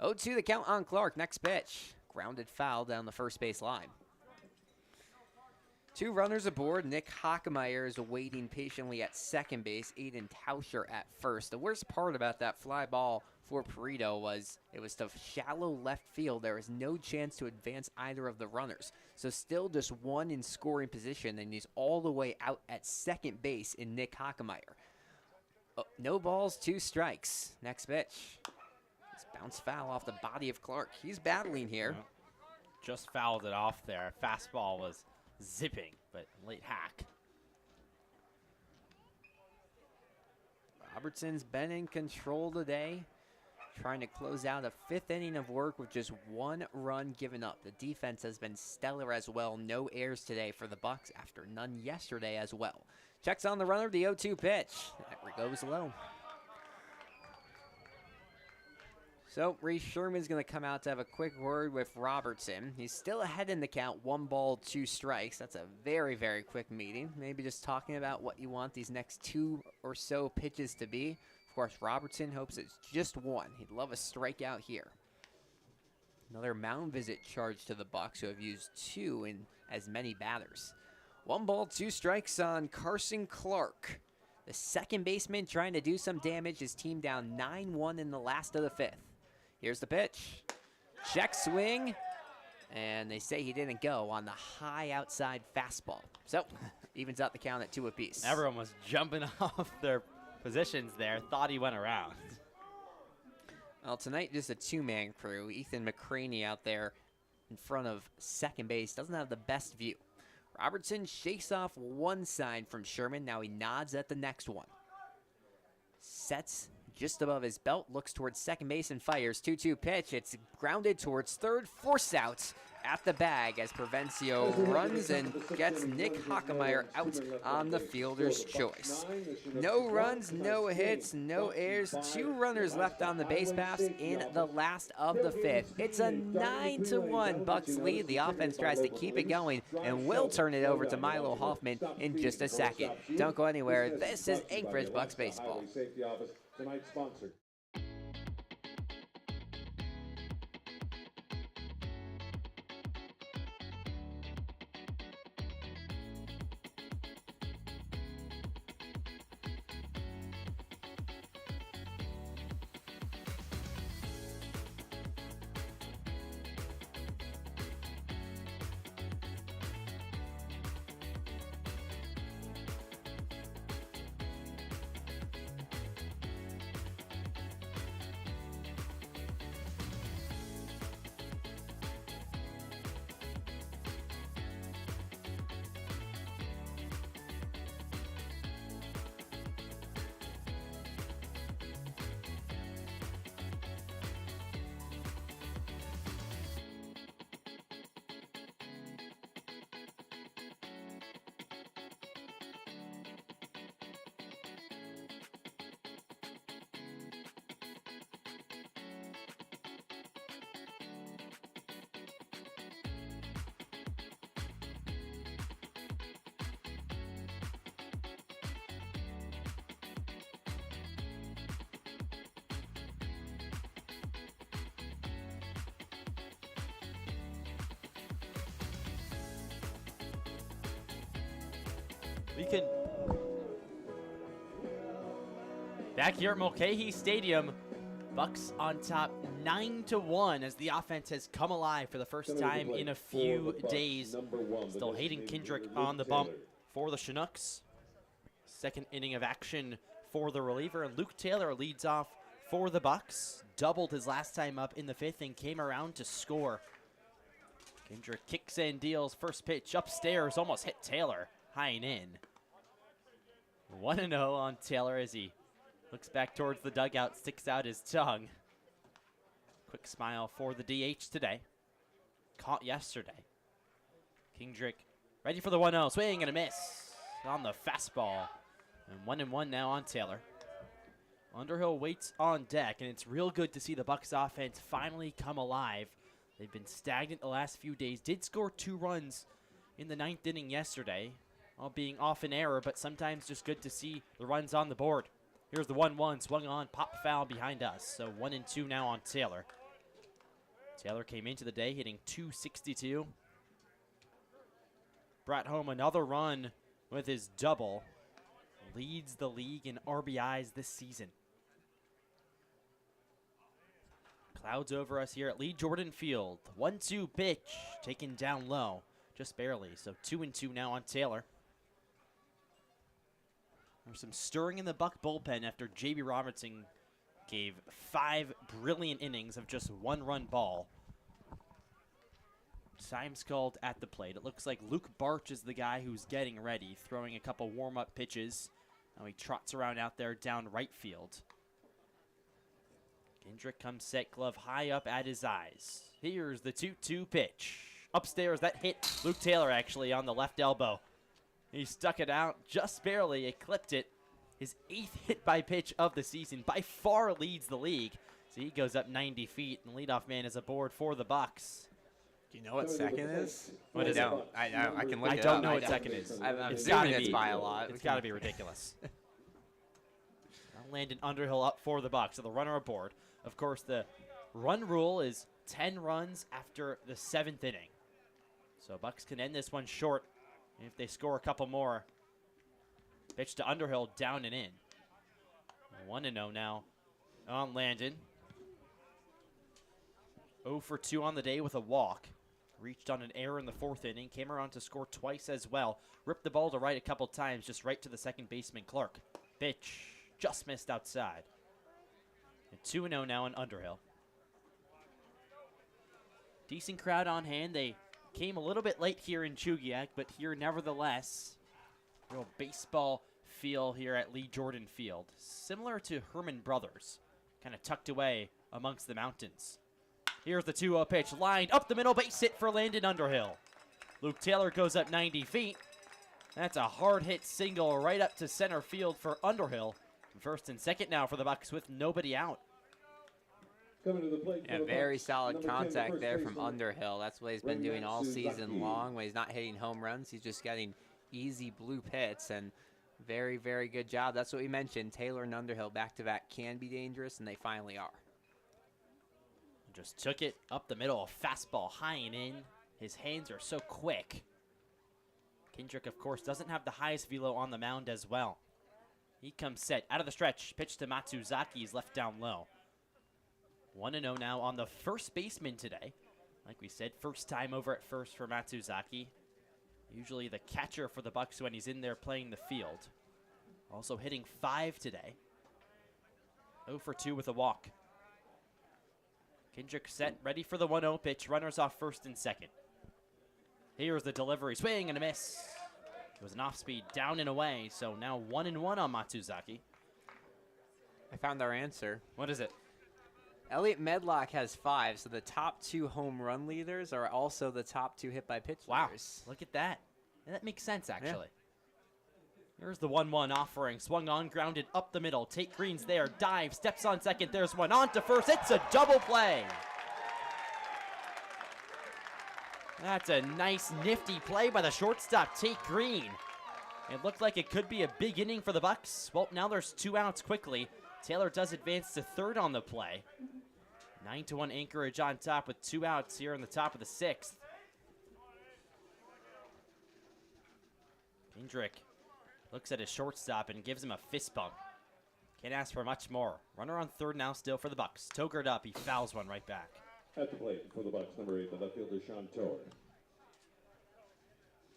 0-2 the count on Clark. Next pitch. Grounded foul down the first base line. 2 runners aboard. Nick Hockemeyer is waiting patiently at second base. Aiden Tauscher at first. The worst part about that fly ball for Perito was it was to shallow left field. There was no chance to advance either of the runners. So still just 1 in scoring position, and he's all the way out at second base in Nick Hockemeyer. No balls, 2 strikes. Next pitch. This bounce foul off the body of Clark. He's battling here. Just fouled it off there. Fastball was zipping, but late hack. Robertson's been in control today, trying to close out a 5th inning of work with just 1 run given up. The defense has been stellar as well. No errors today for the Bucs after none yesterday as well. Checks on the runner, the 0-2 pitch. That goes low. So Reese Sherman's going to come out to have a quick word with Robertson. He's still ahead in the count, 1 ball, 2 strikes. That's a very, very quick meeting. Maybe just talking about what you want these next 2 or so pitches to be. Of course, Robertson hopes it's just 1. He'd love a strikeout here. Another mound visit charge to the Bucs, who have used 2 in as many batters. 1 ball, 2 strikes on Carson Clark. The second baseman trying to do some damage. His team down 9-1 in the last of the 5th. Here's the pitch. Check swing. And they say he didn't go on the high outside fastball. So, evens out the count at 2 apiece. Everyone was jumping off their positions there. Thought he went around. Well, tonight just a 2-man crew. Ethan McCraney out there in front of second base. Doesn't have the best view. Robertson shakes off 1 sign from Sherman. Now he nods at the next one. Sets just above his belt, looks towards second base and fires. 2-2 pitch. It's grounded towards third, force out at the bag as Provencio runs and gets Nick Hockemeyer out on the fielder's choice. No runs, no hits, no errors. 2 runners left on the base paths in the last of the 5th. It's a 9-1 Bucs lead. The offense tries to keep it going, and we'll turn it over to Milo Hoffman in just a second. Don't go anywhere. This is Anchorage Bucs Baseball. Safety Office, tonight's sponsor. We can. Back here at Mulcahy Stadium, Bucs on top 9-1 as the offense has come alive for the first time in a few days. Still Hayden Kendrick on the bump for the Chinooks. Second inning of action for the reliever, and Luke Taylor leads off for the Bucs. Doubled his last time up in the 5th and came around to score. Kendrick kicks and deals. First pitch upstairs, almost hit Taylor. High and in. 1-0 on Taylor as he looks back towards the dugout, sticks out his tongue. Quick smile for the DH today. Caught yesterday. Kendrick ready for the 1-0. Swing and a miss on the fastball. And 1-1 now on Taylor. Underhill waits on deck, and it's real good to see the Bucs offense finally come alive. They've been stagnant the last few days. Did score 2 runs in the 9th inning yesterday, all being off an error, but sometimes just good to see the runs on the board. Here's the 1-1, swung on, pop foul behind us. So 1-2 now on Taylor. Taylor came into the day hitting .262. Brought home another run with his double. Leads the league in RBIs this season. Clouds over us here at Lee Jordan Field. 1-2 pitch, taken down low, just barely. So 2-2 now on Taylor. There's some stirring in the Buck bullpen after J.B. Robertson gave 5 brilliant innings of just 1-run ball. Time's called at the plate. It looks like Luke Barch is the guy who's getting ready, throwing a couple warm-up pitches. Now he trots around out there down right field. Kendrick comes set, glove high up at his eyes. Here's the 2-2 pitch. Upstairs, that hit Luke Taylor actually on the left elbow. He stuck it out just barely. It clipped it. His 8th hit by pitch of the season. By far leads the league. So he goes up 90 feet, and leadoff man is aboard for the Bucs. Do you know what second is? What is it? I can look I it don't up. know what second is. I'm It's assuming gotta it's be by a lot. It's got to be ridiculous. Landon Underhill up for the Bucs. So the runner aboard. Of course, the run rule is 10 runs after the 7th inning. So Bucs can end this one short if they score a couple more. Pitch to Underhill, down and in. 1-0 now on Landon. 0 for 2 on the day with a walk. Reached on an error in the 4th inning. Came around to score twice as well. Ripped the ball to right a couple times, just right to the second baseman, Clark. Pitch just missed outside. And 2-0 now on Underhill. Decent crowd on hand. They came a little bit late here in Chugiak, but here nevertheless. Real baseball feel here at Lee Jordan Field. Similar to Herman Brothers. Kind of tucked away amongst the mountains. Here's the 2-0 pitch, lined up the middle, base hit for Landon Underhill. Luke Taylor goes up 90 feet. That's a hard hit single right up to center field for Underhill. First and second now for the Bucs with nobody out. Coming to the plate. Yeah, very solid contact there from Underhill. That's what he's been doing all season long. When he's not hitting home runs, he's just getting easy bloop hits, and very, very good job. That's what we mentioned. Taylor and Underhill back-to-back can be dangerous, and they finally are. Just took it up the middle, a fastball high and in. His hands are so quick. Kendrick, of course, doesn't have the highest velo on the mound as well. He comes set out of the stretch. Pitch to Matsuzaki. He's left down low. 1-0 now on the first baseman today. Like we said, first time over at first for Matsuzaki. Usually the catcher for the Bucs when he's in there playing the field. Also hitting 5 today. 0 for 2 with a walk. Kendrick set, ready for the 1-0 pitch. Runners off first and second. Here's the delivery. Swing and a miss. It was an off-speed down and away, so now 1-1 on Matsuzaki. I found our answer. What is it? Elliot Medlock has 5, so the top 2 home run leaders are also the top 2 hit by pitch Wow, leaders. look at that. And that makes sense, actually. Here's the 1-1 offering. Swung on, grounded up the middle. Tate Green's there, dive, steps on second. There's one on to first. It's a double play. That's a nice, nifty play by the shortstop, Tate Green. It looked like it could be a big inning for the Bucs. Well, now there's 2 outs quickly. Taylor does advance to third on the play. 9-1 Anchorage on top with 2 outs here in the top of the 6th. Kendrick looks at his shortstop and gives him a fist bump. Can't ask for much more. Runner on third now still for the Bucs. Togert up, he fouls one right back. At the plate for the Bucs, number 8, the left fielder, Sean Tor.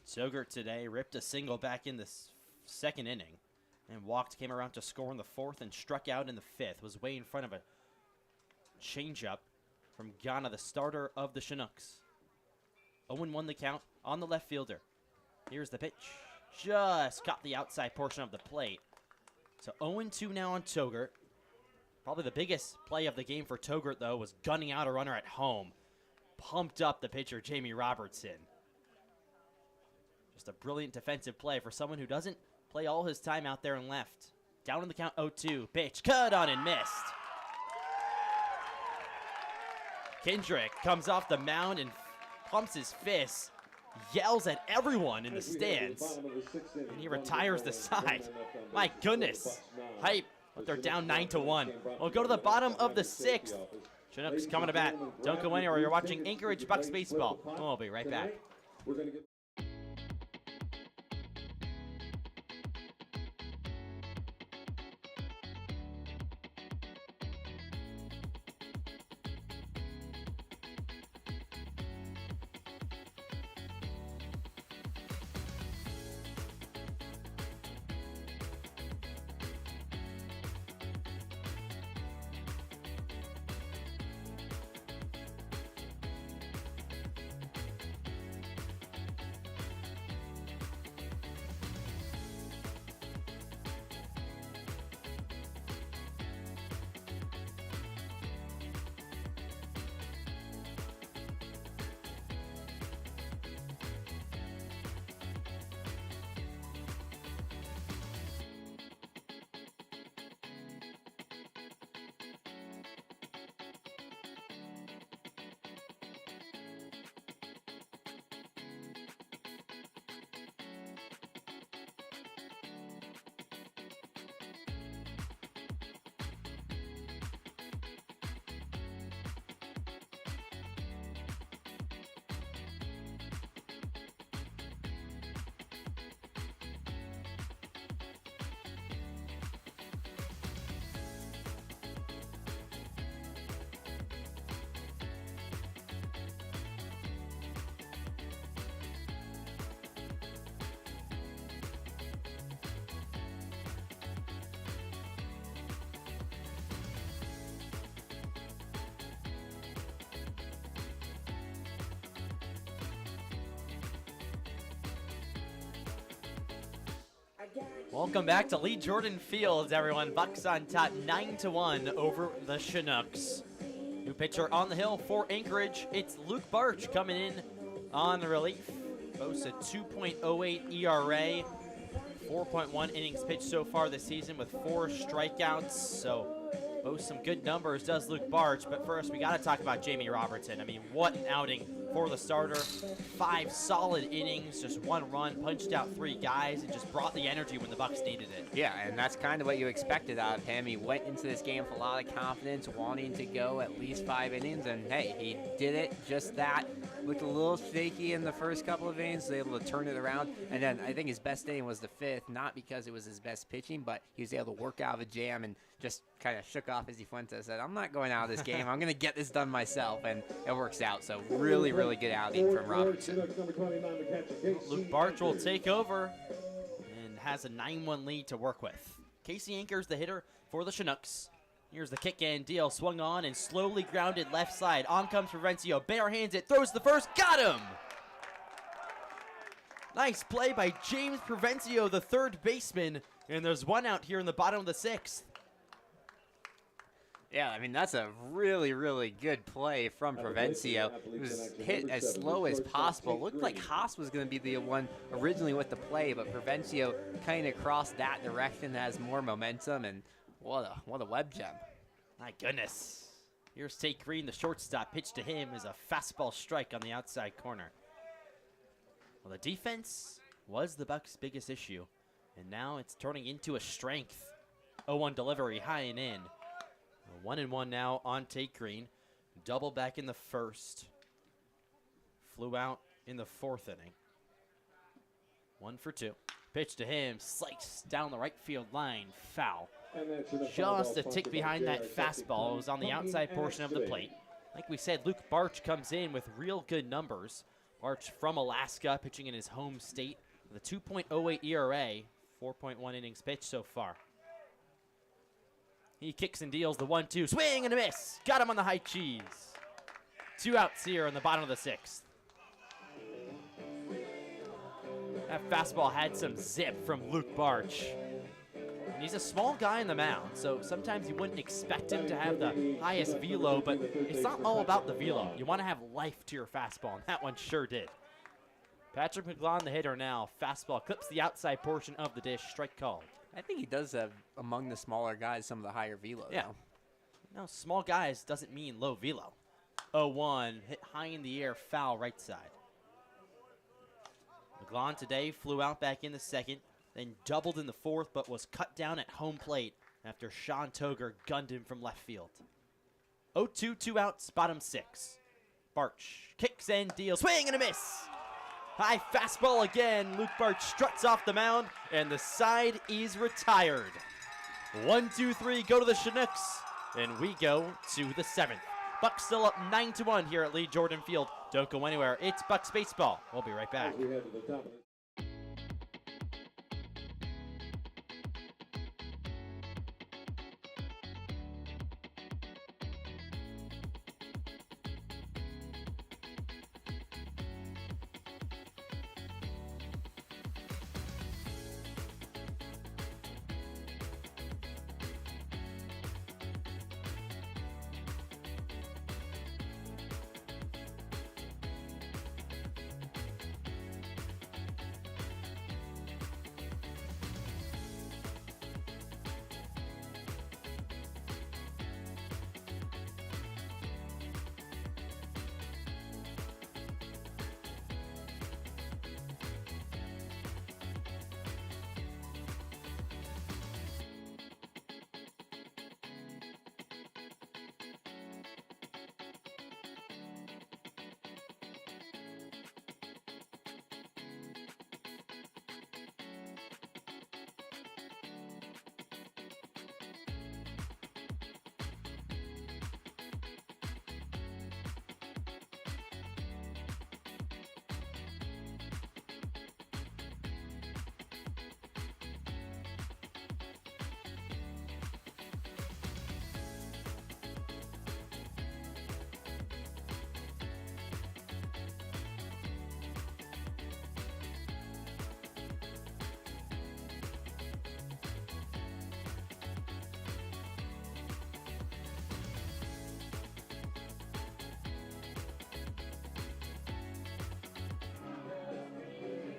Togert today ripped a single back in the second inning and walked, came around to score in the 4th and struck out in the 5th. Was way in front of a changeup from Ghana, the starter of the Chinooks. 0-1 the count on the left fielder. Here's the pitch. Just caught the outside portion of the plate. So 0-2 now on Togert. Probably the biggest play of the game for Togert, though, was gunning out a runner at home. Pumped up the pitcher, Jamie Robertson. Just a brilliant defensive play for someone who doesn't play all his time out there and left. Down in the count, 0-2. Pitch, cut on and missed. Kendrick comes off the mound and pumps his fist. Yells at everyone in the stands. And he retires the side. My goodness. Hype. But they're down 9-1. We'll go to the bottom of the 6th. Chinooks coming to bat. Don't go anywhere. You're watching Anchorage Bucs baseball. We'll be right back. Welcome back to Lee Jordan Fields, everyone. Bucs on top 9-1 over the Chinooks. New pitcher on the hill for Anchorage. It's Luke Barch coming in on relief. Boasts a 2.08 ERA, 4.1 innings pitched so far this season with 4 strikeouts. So boasts some good numbers, does Luke Barch. But first, we got to talk about Jamie Robertson. I mean, what an outing for the starter. 5 solid innings, just 1 run, punched out 3 guys, and just brought the energy when the Bucs needed it. Yeah, and that's kind of what you expected out of him. He went into this game with a lot of confidence, wanting to go at least 5 innings, and hey, he did it, just that. Looked a little shaky in the first couple of innings, was able to turn it around, and then I think his best inning was the 5th, not because it was his best pitching, but he was able to work out of a jam and just kind of shook off Izzy Fuentes, said, I'm not going out of this game, I'm going to get this done myself, and it works out. So really, really good outing from Robertson. Luke Barch will take over and has a 9-1 lead to work with. Casey Anchor's the hitter for the Chinooks. Here's the kick and deal, swung on and slowly grounded left side. On comes Provencio, barehands it, throws the first, got him! Nice play by James Provencio, the 3rd baseman, and there's 1 out here in the bottom of the 6th. Yeah, I mean, that's a really, really good play from Provencio. It was hit as slow as possible. Looked like Haas was going to be the one originally with the play, but Provencio kind of crossed that direction, has more momentum, and what a web gem. My goodness. Here's Tate Green, the shortstop. Pitch to him is a fastball strike on the outside corner. Well, the defense was the Bucs' biggest issue, and now it's turning into a strength. 0-1 delivery, high and in. 1-1 now on Tate Green. Double back in the 1st. Flew out in the 4th inning. 1 for 2. Pitch to him, sliced down the right field line, foul. Just a tick behind that fastball. It was on the outside portion of the plate. Like we said, Luke Barch comes in with real good numbers. Barch from Alaska, pitching in his home state with a 2.08 ERA, 4.1 innings pitched so far. He kicks and deals the 1-2, swing and a miss. Got him on the high cheese. 2 outs here in the bottom of the 6th. That fastball had some zip from Luke Barch. And he's a small guy in the mound, so sometimes you wouldn't expect him to have the highest velo, but it's not all about the velo. You want to have life to your fastball, and that one sure did. Patrick McGlon, the hitter now. Fastball clips the outside portion of the dish. Strike called. I think he does have, among the smaller guys, some of the higher velo. Yeah. No, small guys doesn't mean low velo. 0-1, hit high in the air, foul right side. McGlon today flew out back in the 2nd, then doubled in the 4th, but was cut down at home plate after Sean Toger gunned him from left field. 0-2, 2 outs, bottom 6. Barch kicks and deals, swing and a miss. High fastball again. Luke Barch struts off the mound, and the side is retired. 1, 2, 3, go to the Chinooks, and we go to the 7th. Bucs still up 9-1 here at Lee Jordan Field. Don't go anywhere. It's Bucs baseball. We'll be right back.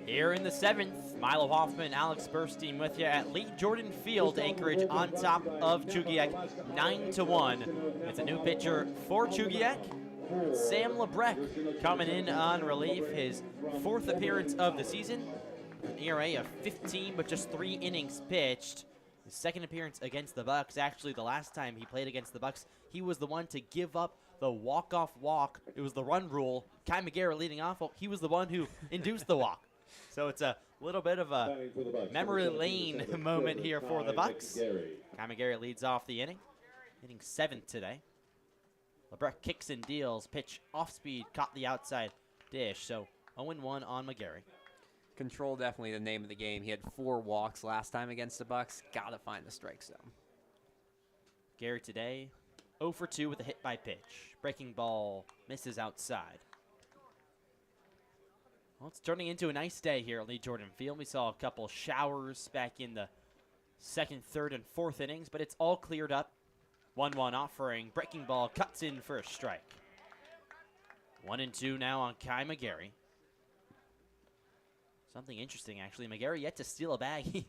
Here in the 7th, Milo Hoffman, Alex Burstein with you at Lee Jordan Field. Anchorage on top of Chugiak, 9-1. It's a new pitcher for Chugiak. Sam Lebrecq coming in on relief, his 4th appearance of the season. An ERA of 15, but just 3 innings pitched. His 2nd appearance against the Bucs. Actually, the last time he played against the Bucs, he was the one to give up the walk-off walk. It was the run rule. Kai McGarrett leading off. Well, he was the one who induced the walk. So it's a little bit of a memory lane moment here for the Bucs. Kai McGarrett leads off the inning. Hitting 7th today. Lebrecq kicks and deals. Pitch off speed. Caught the outside dish. So 0-1 on McGarrett. Control definitely the name of the game. He had 4 walks last time against the Bucs. Gotta find the strike zone. Gary today 0 for 2 with a hit by pitch. Breaking ball misses outside. Well, it's turning into a nice day here at Lee Jordan Field. We saw a couple showers back in the 2nd, 3rd, and 4th innings, but it's all cleared up. 1-1 offering. Breaking ball cuts in for a strike. 1-2 now on Kai McGarrett. Something interesting, actually. McGarrett yet to steal a bag. He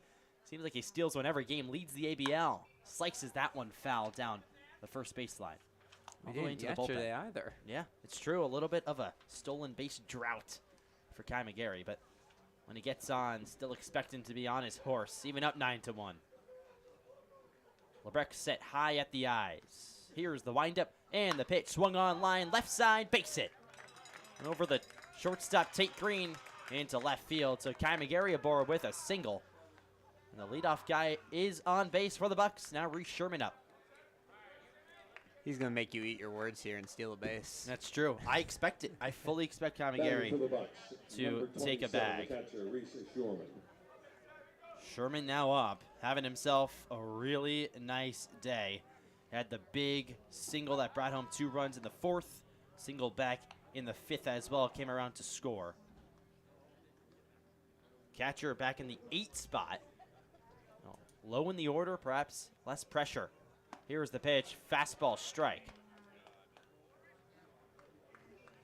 seems like he steals one every game. Leads the ABL. Slices that one foul down the first baseline. All the way into the bullpen. Yesterday either. Yeah, it's true. A little bit of a stolen base drought for Kai McGarrett, but when he gets on, still expecting to be on his horse, even up 9-1. Lebrecq set high at the eyes. Here's the windup and the pitch. Swung on line, left side, base hit. And over the shortstop, Tate Green, into left field. So Kai McGarrett aboard with a single. And the leadoff guy is on base for the Bucs. Now Reese Sherman up. He's going to make you eat your words here and steal a base. That's true. I expect it. I fully expect Kai McGarrett to take a bag. Sherman now up, having himself a really nice day. Had the big single that brought home 2 runs in the 4th. Single back in the 5th as well. Came around to score. Catcher back in the 8th spot. Oh, low in the order, perhaps less pressure. Here's the pitch, fastball strike.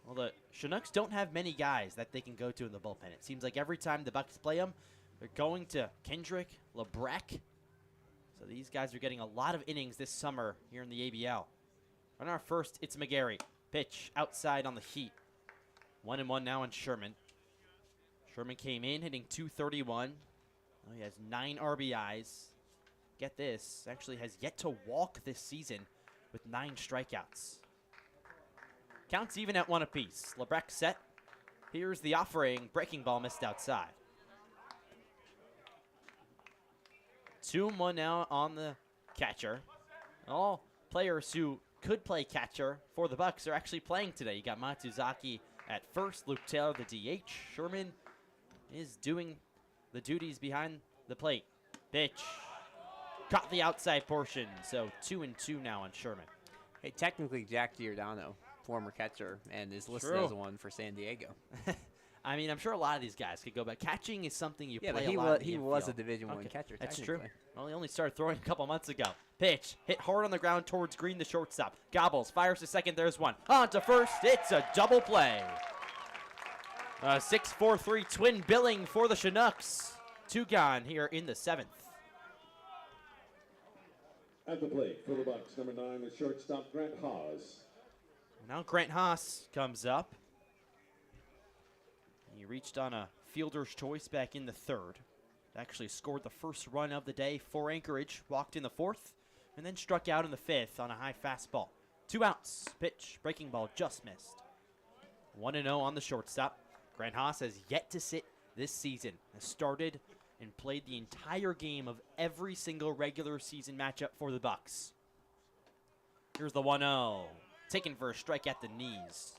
Well, the Chinooks don't have many guys that they can go to in the bullpen. It seems like every time the Bucs play them, they're going to Kendrick, Lebrecq. So these guys are getting a lot of innings this summer here in the ABL. On our first, it's McGarrett. Pitch outside on the heat. 1-1 now on Sherman. Sherman came in hitting .231. Oh, he has 9 RBIs. Get this, actually has yet to walk this season with 9 strikeouts. Counts even at 1 apiece. Lebrecq set. Here's the offering. Breaking ball missed outside. 2-1 now on the catcher. All players who could play catcher for the Bucs are actually playing today. You got Matsuzaki at first, Luke Taylor the DH. Sherman is doing the duties behind the plate. Pitch. Caught the outside portion, so 2-2 now on Sherman. Hey, technically Jack Giordano, former catcher, and is listed True. as one for San Diego. I mean, I'm sure a lot of these guys could go, but catching is something you Yeah, play but he a lot was in the he was a infield. Division I Okay, catcher. That's true. technically. Well, he only started throwing a couple months ago. Pitch, hit hard on the ground towards Green, the shortstop. Gobbles, fires to second, there's one. On to first, it's a double play. 6-4-3 twin billing for the Chinooks. 2 gone here in the 7th. At the plate for the Bucs, number 9, the shortstop, Grant Haas. Now Grant Haas comes up. He reached on a fielder's choice back in the 3rd. Actually scored the first run of the day for Anchorage. Walked in the 4th, and then struck out in the 5th on a high fastball. 2 outs. Pitch, breaking ball just missed. 1-0 on the shortstop. Grant Haas has yet to sit this season. Has started and played the entire game of every single regular season matchup for the Bucs. Here's the 1-0. Taken for a strike at the knees.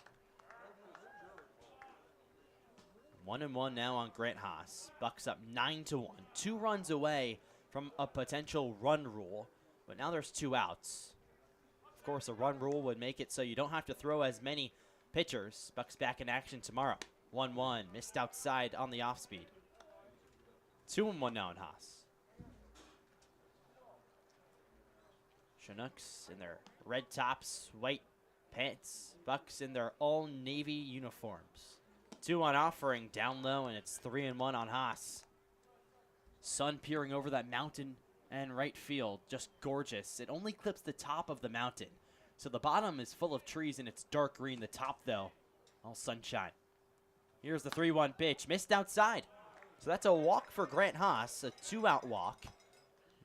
1-1 now on Grant Haas. Bucs up 9-1. 2 runs away from a potential run rule, but now there's 2 outs. Of course, a run rule would make it so you don't have to throw as many pitchers. Bucs back in action tomorrow. 1-1, missed outside on the off speed. 2-1 now on Haas. Chinooks in their red tops, white pants. Bucs in their all navy uniforms. 2 on offering, down low, and it's 3-1 on Haas. Sun peering over that mountain and right field, just gorgeous. It only clips the top of the mountain, so the bottom is full of trees and it's dark green. The top, though, all sunshine. Here's the 3-1 pitch, missed outside. So that's a walk for Grant Haas, a 2-out walk.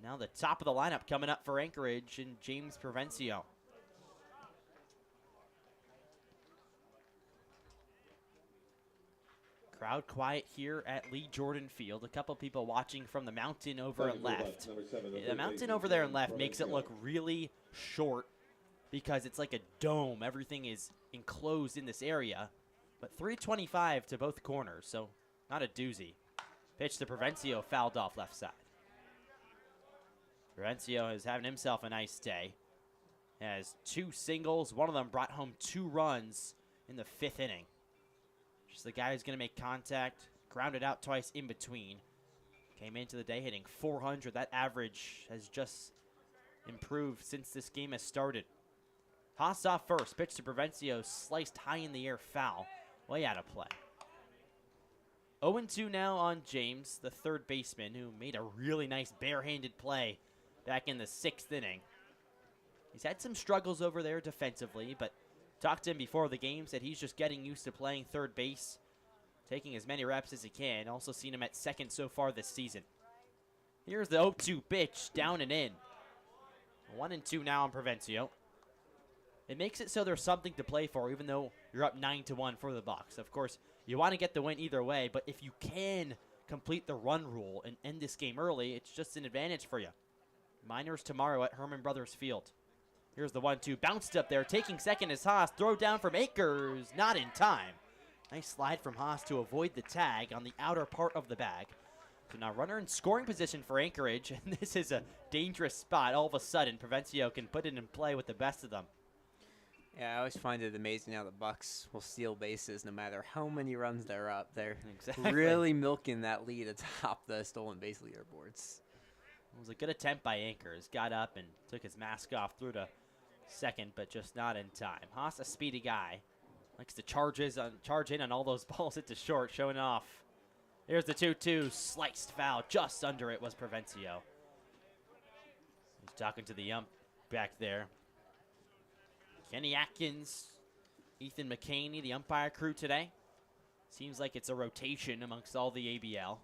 Now the top of the lineup coming up for Anchorage and James Provencio. Crowd quiet here at Lee Jordan Field. A couple people watching from the mountain over and left. The mountain over there and left makes it look really short because it's like a dome. Everything is enclosed in this area. But 325 to both corners, so not a doozy. Pitch to Provencio, fouled off left side. Provencio is having himself a nice day. He has 2 singles. One of them brought home 2 runs in the 5th inning. Just the guy who's going to make contact. Grounded out twice in between. Came into the day hitting 400. That average has just improved since this game has started. Haas off first. Pitch to Provencio. Sliced high in the air, foul. Way out of play. 0-2 now on James, the third baseman, who made a really nice barehanded play back in the 6th inning. He's had some struggles over there defensively, but talked to him before the game, said he's just getting used to playing third base, taking as many reps as he can. Also seen him at second so far this season. Here's the 0-2 pitch, down and in. 1-2 now on Provencio. It makes it so there's something to play for, even though you're up 9-1 for the Bucs. Of course, you want to get the win either way, but if you can complete the run rule and end this game early, it's just an advantage for you. Miners tomorrow at Herman Brothers Field. Here's the 1-2, bounced up there, taking second is Haas. Throw down from Akers, not in time. Nice slide from Haas to avoid the tag on the outer part of the bag. So now runner in scoring position for Anchorage, and this is a dangerous spot. All of a sudden, Provencio can put it in play with the best of them. Yeah, I always find it amazing how the Bucs will steal bases no matter how many runs they're up. They're Exactly. really milking that lead atop the stolen base leaderboards. It was a good attempt by Akers. Got up and took his mask off through to second, but just not in time. Haas, a speedy guy. Likes to charge in on all those balls hit to short, showing off. Here's the 2-2, sliced foul. Just under it was Provencio. He's talking to the ump back there. Kenny Atkins, Ethan McCaney, the umpire crew today. Seems like it's a rotation amongst all the ABL.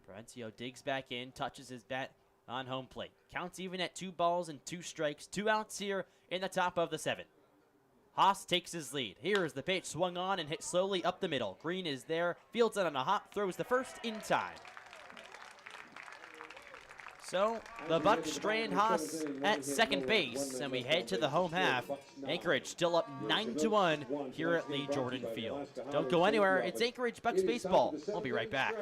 Provencio digs back in, touches his bat on home plate. Counts even at 2 balls and 2 strikes. 2 outs here in the top of the 7th. Haas takes his lead. Here's the pitch, swung on and hit slowly up the middle. Green is there, fields it on a hop, throws the first in time. So the Bucs strand Haas at second base, and we head to the home half. Anchorage still up 9-1 here at Lee Jordan Field. Don't go anywhere. It's Anchorage Bucs baseball. We'll be right back.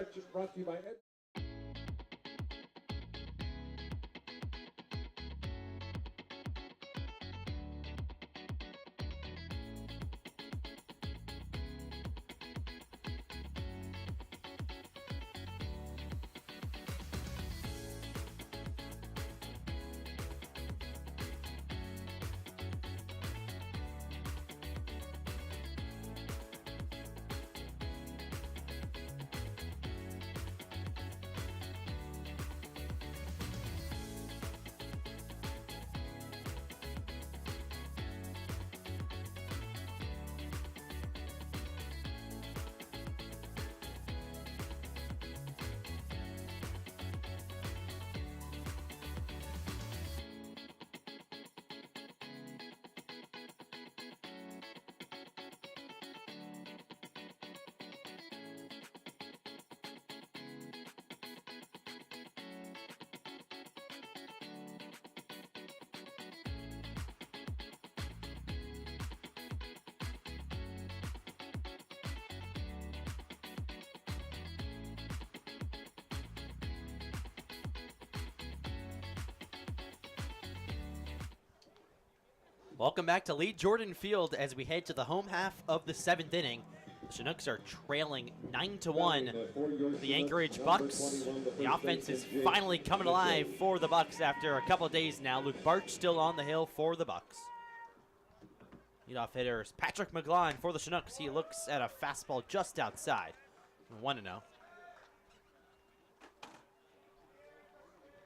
Welcome back to Lee Jordan Field as we head to the home half of the 7th inning. The Chinooks are trailing 9-1. The Anchorage Bucs. The offense is finally coming alive for the Bucs after a couple of days now. Luke Barch still on the hill for the Bucs. Leadoff hitters Patrick McGlaughlin for the Chinooks. He looks at a fastball just outside. 1-0.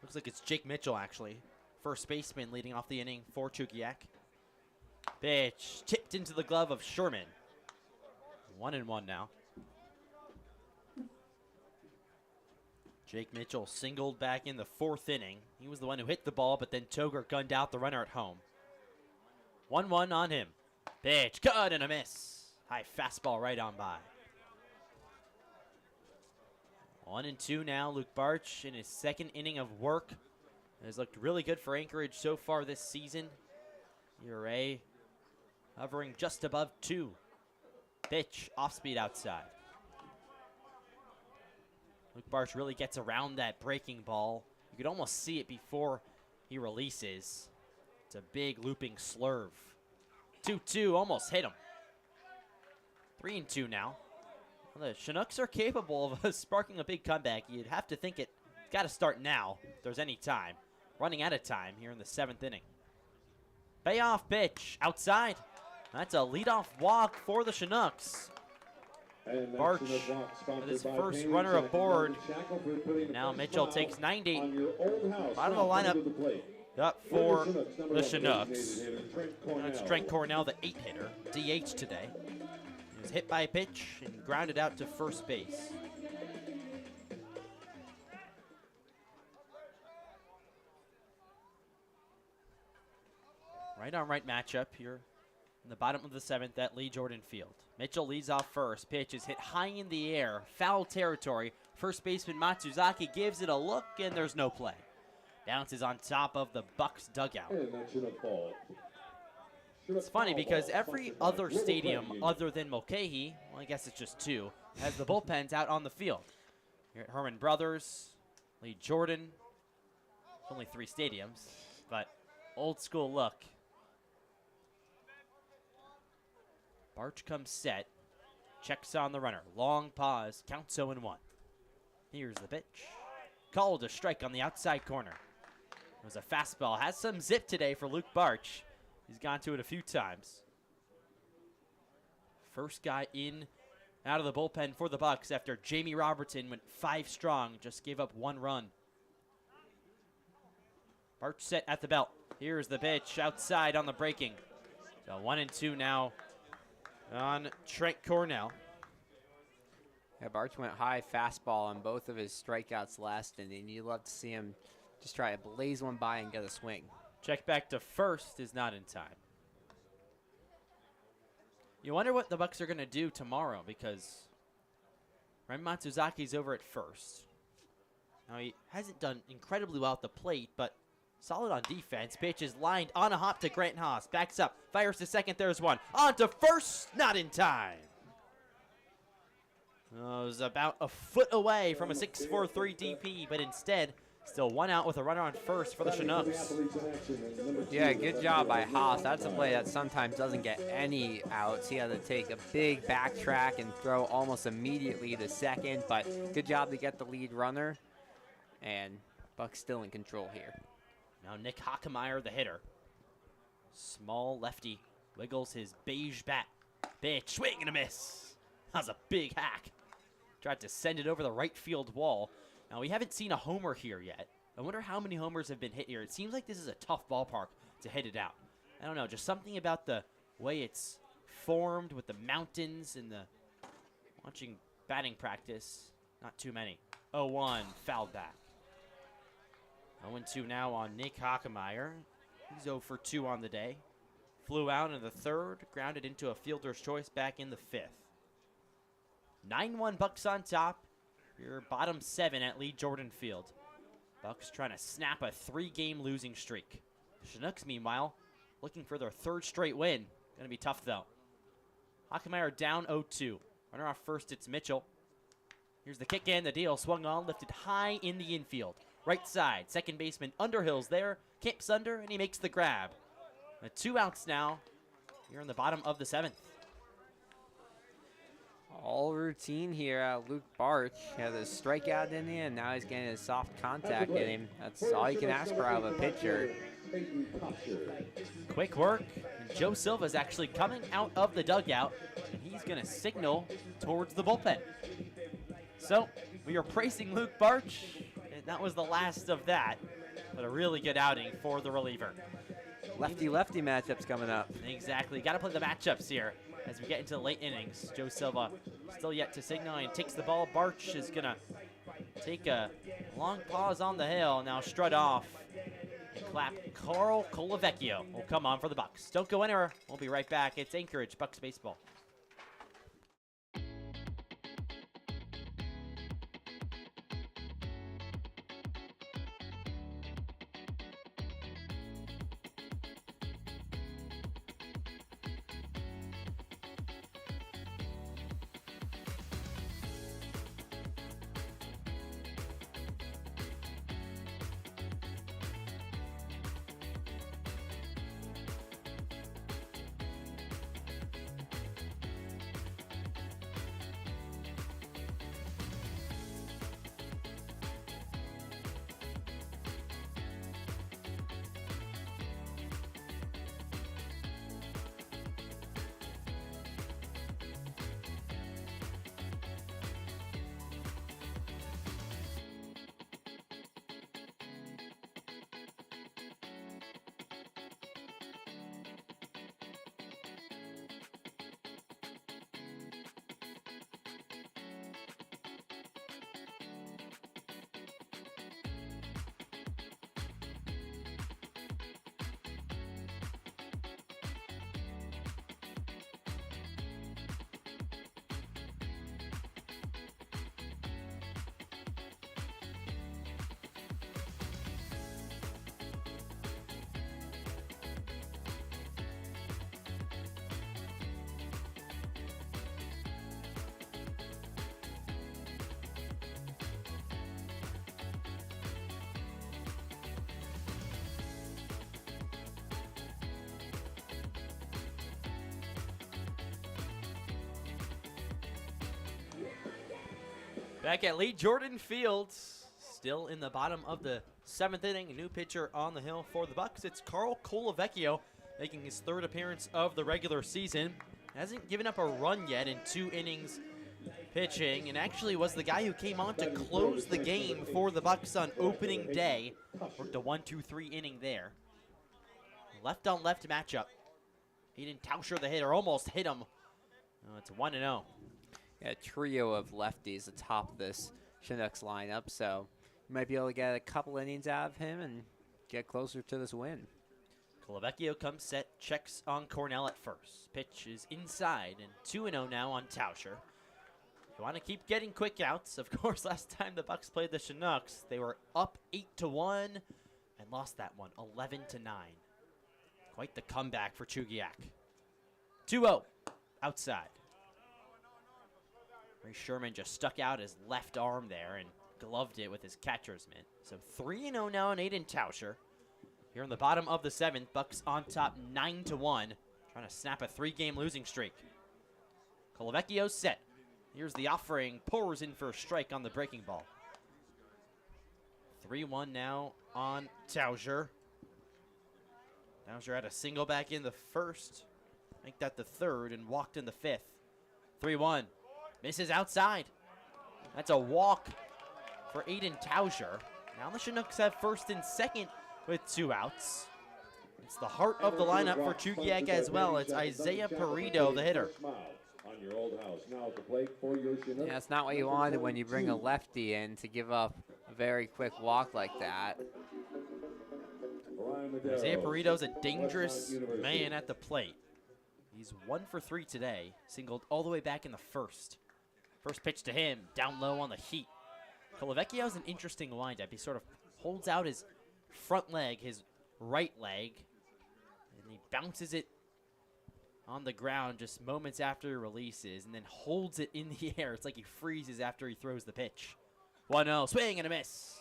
Looks like it's Jake Mitchell, actually. First baseman leading off the inning for Chugiak. Pitch tipped into the glove of Sherman. 1-1 now. Jake Mitchell singled back in the 4th inning. He was the one who hit the ball, but then Toger gunned out the runner at home. 1-1 on him. Pitch, cut and a miss. High fastball right on by. 1-2 now. Luke Barch in his 2nd inning of work has looked really good for Anchorage so far this season. ERA hovering just above 2. Pitch, off speed outside. Luke Barch really gets around that breaking ball. You could almost see it before he releases. It's a big looping slurve. 2-2, almost hit him. 3-2 now. Well, the Chinooks are capable of sparking a big comeback. You'd have to think it's got to start now if there's any time. Running out of time here in the 7th inning. Payoff pitch outside. That's a leadoff walk for the Chinooks. Barch with his first runner aboard. Now Mitchell takes 90 out of the lineup up for the Chinooks. That's Trent Cornell, the 8-hitter, DH today. He was hit by a pitch and grounded out to first base. Right on right matchup here in the bottom of the 7th at Lee Jordan Field. Mitchell leads off first. Pitch is hit high in the air. Foul territory. First baseman Matsuzaki gives it a look, and there's no play. Bounces on top of the Bucs dugout. It's funny because every other stadium other than Mulcahy, well, I guess it's just 2, has the bullpens out on the field. Here at Herman Brothers, Lee Jordan, only 3 stadiums, but old school look. Barch comes set, checks on the runner. Long pause, counts 0-1. Here's the pitch. Called a strike on the outside corner. It was a fastball. Has some zip today for Luke Barch. He's gone to it a few times. First guy in out of the bullpen for the Bucs after Jamie Robertson went 5 strong, just gave up 1 run. Barch set at the belt. Here's the pitch outside on the breaking. So 1-2 now on Trent Cornell. Yeah, Barch went high fastball on both of his strikeouts last inning. You love to see him just try to blaze one by and get a swing. Check back to first is not in time. You wonder what the Bucs are going to do tomorrow because Ren Matsuzaki's over at first. Now, he hasn't done incredibly well at the plate, but solid on defense. Pitch is lined on a hop to Grant Haas. Backs up, fires to second. There's one. On to first, not in time. It was about a foot away from a 6'4" DP, but instead, still 1 out with a runner on first for the Chinooks. Yeah, good job by Haas. That's a play that sometimes doesn't get any outs. He had to take a big backtrack and throw almost immediately to second, but good job to get the lead runner. And Bucs still in control here. Now Nick Hockemeyer, the hitter. Small lefty, wiggles his beige bat. Pitch, swing and a miss. That was a big hack. Tried to send it over the right field wall. Now, we haven't seen a homer here yet. I wonder how many homers have been hit here. It seems like this is a tough ballpark to hit it out. I don't know, just something about the way it's formed with the mountains and the watching batting practice. Not too many. 0-1, fouled back. 0-2 now on Nick Hockemeyer. He's 0 for 2 on the day. Flew out in the 3rd, grounded into a fielder's choice back in the 5th. 9-1 Bucs on top. Your bottom 7 at Lee Jordan Field. Bucs trying to snap a 3-game losing streak. The Chinooks, meanwhile, looking for their 3rd straight win. Gonna be tough, though. Hockemeyer down 0-2. Runner off first, it's Mitchell. Here's the kick in, the deal. Swung on, lifted high in the infield. Right side, second baseman Underhill's there. Camps under, and he makes the grab. 2 outs now. Here in the bottom of the 7th. All routine here at Luke Barch. He had a strikeout in the end. Now he's getting a soft contact in him. That's all you can ask for out of a pitcher. Quick work and Joe Silva's actually coming out of the dugout, and he's going to signal towards the bullpen. So we are praising Luke Barch, and that was the last of that, but a really good outing for the reliever. Lefty-lefty matchups coming up. Exactly. Got to play the matchups here as we get into the late innings. Joe Silva still yet to signal and takes the ball. Barch is going to take a long pause on the hill, now strut off and clap. Carl Colavecchio will come on for the Bucs. Don't go anywhere. We'll be right back. It's Anchorage Bucs Baseball. Back at Lee Jordan Fields, still in the bottom of the 7th inning. A new pitcher on the hill for the Bucs. It's Carl Colavecchio making his 3rd appearance of the regular season. Hasn't given up a run yet in 2 innings pitching, and actually was the guy who came on to close the game for the Bucs on opening day. Worked a 1-2-3 inning there. Left on left matchup. Aiden Tauscher, the hitter, almost hit him. It's 1-0. A trio of lefties atop this Chinooks lineup, so you might be able to get a couple innings out of him and get closer to this win. Colavecchio comes set, checks on Cornell at first. Pitch is inside, and 2-0 now on Tauscher. You want to keep getting quick outs. Of course, last time the Bucs played the Chinooks, they were up 8-1 and lost that one 11-9. Quite the comeback for Chugiak. 2-0 outside. Ray Sherman just stuck out his left arm there and gloved it with his catcher's mitt. So 3-0 now on Aiden Tauscher. Here in the bottom of the 7th, Bucs on top 9-1, trying to snap a 3-game losing streak. Colavecchio set. Here's the offering, pours in for a strike on the breaking ball. 3-1 now on Tauscher. Tauscher had a single back in the 1st, make that the 3rd, and walked in the 5th. 3-1. Misses outside. That's a walk for Aiden Tauscher. Now the Chinooks have 1st and 2nd with 2 outs. It's the heart of the lineup for Chugiak as well. It's Isaiah Perito, the hitter. Yeah, it's not what you wanted when you bring a lefty in to give up a very quick walk like that. Isaiah Perito's a dangerous man at the plate. He's 1 for 3 today, singled all the way back in the 1st. First pitch to him, down low on the heat. Colavecchio's an interesting windup. He sort of holds out his front leg, his right leg, and he bounces it on the ground just moments after he releases, and then holds it in the air. It's like he freezes after he throws the pitch. 1-0, swing and a miss.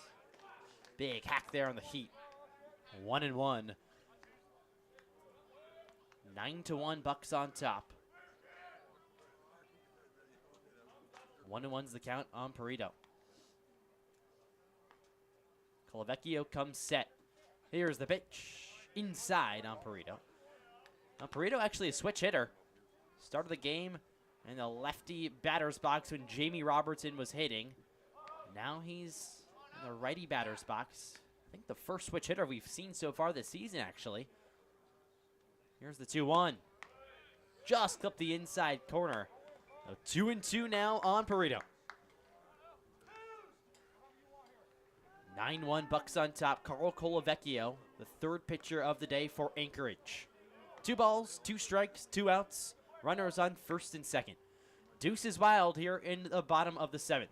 Big hack there on the heat. 1-1. 9-1 Bucs on top. 1-1's the count on Perito. Colavecchio comes set. Here's the pitch. Inside on Perito. Perito actually a switch hitter. Started the game in the lefty batter's box when Jamie Robertson was hitting. Now he's in the righty batter's box. I think the first switch hitter we've seen so far this season, actually. Here's the 2-1. Just clipped the inside corner. So 2-2 now on Perito. 9-1 Bucks on top. Carl Colavecchio, the third pitcher of the day for Anchorage. 2 balls, 2 strikes, 2 outs. Runners on first and second. Deuce is wild here in the bottom of the 7th.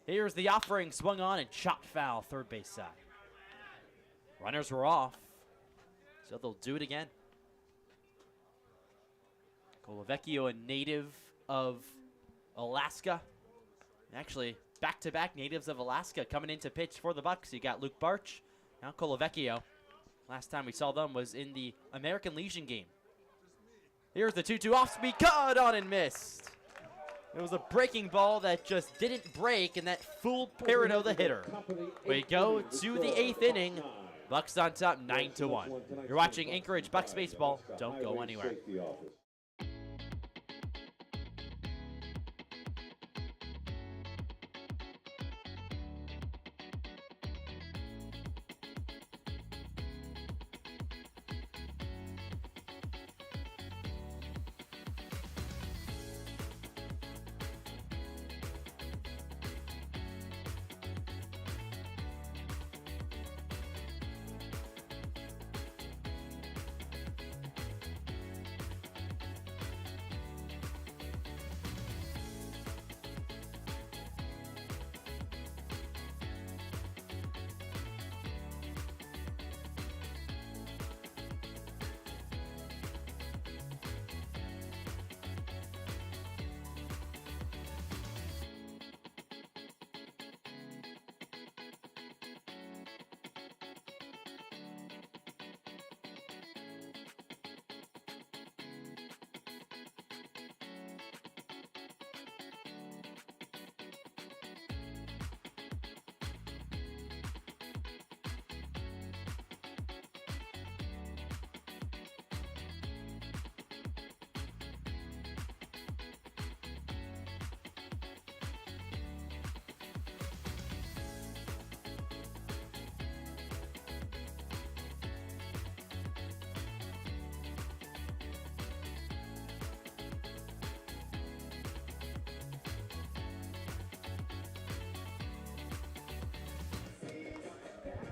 Here's the offering, swung on and chopped foul, third base side. Runners were off, so they'll do it again. Colavecchio, a native of Alaska. Actually, back-to-back natives of Alaska coming in to pitch for the Bucks. You got Luke Barch, now Colavecchio. Last time we saw them was in the American Legion game. Here's the 2-2 off-speed, caught on and missed. It was a breaking ball that just didn't break, and that fooled Perito, the hitter. We go to the 8th inning. Bucks on top, 9-1. You're watching Anchorage Bucks baseball. Don't go anywhere.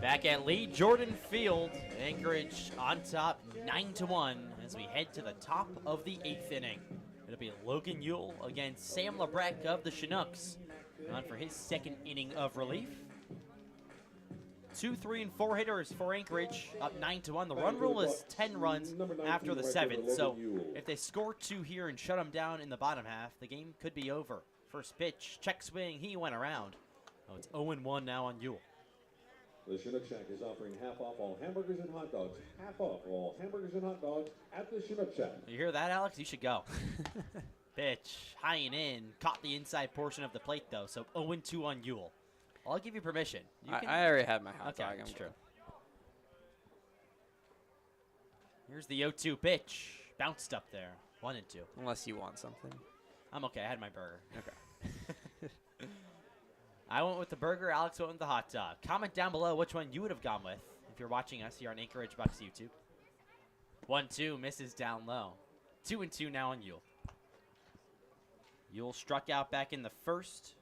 Back at Lee Jordan Field, Anchorage on top, 9-1 as we head to the top of the 8th inning. It'll be Logan Ewell against Sam Lebrecht of the Chinooks, on for his 2nd inning of relief. 2, 3, and 4 hitters for Anchorage, up 9-1. The run rule is 10 runs after the 7th, so if they score 2 here and shut them down in the bottom half, the game could be over. First pitch, check swing, he went around. Oh, it's 0-1 now on Ewell. The Chinook Shack is offering half off all hamburgers and hot dogs. Half off all hamburgers and hot dogs at the Chinook Shack. You hear that, Alex? You should go. Pitch, high and in. Caught the inside portion of the plate, though, so 0-2 on Ewell. I'll give you permission. I already had my hot dog. That's true. Here's the 0-2 pitch. Bounced up there. 1-2. Unless you want something. I'm okay. I had my burger. Okay. I went with the burger. Alex went with the hot dog. Comment down below which one you would have gone with if you're watching us here on Anchorage Bucs YouTube. 1-2 misses down low. 2-2 now on Ewell. Ewell struck out back in the 1st.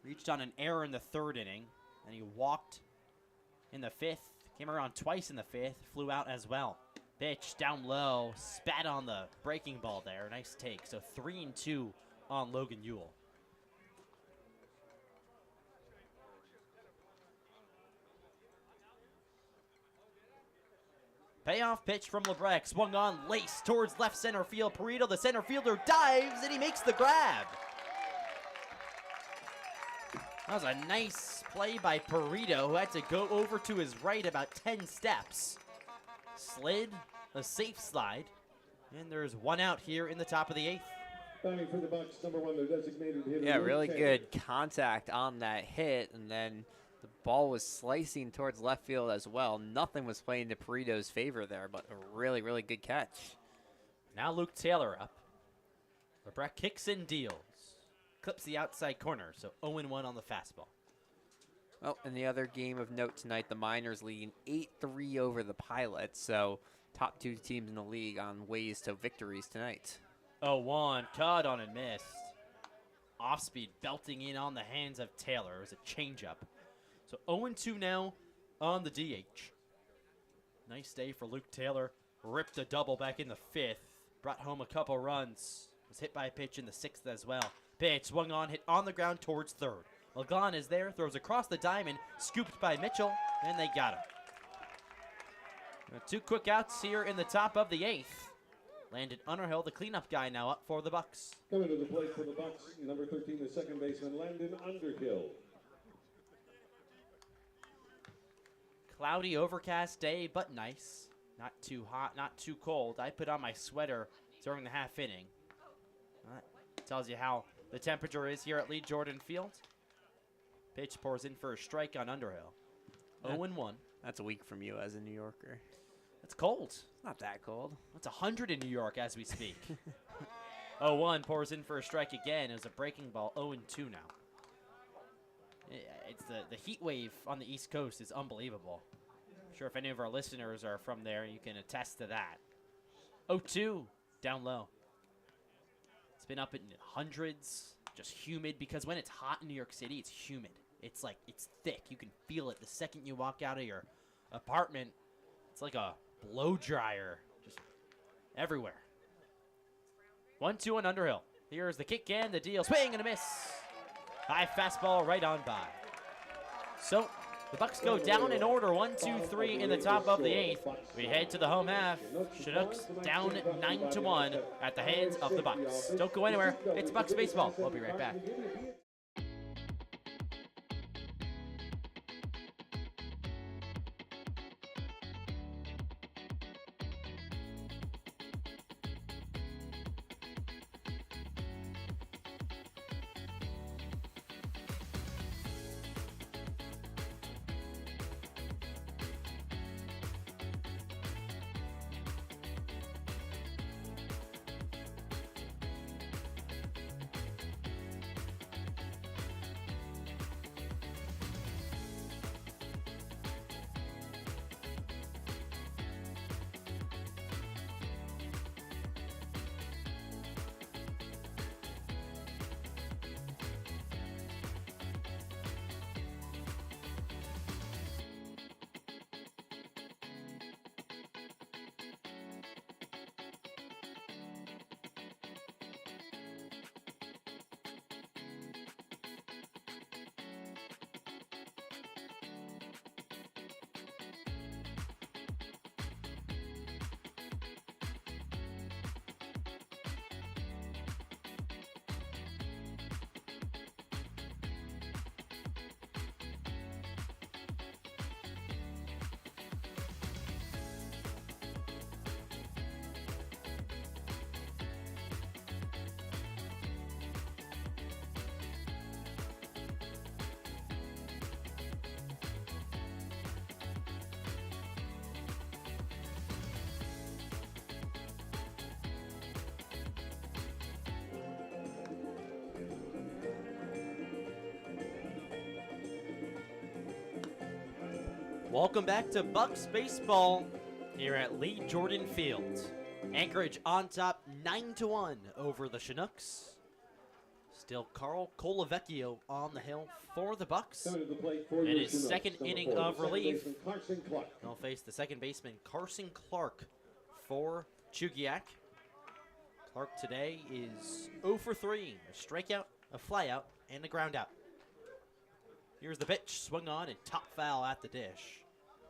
Reached on an error in the 3rd inning. And he walked in the 5th. Came around twice in the 5th. Flew out as well. Pitch down low. Spat on the breaking ball there. Nice take. So 3-2 on Logan Ewell. Payoff pitch from Lebrecht. Swung on, lace towards left center field. Perito, the center fielder, dives, and he makes the grab. That was a nice play by Perito, who had to go over to his right about 10 steps. Slid, a safe slide, and there's 1 out here in the top of the 8th. Batting for the Bucks, number 1, their designated hitter. Yeah, really good contact on that hit, and then The ball was slicing towards left field as well. Nothing was playing to Perito's favor there, but a really, really good catch. Now Luke Taylor up. LeBret kicks and deals. Clips the outside corner, so 0-1 on the fastball. Well, in the other game of note tonight, the Miners leading 8-3 over the Pilots, so top 2 teams in the league on ways to victories tonight. 0-1, cut on and missed. Off speed, belting in on the hands of Taylor. It was a changeup. So 0-2 now on the DH. Nice day for Luke Taylor. Ripped a double back in the 5th. Brought home a couple runs. Was hit by a pitch in the 6th as well. Pitch swung on, hit on the ground towards 3rd. Laglon is there, throws across the diamond, scooped by Mitchell, and they got him. 2 quick outs here in the top of the 8th. Landon Underhill, the cleanup guy, now up for the Bucs. Coming to the plate for the Bucs, number 13, the second baseman, Landon Underhill. Cloudy, overcast day, but nice. Not too hot, not too cold. I put on my sweater during the half inning. That tells you how the temperature is here at Lee Jordan Field. Pitch pours in for a strike on Underhill. 0-1. That's a week from you as a New Yorker. It's cold. It's not that cold. It's 100 in New York as we speak. 0-1 pours in for a strike again. It was a breaking ball. 0-2 now. It's the heat wave on the East Coast is unbelievable. I'm sure if any of our listeners are from there, you can attest to that. 0-2 down low. It's been up in hundreds, just humid, because when it's hot in New York City, it's humid. It's thick. You can feel it the second you walk out of your apartment. It's like a blow dryer, just everywhere. 1-2 on Underhill. Here's the kick and the deal. Swing and a miss. High fastball right on by. So the Bucs go down in order, 1-2-3 in the top of the 8th. We head to the home half. Chinooks down 9-1 at the hands of the Bucs. Don't go anywhere. It's Bucs baseball. We'll be right back. Welcome back to Bucs baseball here at Lee Jordan Field. Anchorage on top 9-1 over the Chinooks. Still Carl Colavecchio on the hill for the Bucs. In his second inning of relief, he'll face the second baseman Carson Clark for Chugiak. Clark today is 0 for 3, a strikeout, a flyout, and a ground out. Here's the pitch, swung on and top foul at the dish.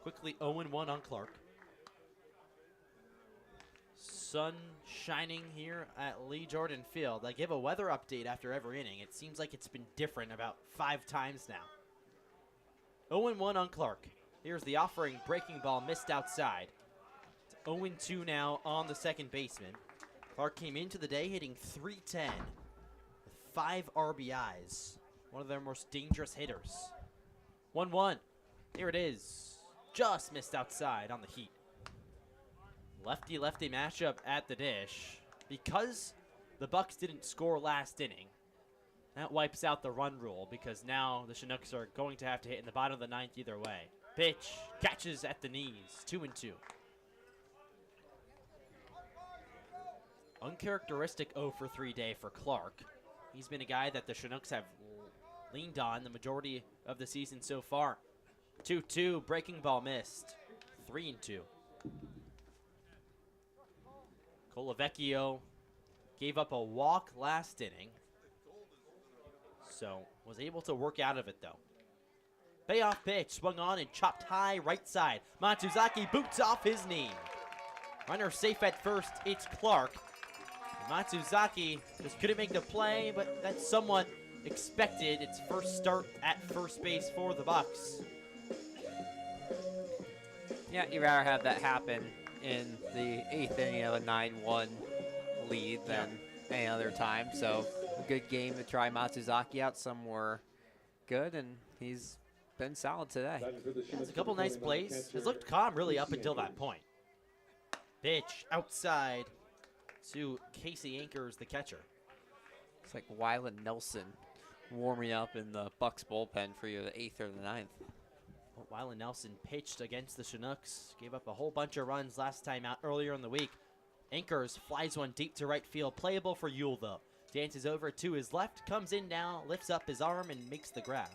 Quickly 0-1 on Clark. Sun shining here at Lee Jordan Field. I give a weather update after every inning. It seems like it's been different about 5 times now. 0-1 on Clark. Here's the offering breaking ball missed outside. It's 0-2 now on the second baseman. Clark came into the day hitting .310 with 5 RBIs. One of their most dangerous hitters. 1-1. Here it is. Just missed outside on the heat. Lefty-lefty matchup at the dish. Because the Bucs didn't score last inning, that wipes out the run rule because now the Chinooks are going to have to hit in the bottom of the ninth either way. Pitch, catches at the knees, 2-2. Uncharacteristic 0 for 3 day for Clark. He's been a guy that the Chinooks have leaned on the majority of the season so far. 2-2, breaking ball missed, 3-2. Colavecchio gave up a walk last inning, so was able to work out of it though. Payoff pitch, swung on and chopped high right side. Matsuzaki boots off his knee. Runner safe at first, it's Clark. Matsuzaki just couldn't make the play, but that's somewhat expected. It's first start at first base for the Bucs. Yeah, you'd rather have that happen in the 8th inning of a 9-1 lead than any other time. So a good game to try Matsuzaki out. Some were good, and he's been solid today. It's a couple nice plays. Has looked calm really up until that point. Pitch outside to Casey Anchors, the catcher. It's like Wyland Nelson warming up in the Bucs bullpen for you the 8th or the 9th. Well, Wyland Nelson pitched against the Chinooks. Gave up a whole bunch of runs last time out earlier in the week. Anchors flies one deep to right field. Playable for Yule, though. Dances over to his left, comes in now, lifts up his arm, and makes the grab.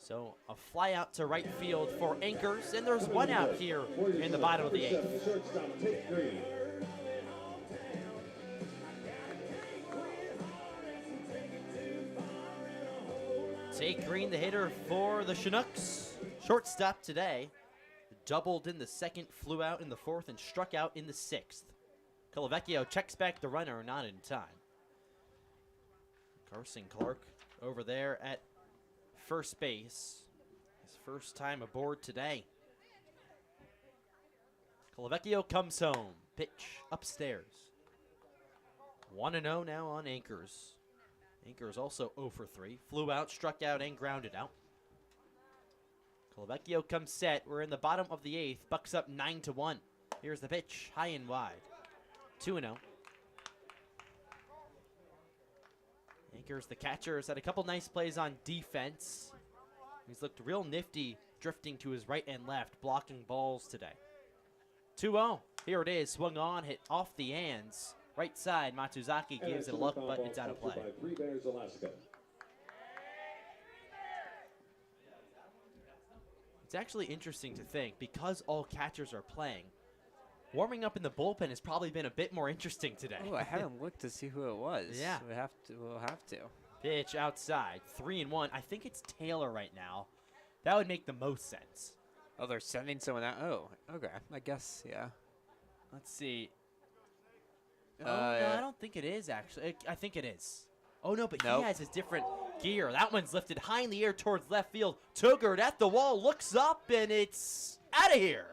So a fly out to right field for Anchors, and there's one out here in the bottom of the 8th. Tate Green, the hitter for the Chinooks. Shortstop today. Doubled in the 2nd, flew out in the 4th, and struck out in the 6th. Colavecchio checks back the runner, not in time. Carson Clark over there at first base. His first time aboard today. Colavecchio comes home. Pitch upstairs. 1-0 now on Anchors. Anchors also 0 for 3. Flew out, struck out, and grounded out. Colavecchio comes set. We're in the bottom of the 8th. Bucs up 9-1. Here's the pitch, high and wide. 2-0. Anchors, the catcher, has had a couple nice plays on defense. He's looked real nifty, drifting to his right and left, blocking balls today. 2-0. Here it is, swung on, hit off the hands. Right side, Matsuzaki gives it a look, but it's out of play. It's actually interesting to think, because all catchers are playing, warming up in the bullpen has probably been a bit more interesting today. Oh, I haven't looked to see who it was. Yeah. We'll have to. Pitch outside, 3-1. I think it's Taylor right now. That would make the most sense. Oh, they're sending someone out. Oh, okay. I guess, yeah. Let's see. No, Yeah. I don't think it is, actually. I think it is. Oh, no, but Nope. he has his different gear. That one's lifted high in the air towards left field. Tugert at the wall, looks up, and it's out of here.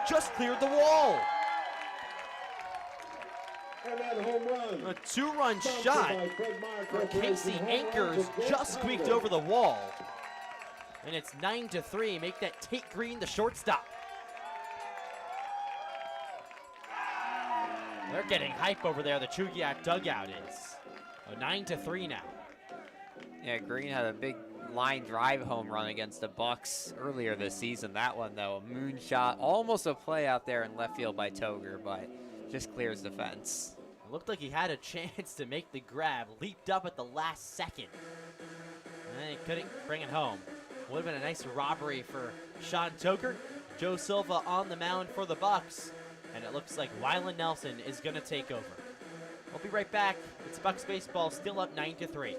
Just cleared the wall. And that home run. A 2-run shot for Casey Anchors just squeaked over the wall. And it's 9-3. Make that Tate Green the shortstop. They're getting hype over there. The Chugiak dugout is. 9-3 now. Yeah, Green had a big line drive home run against the Bucs earlier this season. That one, though, a moonshot, almost a play out there in left field by Toger, but just clears the fence. It looked like he had a chance to make the grab. Leaped up at the last second. And he couldn't bring it home. Would have been a nice robbery for Sean Toger. Joe Silva on the mound for the Bucs. And it looks like Wyland Nelson is going to take over. We'll be right back. It's Bucs baseball, still up 9-3.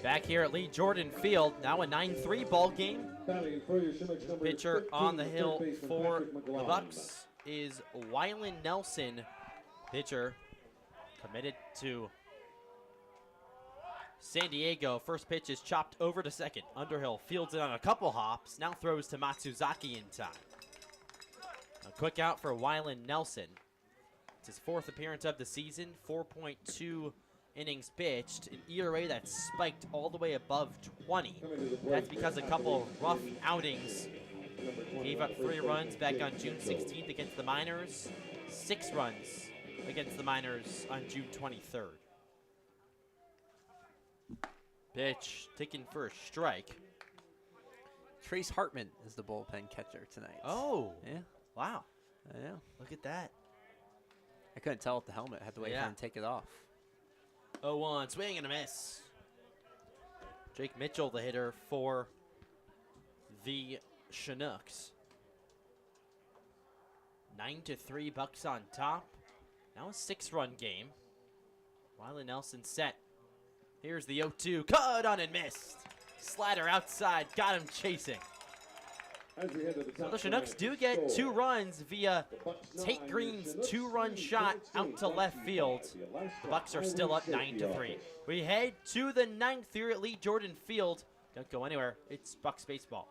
Back here at Lee Jordan Field, now a 9-3 ball game. Batting for your Chinooks, number Pitcher 15, on the hill third baseman for Patrick the McGlone. Bucs is Wylan Nelson. Pitcher committed to San Diego. First pitch is chopped over to second. Underhill fields it on a couple hops. Now throws to Matsuzaki in time. A quick out for Wylan Nelson. It's his 4th appearance of the season. 4.2 innings pitched. An ERA that spiked all the way above 20. That's because a couple of rough outings. Gave up 3 runs back on June 16th against the Miners. 6 runs against the Miners on June 23rd. Pitch taken for a strike. Trace Hartman is the bullpen catcher tonight. Oh, Yeah. wow. Yeah. Look at that. I couldn't tell with the helmet. I had to wait for him to take it off. 0-1, swing and a miss. Jake Mitchell, the hitter for the Chinooks. 9-3 Bucs on top. Now a 6-run game. Wylan Nelson set. Here's the 0-2, cut on and missed. Slider outside, got him chasing. As we head to the So top the Chinooks nine, do get 2 score. runs via The Bucs Tate 9, Green's Chinooks 2-run 3, shot Chinooks out to 8, left field. the Alaska The Bucs are still up Highway 9-3. Safety We head to the 9th here at Lee Jordan Field. Don't go anywhere. It's Bucs baseball.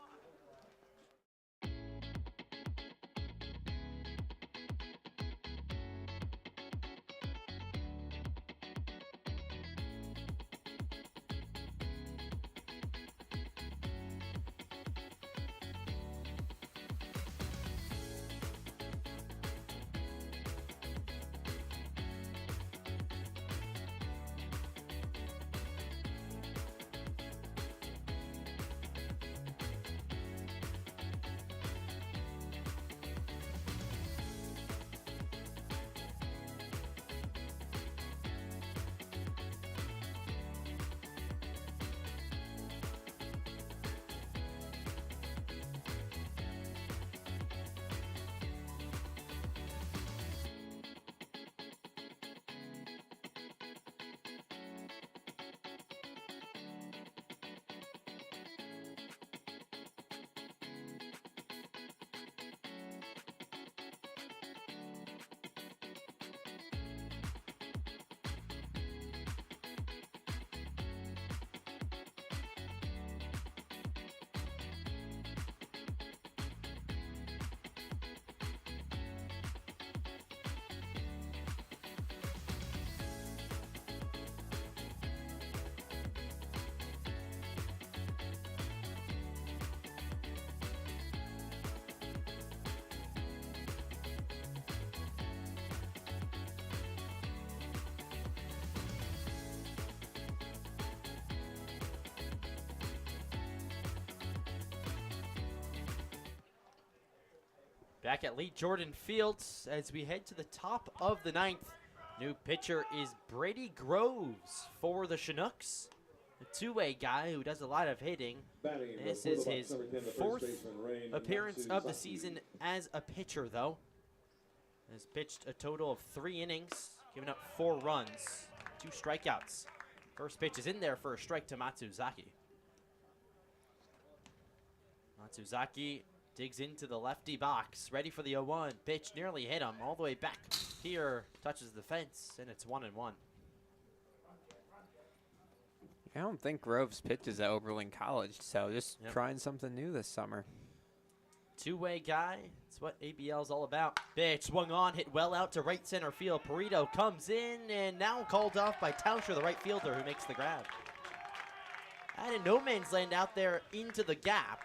Back at Lee Jordan Fields as we head to the top of the 9th. New pitcher is Brady Groves for the Chinooks. A 2-way guy who does a lot of hitting. Batting This for is the Bucs, his number 10, the first 4th baseman, Rain appearance of the Matsuzaki. season as a pitcher, though. Has pitched a total of 3 innings, giving up 4 runs, 2 strikeouts. First pitch is in there for a strike to Matsuzaki. Matsuzaki digs into the lefty box, ready for the 0-1. Pitch nearly hit him all the way back here, touches the fence, and it's 1-1. I don't think Groves pitches at Oberlin College, so just Yep. trying something new this summer. 2-way guy, it's what ABL's all about. Pitch swung on, hit well out to right center field. Perito comes in and now called off by Tauscher, the right fielder, who makes the grab. Out in no man's land out there into the gap.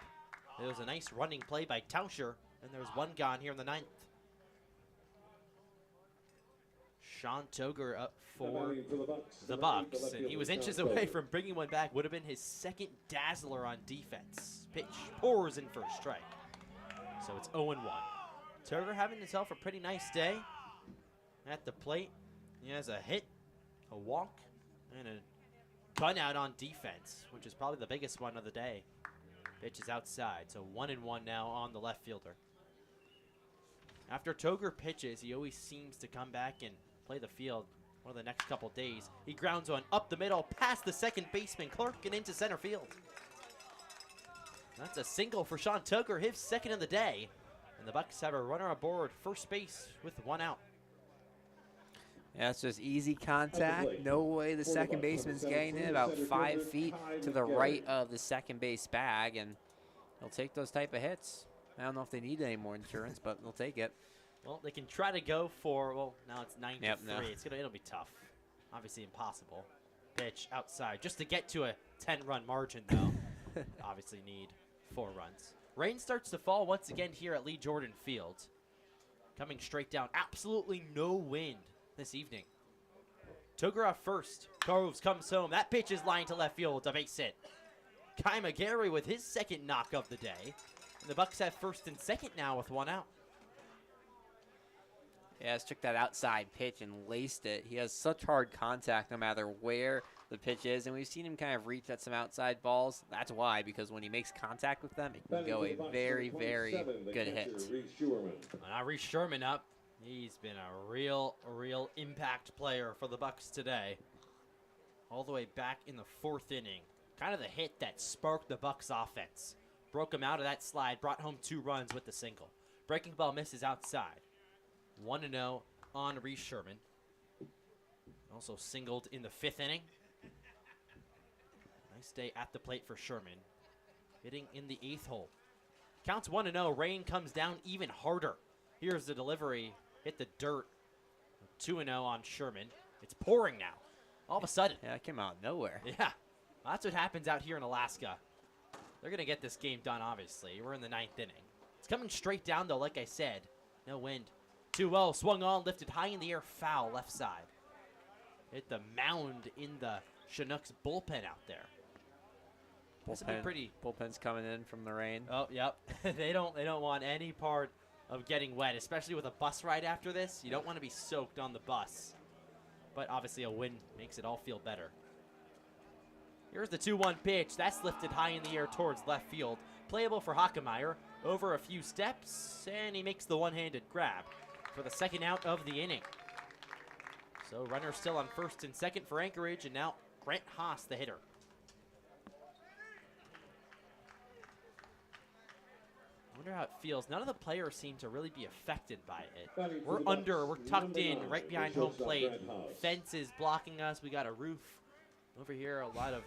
It was a nice running play by Tauscher, and there's 1 gone here in the 9th. Sean Toger up for Batting for the Bucs, the number 8, the Bucs, left and he fielder, was inches Sean away Toger. from bringing one back. Would have been his 2nd dazzler on defense. Pitch pours in for a strike. So it's 0-1. Toger having himself a pretty nice day at the plate. He has a hit, a walk, and a gun out on defense, which is probably the biggest one of the day. Pitch is outside, so 1-1 now on the left fielder. After Toger pitches, he always seems to come back and play the field one of the next couple days. He grounds one up the middle, past the second baseman Clark, and into center field. That's a single for Sean Toker, his second of the day. And the Bucs have a runner aboard first base with one out. Yeah, it's just easy contact. No way the second baseman's getting in, about 5 feet to the right of the second base bag, and they'll take those type of hits. I don't know if they need any more insurance, but they'll take it. Well, they can try to go for, well, now it's 9-3. No. It'll be tough. Obviously impossible. Pitch outside just to get to a 10-run margin, though. Obviously need 4 runs. Rain starts to fall once again here at Lee Jordan Field. Coming straight down. Absolutely no wind this evening. Togura first. Groves comes home. That pitch is lined to left field. It's a base hit. Kai McGarry with his second knock of the day. And the Bucs have first and second now with one out. Yeah, just took that outside pitch and laced it. He has such hard contact no matter where the pitch is, and we've seen him kind of reach at some outside balls. That's why, because when he makes contact with them, it can go a very, very good hit. Now Reese Sherman up. He's been a real impact player for the Bucs today. All the way back in the 4th inning. Kind of the hit that sparked the Bucs offense. Broke him out of that slide, brought home 2 runs with the single. Breaking ball misses outside. 1-0 on Reese Sherman. Also singled in the 5th inning. Nice day at the plate for Sherman. Hitting in the 8th hole. Counts 1-0. Rain comes down even harder. Here's the delivery. Hit the dirt. 2-0 on Sherman. It's pouring now. All of a sudden. Yeah, it came out of nowhere. Yeah. Well, that's what happens out here in Alaska. They're going to get this game done, obviously. We're in the 9th inning. It's coming straight down, though, like I said. No wind. 2-0. Swung on, lifted high in the air. Foul left side. Hit the mound in the Chinooks bullpen out there. Bullpen's coming in from the rain. Oh, yep. They don't want any part of getting wet, especially with a bus ride after this. You don't want to be soaked on the bus. But obviously a win makes it all feel better. Here's the 2-1 pitch. That's lifted high in the air towards left field. Playable for Hockemeyer. Over a few steps, and he makes the one-handed grab for the second out of the inning. So runner still on first and second for Anchorage, and now Grant Haas, the hitter. I wonder how it feels. None of the players seem to really be affected by it. We're tucked in right behind home plate. Fence is blocking us. We got a roof over here, a lot of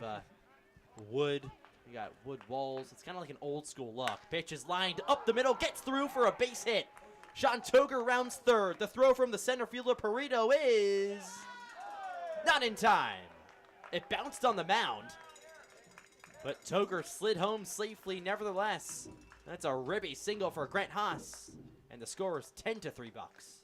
wood. We got wood walls. It's kind of like an old school look. Pitch is lined up the middle, gets through for a base hit. Sean Toger rounds third. The throw from the center fielder Perito is not in time. It bounced on the mound, but Toger slid home safely nevertheless. That's a ribby single for Grant Haas, and the score is 10-3 Bucs.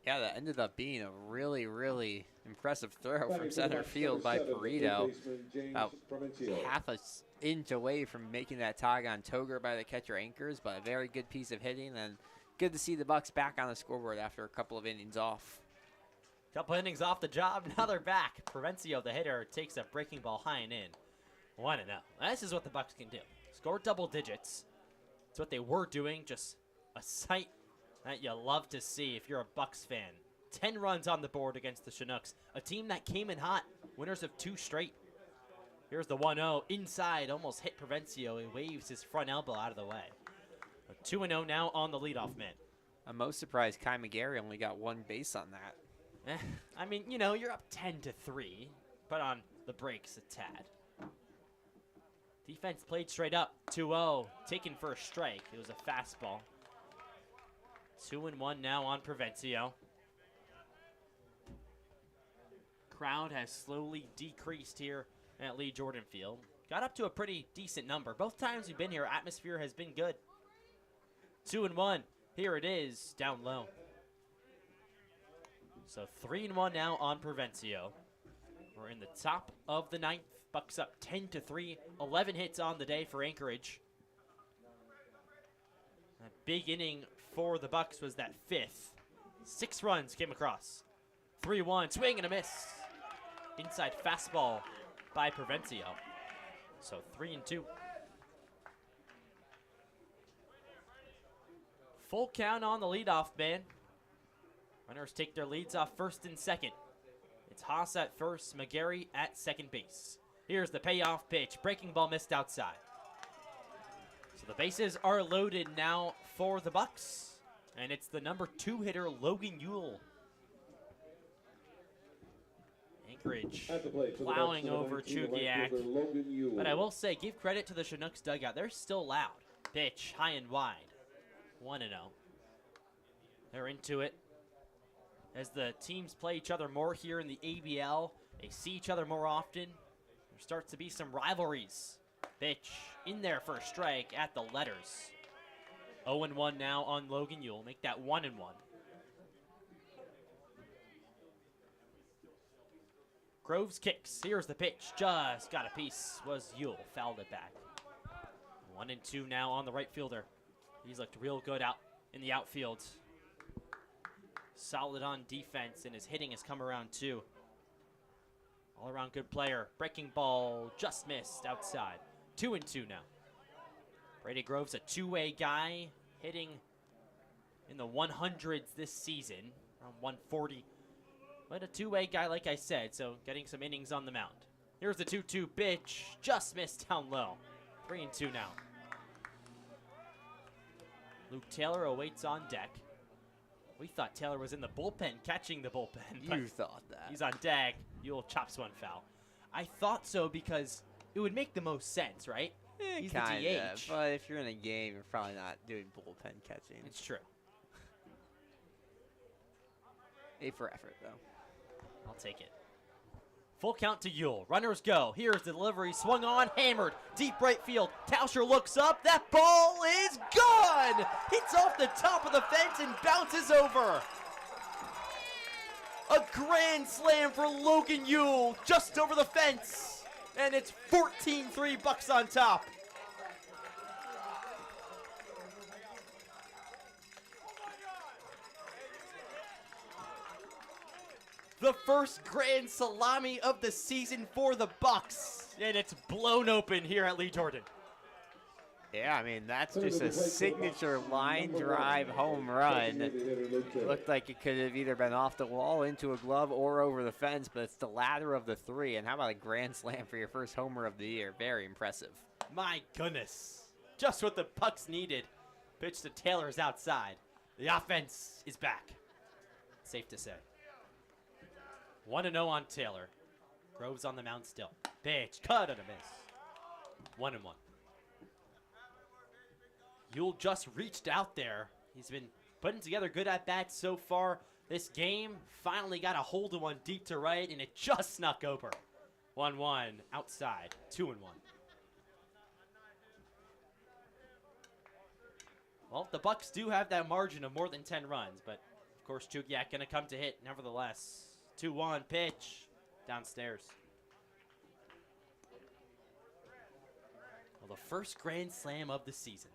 Yeah, that ended up being a really, really impressive throw from center field by Perito. About half an inch away from making that tag on Toger by the catcher Anchors, but a very good piece of hitting, and good to see the Bucs back on the scoreboard after a couple of innings off. Couple innings off the job, now they're back. Provencio, the hitter, takes a breaking ball high and in. 1-0. This is what the Bucs can do. Score double digits. It's what they were doing, just a sight that you love to see if you're a Bucs fan. 10 runs on the board against the Chinooks, a team that came in hot, winners of 2 straight. Here's the 1-0 inside, almost hit Provencio. He waves his front elbow out of the way. 2-0 now on the leadoff man. I'm most surprised Kai McGarry only got 1 base on that. I mean, you know, you're up 10-3, but on the brakes a tad. Defense played straight up. 2-0, taken for a strike. It was a fastball. 2-1 now on Provencio. Crowd has slowly decreased here at Lee Jordan Field. Got up to a pretty decent number. Both times we've been here, atmosphere has been good. 2-1. Here it is, down low. So 3-1 now on Provencio. We're in the top of the 9th. Bucs up 10-3. 11 hits on the day for Anchorage. A big inning for the Bucs was that 5th. 6 runs came across. 3-1, swing and a miss. Inside fastball by Provencio. So 3-2. Full count on the leadoff man. Runners take their leads off first and second. It's Haas at first, McGarry at second base. Here's the payoff pitch. Breaking ball missed outside. So the bases are loaded now for the Bucs. And it's the number 2 hitter, Logan Ewell. Anchorage plowing over Chugiak. But I will say, give credit to the Chinooks dugout. They're still loud. Pitch, high and wide. 1-0. They're into it. As the teams play each other more here in the ABL, they see each other more often. There starts to be some rivalries. Pitch in there for a strike at the letters. 0-1 now on Logan Ewell. Make that 1-1. Groves kicks. Here's the pitch. Just got a piece. Was Ewell. Fouled it back. 1-2 now on the right fielder. He's looked real good out in the outfield. Solid on defense, and his hitting has come around too. All around good player. Breaking ball just missed outside. 2-2 now. Brady Groves, a two-way guy, hitting in the 100s this season, around 140. But a two-way guy, like I said, so getting some innings on the mound. Here's the 2-2 pitch, just missed down low. 3-2 now. Luke Taylor awaits on deck. We thought Taylor was in the bullpen, catching the bullpen. You thought that. He's on deck. Ewell chops one foul. I thought so because it would make the most sense, right? He's the DH. But if you're in a game, you're probably not doing bullpen catching. It's true. A for effort, though. I'll take it. Full count to Ewell. Runners go. Here's the delivery. Swung on, hammered. Deep right field. Tauscher looks up. That ball is gone! Hits off the top of the fence and bounces over. A grand slam for Logan Ewell just over the fence. And it's 14-3 Bucs on top. The first grand salami of the season for the Bucs. And it's blown open here at Lee Jordan. Yeah, I mean, that's just a signature line drive home run. It looked like it could have either been off the wall, into a glove, or over the fence, but it's the latter of the three. And how about a grand slam for your first homer of the year? Very impressive. My goodness. Just what the Bucs needed. Pitch to Taylor's outside. The offense is back. Safe to say. 1-0 on Taylor. Groves on the mound still. Pitch, cut and a miss. 1-1. Ewell just reached out there. He's been putting together good at-bats so far. This game finally got a hold of one deep to right, and it just snuck over. 1-1 outside. 2-1. Well, the Bucs do have that margin of more than 10 runs, but of course Chugiak going to come to hit nevertheless. 2-1 pitch downstairs. Well, the first grand slam of the season.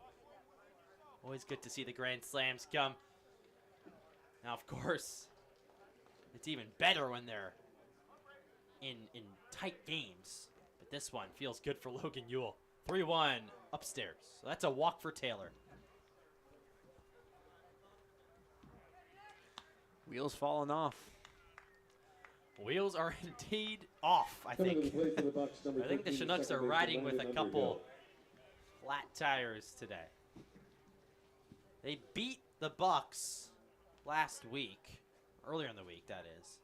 Always good to see the grand slams come. Now, of course, it's even better when they're in tight games. But this one feels good for Logan Ewell. 3-1 upstairs. So that's a walk for Taylor. Wheels falling off. Wheels are indeed off, I think. I think the Chinooks are riding with a couple flat tires today. They beat the Bucs last week. Earlier in the week, that is.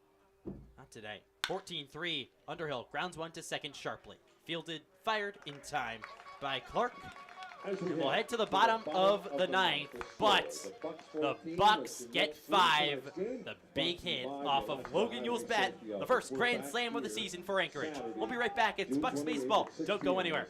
Not today. 14-3. Underhill grounds one to second sharply. Fielded, fired in time by Clark. We'll head to the bottom of the ninth, but the Bucs get 5. The big hit off of Logan Ewell's bat. The first grand slam of the season for Anchorage. We'll be right back. It's Bucs Baseball. Don't go anywhere.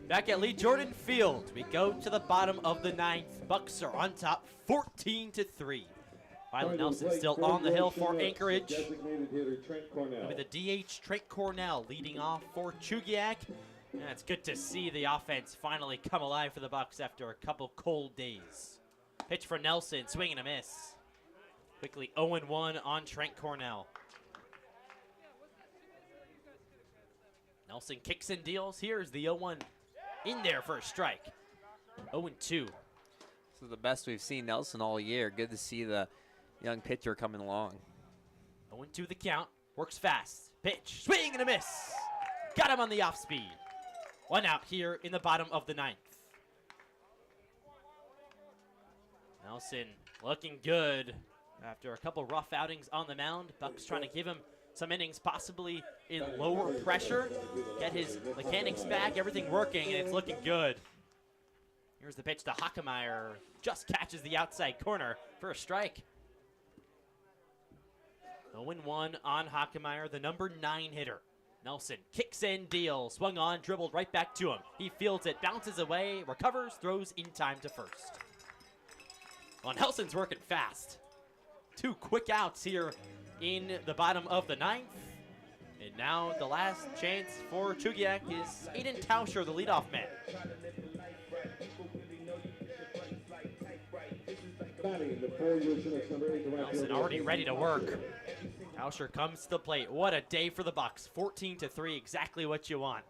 Back at Lee Jordan Field, we go to the bottom of the 9th. Bucks are on top 14-3. Violet Nelson still on the hill for Anchorage. With the DH, Trent Cornell leading off for Chugiak. And it's good to see the offense finally come alive for the Bucks after a couple cold days. Pitch for Nelson, swing and a miss. Quickly 0-1 on Trent Cornell. Nelson kicks and deals. Here's the 0-1 in there for a strike. 0-2. This is the best we've seen Nelson all year. Good to see the young pitcher coming along. 0-2 the count. Works fast. Pitch. Swing and a miss. Got him on the off speed. 1 out here in the bottom of the 9th. Nelson looking good after a couple rough outings on the mound. Bucks trying to give him some innings possibly in lower pressure. Get his mechanics back, everything working, and it's looking good. Here's the pitch to Hockemeyer. Just catches the outside corner for a strike. 0-1 on Hockemeyer, the number 9 hitter. Nelson kicks in, deals, swung on, dribbled right back to him. He fields it, bounces away, recovers, throws in time to first. Well, Nelson's working fast. 2 quick outs here in the bottom of the 9th. And now the last chance for Chugiak is Aiden Tauscher, the leadoff man. Nelson already ready to work. Tauscher comes to the plate. What a day for the Bucks. 14-3, exactly what you want.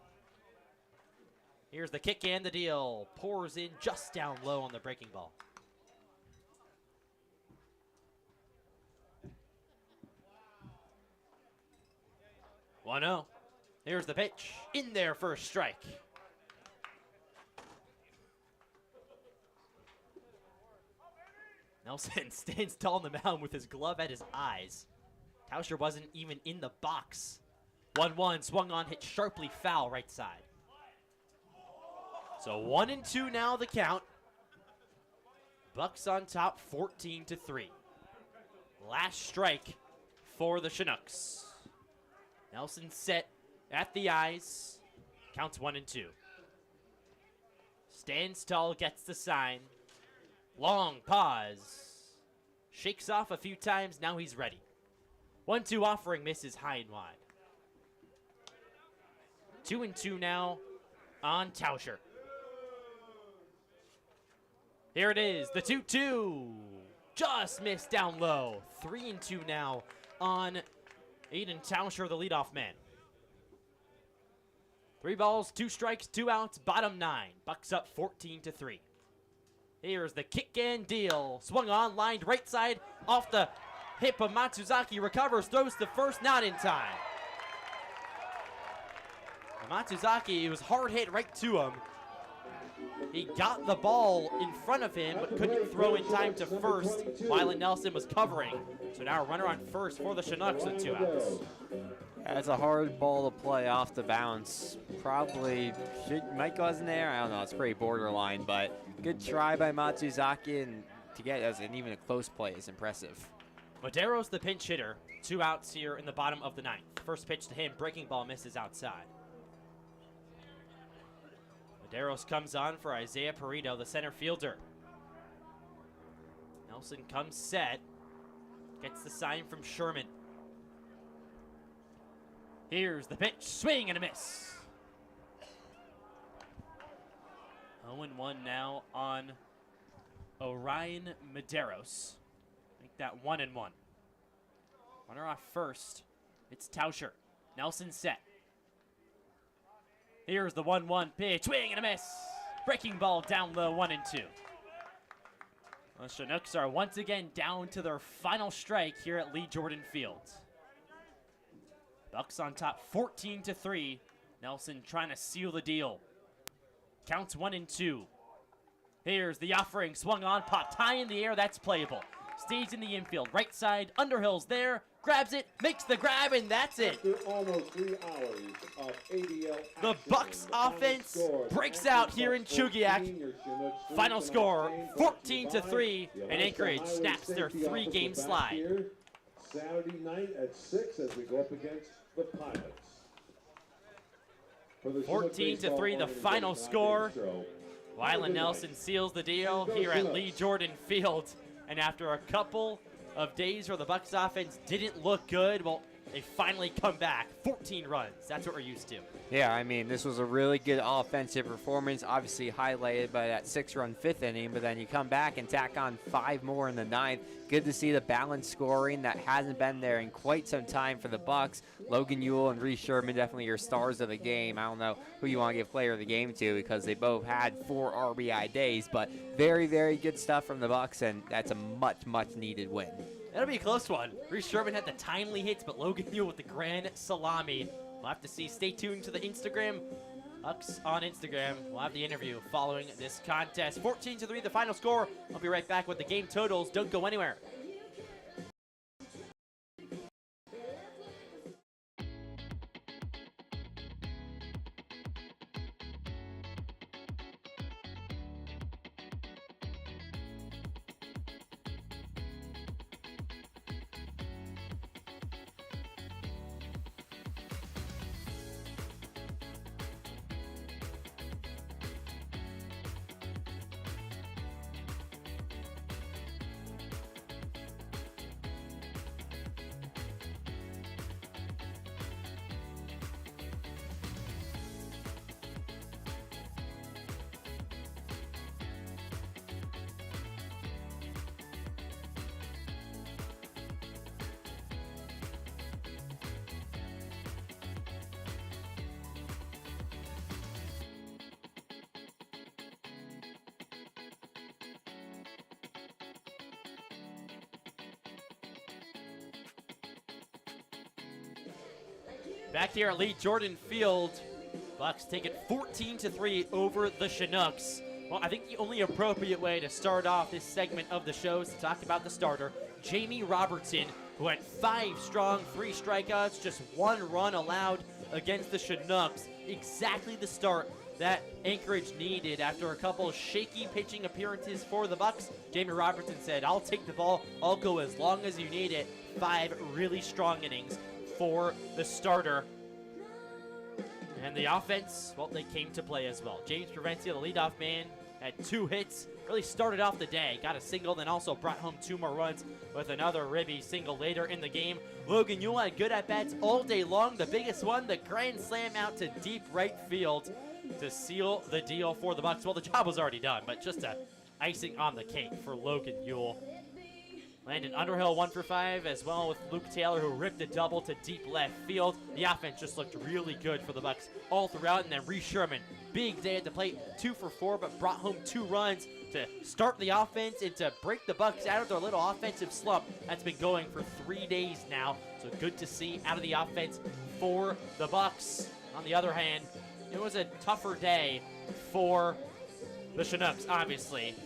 Here's the kick and the deal. Pours in just down low on the breaking ball. One 0. Here's the pitch. In there for a strike. Nelson stands tall on the mound with his glove at his eyes. Tauscher wasn't even in the box. 1-1, swung on, hit sharply foul right side. So 1-2 now the count. Bucks on top 14-3. Last strike for the Chinooks. Nelson set at the eyes. Counts 1-2. Stands tall, gets the sign. Long pause. Shakes off a few times, now he's ready. 1-2 offering, misses high and wide. 2-2 now on Tauscher. Here it is, the 2-2. Just missed down low. 3-2 now on Aiden Tauscher, the leadoff man. 3 balls, 2 strikes, 2 outs, bottom 9. Bucks up 14-3. Here's the kick and deal. Swung on, lined right side, off the hip of Matsuzaki, recovers, throws to first, not in time. Matsuzaki, it was hard hit right to him. He got the ball in front of him, but couldn't throw in time to first. Violet Nelson was covering. So now a runner on first for the Chinooks with 2 outs. That's a hard ball to play off the bounce. Probably might go in there. I don't know. It's pretty borderline, but good try by Matsuzaki, and to get as an even a close play is impressive. Madero's the pinch hitter. 2 outs here in the bottom of the 9th. First pitch to him, breaking ball misses outside. Maderos comes on for Isaiah Perito, the center fielder. Nelson comes set. Gets the sign from Sherman. Here's the pitch. Swing and a miss. 0-1 now on Orion Maderos. Make that 1-1. Runner off first. It's Tauscher. Nelson set. Here's the 1-1 pitch. Swing and a miss. Breaking ball down low, 1-2. The Chinooks are once again down to their final strike here at Lee Jordan Field. Bucks on top 14-3. Nelson trying to seal the deal. Counts 1-2. Here's the offering. Swung on, popped high in the air. That's playable. Stays in the infield. Right side. Underhill's there. Grabs it. Makes the grab, and that's it. Almost 3 hours of ADL the Bucks offense breaks out here in Chugiak. Final score 14-3, and Anchorage snaps their 3-game slide. Saturday night at 6 as we go up against the Pilots. For the 14-3, the final score. Wyland Nelson seals the deal here at Lee Jordan Field. And after a couple of days where the Bucs offense didn't look good, well, they finally come back. 14 runs. That's what we're used to. Yeah, I mean, this was a really good offensive performance, obviously highlighted by that 6-run 5th inning, but then you come back and tack on 5 more in the 9th. Good to see the balanced scoring that hasn't been there in quite some time for the Bucs. Logan Ewell and Reese Sherman definitely your stars of the game. I don't know who you want to give player of the game to because they both had 4 RBI days, but very, very good stuff from the Bucs, and that's a much, much needed win. That'll be a close one. Reese Sherman had the timely hits, but Logan Ewell with the grand salami. We'll have to see. Stay tuned to the Instagram. Bucs on Instagram. We'll have the interview following this contest. 14-3, the final score. I'll be right back with the game totals. Don't go anywhere. Back here at Lee Jordan Field, Bucs take it 14-3 over the Chinooks. Well, I think the only appropriate way to start off this segment of the show is to talk about the starter, Jamie Robertson, who went 5 strong, 3 strikeouts, just 1 run allowed against the Chinooks. Exactly the start that Anchorage needed after a couple shaky pitching appearances for the Bucs. Jamie Robertson said, "I'll take the ball. I'll go as long as you need it." 5 really strong innings for the starter. And the offense, well, they came to play as well. James Provencia, the leadoff man, had 2 hits. Really started off the day. Got a single, then also brought home 2 more runs with another ribby single later in the game. Logan Ewell had good at-bats all day long. The biggest one, the grand slam out to deep right field to seal the deal for the Bucs. Well, the job was already done, but just a icing on the cake for Logan Ewell. Landon Underhill 1 for 5, as well with Luke Taylor, who ripped a double to deep left field. The offense just looked really good for the Bucs all throughout. And then Reese Sherman, big day at the plate, 2 for 4, but brought home 2 runs to start the offense and to break the Bucs out of their little offensive slump that's been going for 3 days now. So good to see out of the offense for the Bucs. On the other hand, it was a tougher day for the Chinooks, obviously.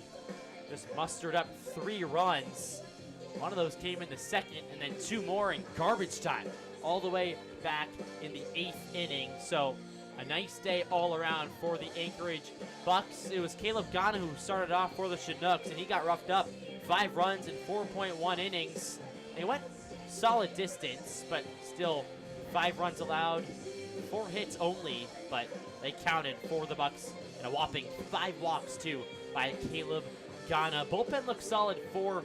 Just mustered up 3 runs. One of those came in the 2nd, and then 2 more in garbage time, all the way back in the 8th inning. So a nice day all around for the Anchorage Bucs. It was Caleb Ghana who started off for the Chinooks, and he got roughed up. 5 runs in 4.1 innings. They went solid distance, but still 5 runs allowed, 4 hits only, but they counted for the Bucs, and a whopping 5 walks too by Caleb Ghana. Bullpen looked solid for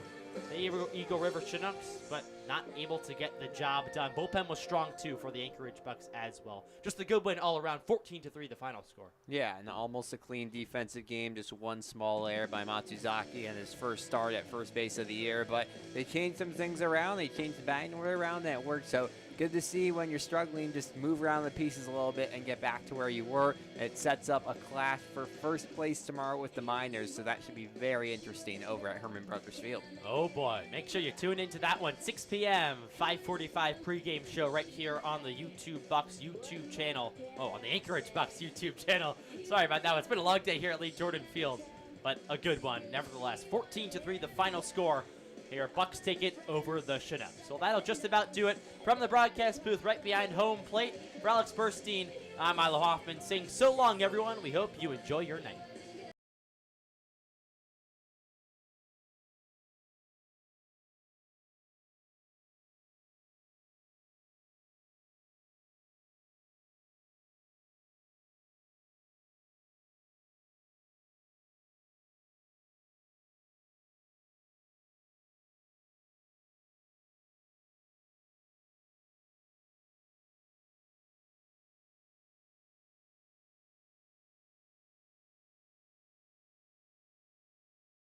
the Eagle River Chinooks, but not able to get the job done. Bullpen was strong too for the Anchorage Bucs as well. Just a good win all around. 14-3 the final score. Yeah, and almost a clean defensive game. Just 1 small error by Matsuzaki and his first start at first base of the year. But they changed some things around. They changed the batting order around. That worked. So good to see when you're struggling, just move around the pieces a little bit and get back to where you were. It sets up a clash for first place tomorrow with the Miners. So that should be very interesting over at Herman Brothers Field. Oh boy, make sure you tune into that one. 6 p.m., 5:45 pregame show right here on the YouTube Bucs YouTube channel. Oh, on the Anchorage Bucs YouTube channel. Sorry about that. It's been a long day here at Lee Jordan Field, but a good one nevertheless. 14-3 the final score. Here, Bucs take it over the Chinooks. So that'll just about do it from the broadcast booth right behind home plate. For Alex Burstein, I'm Milo Hoffman saying so long, everyone. We hope you enjoy your night.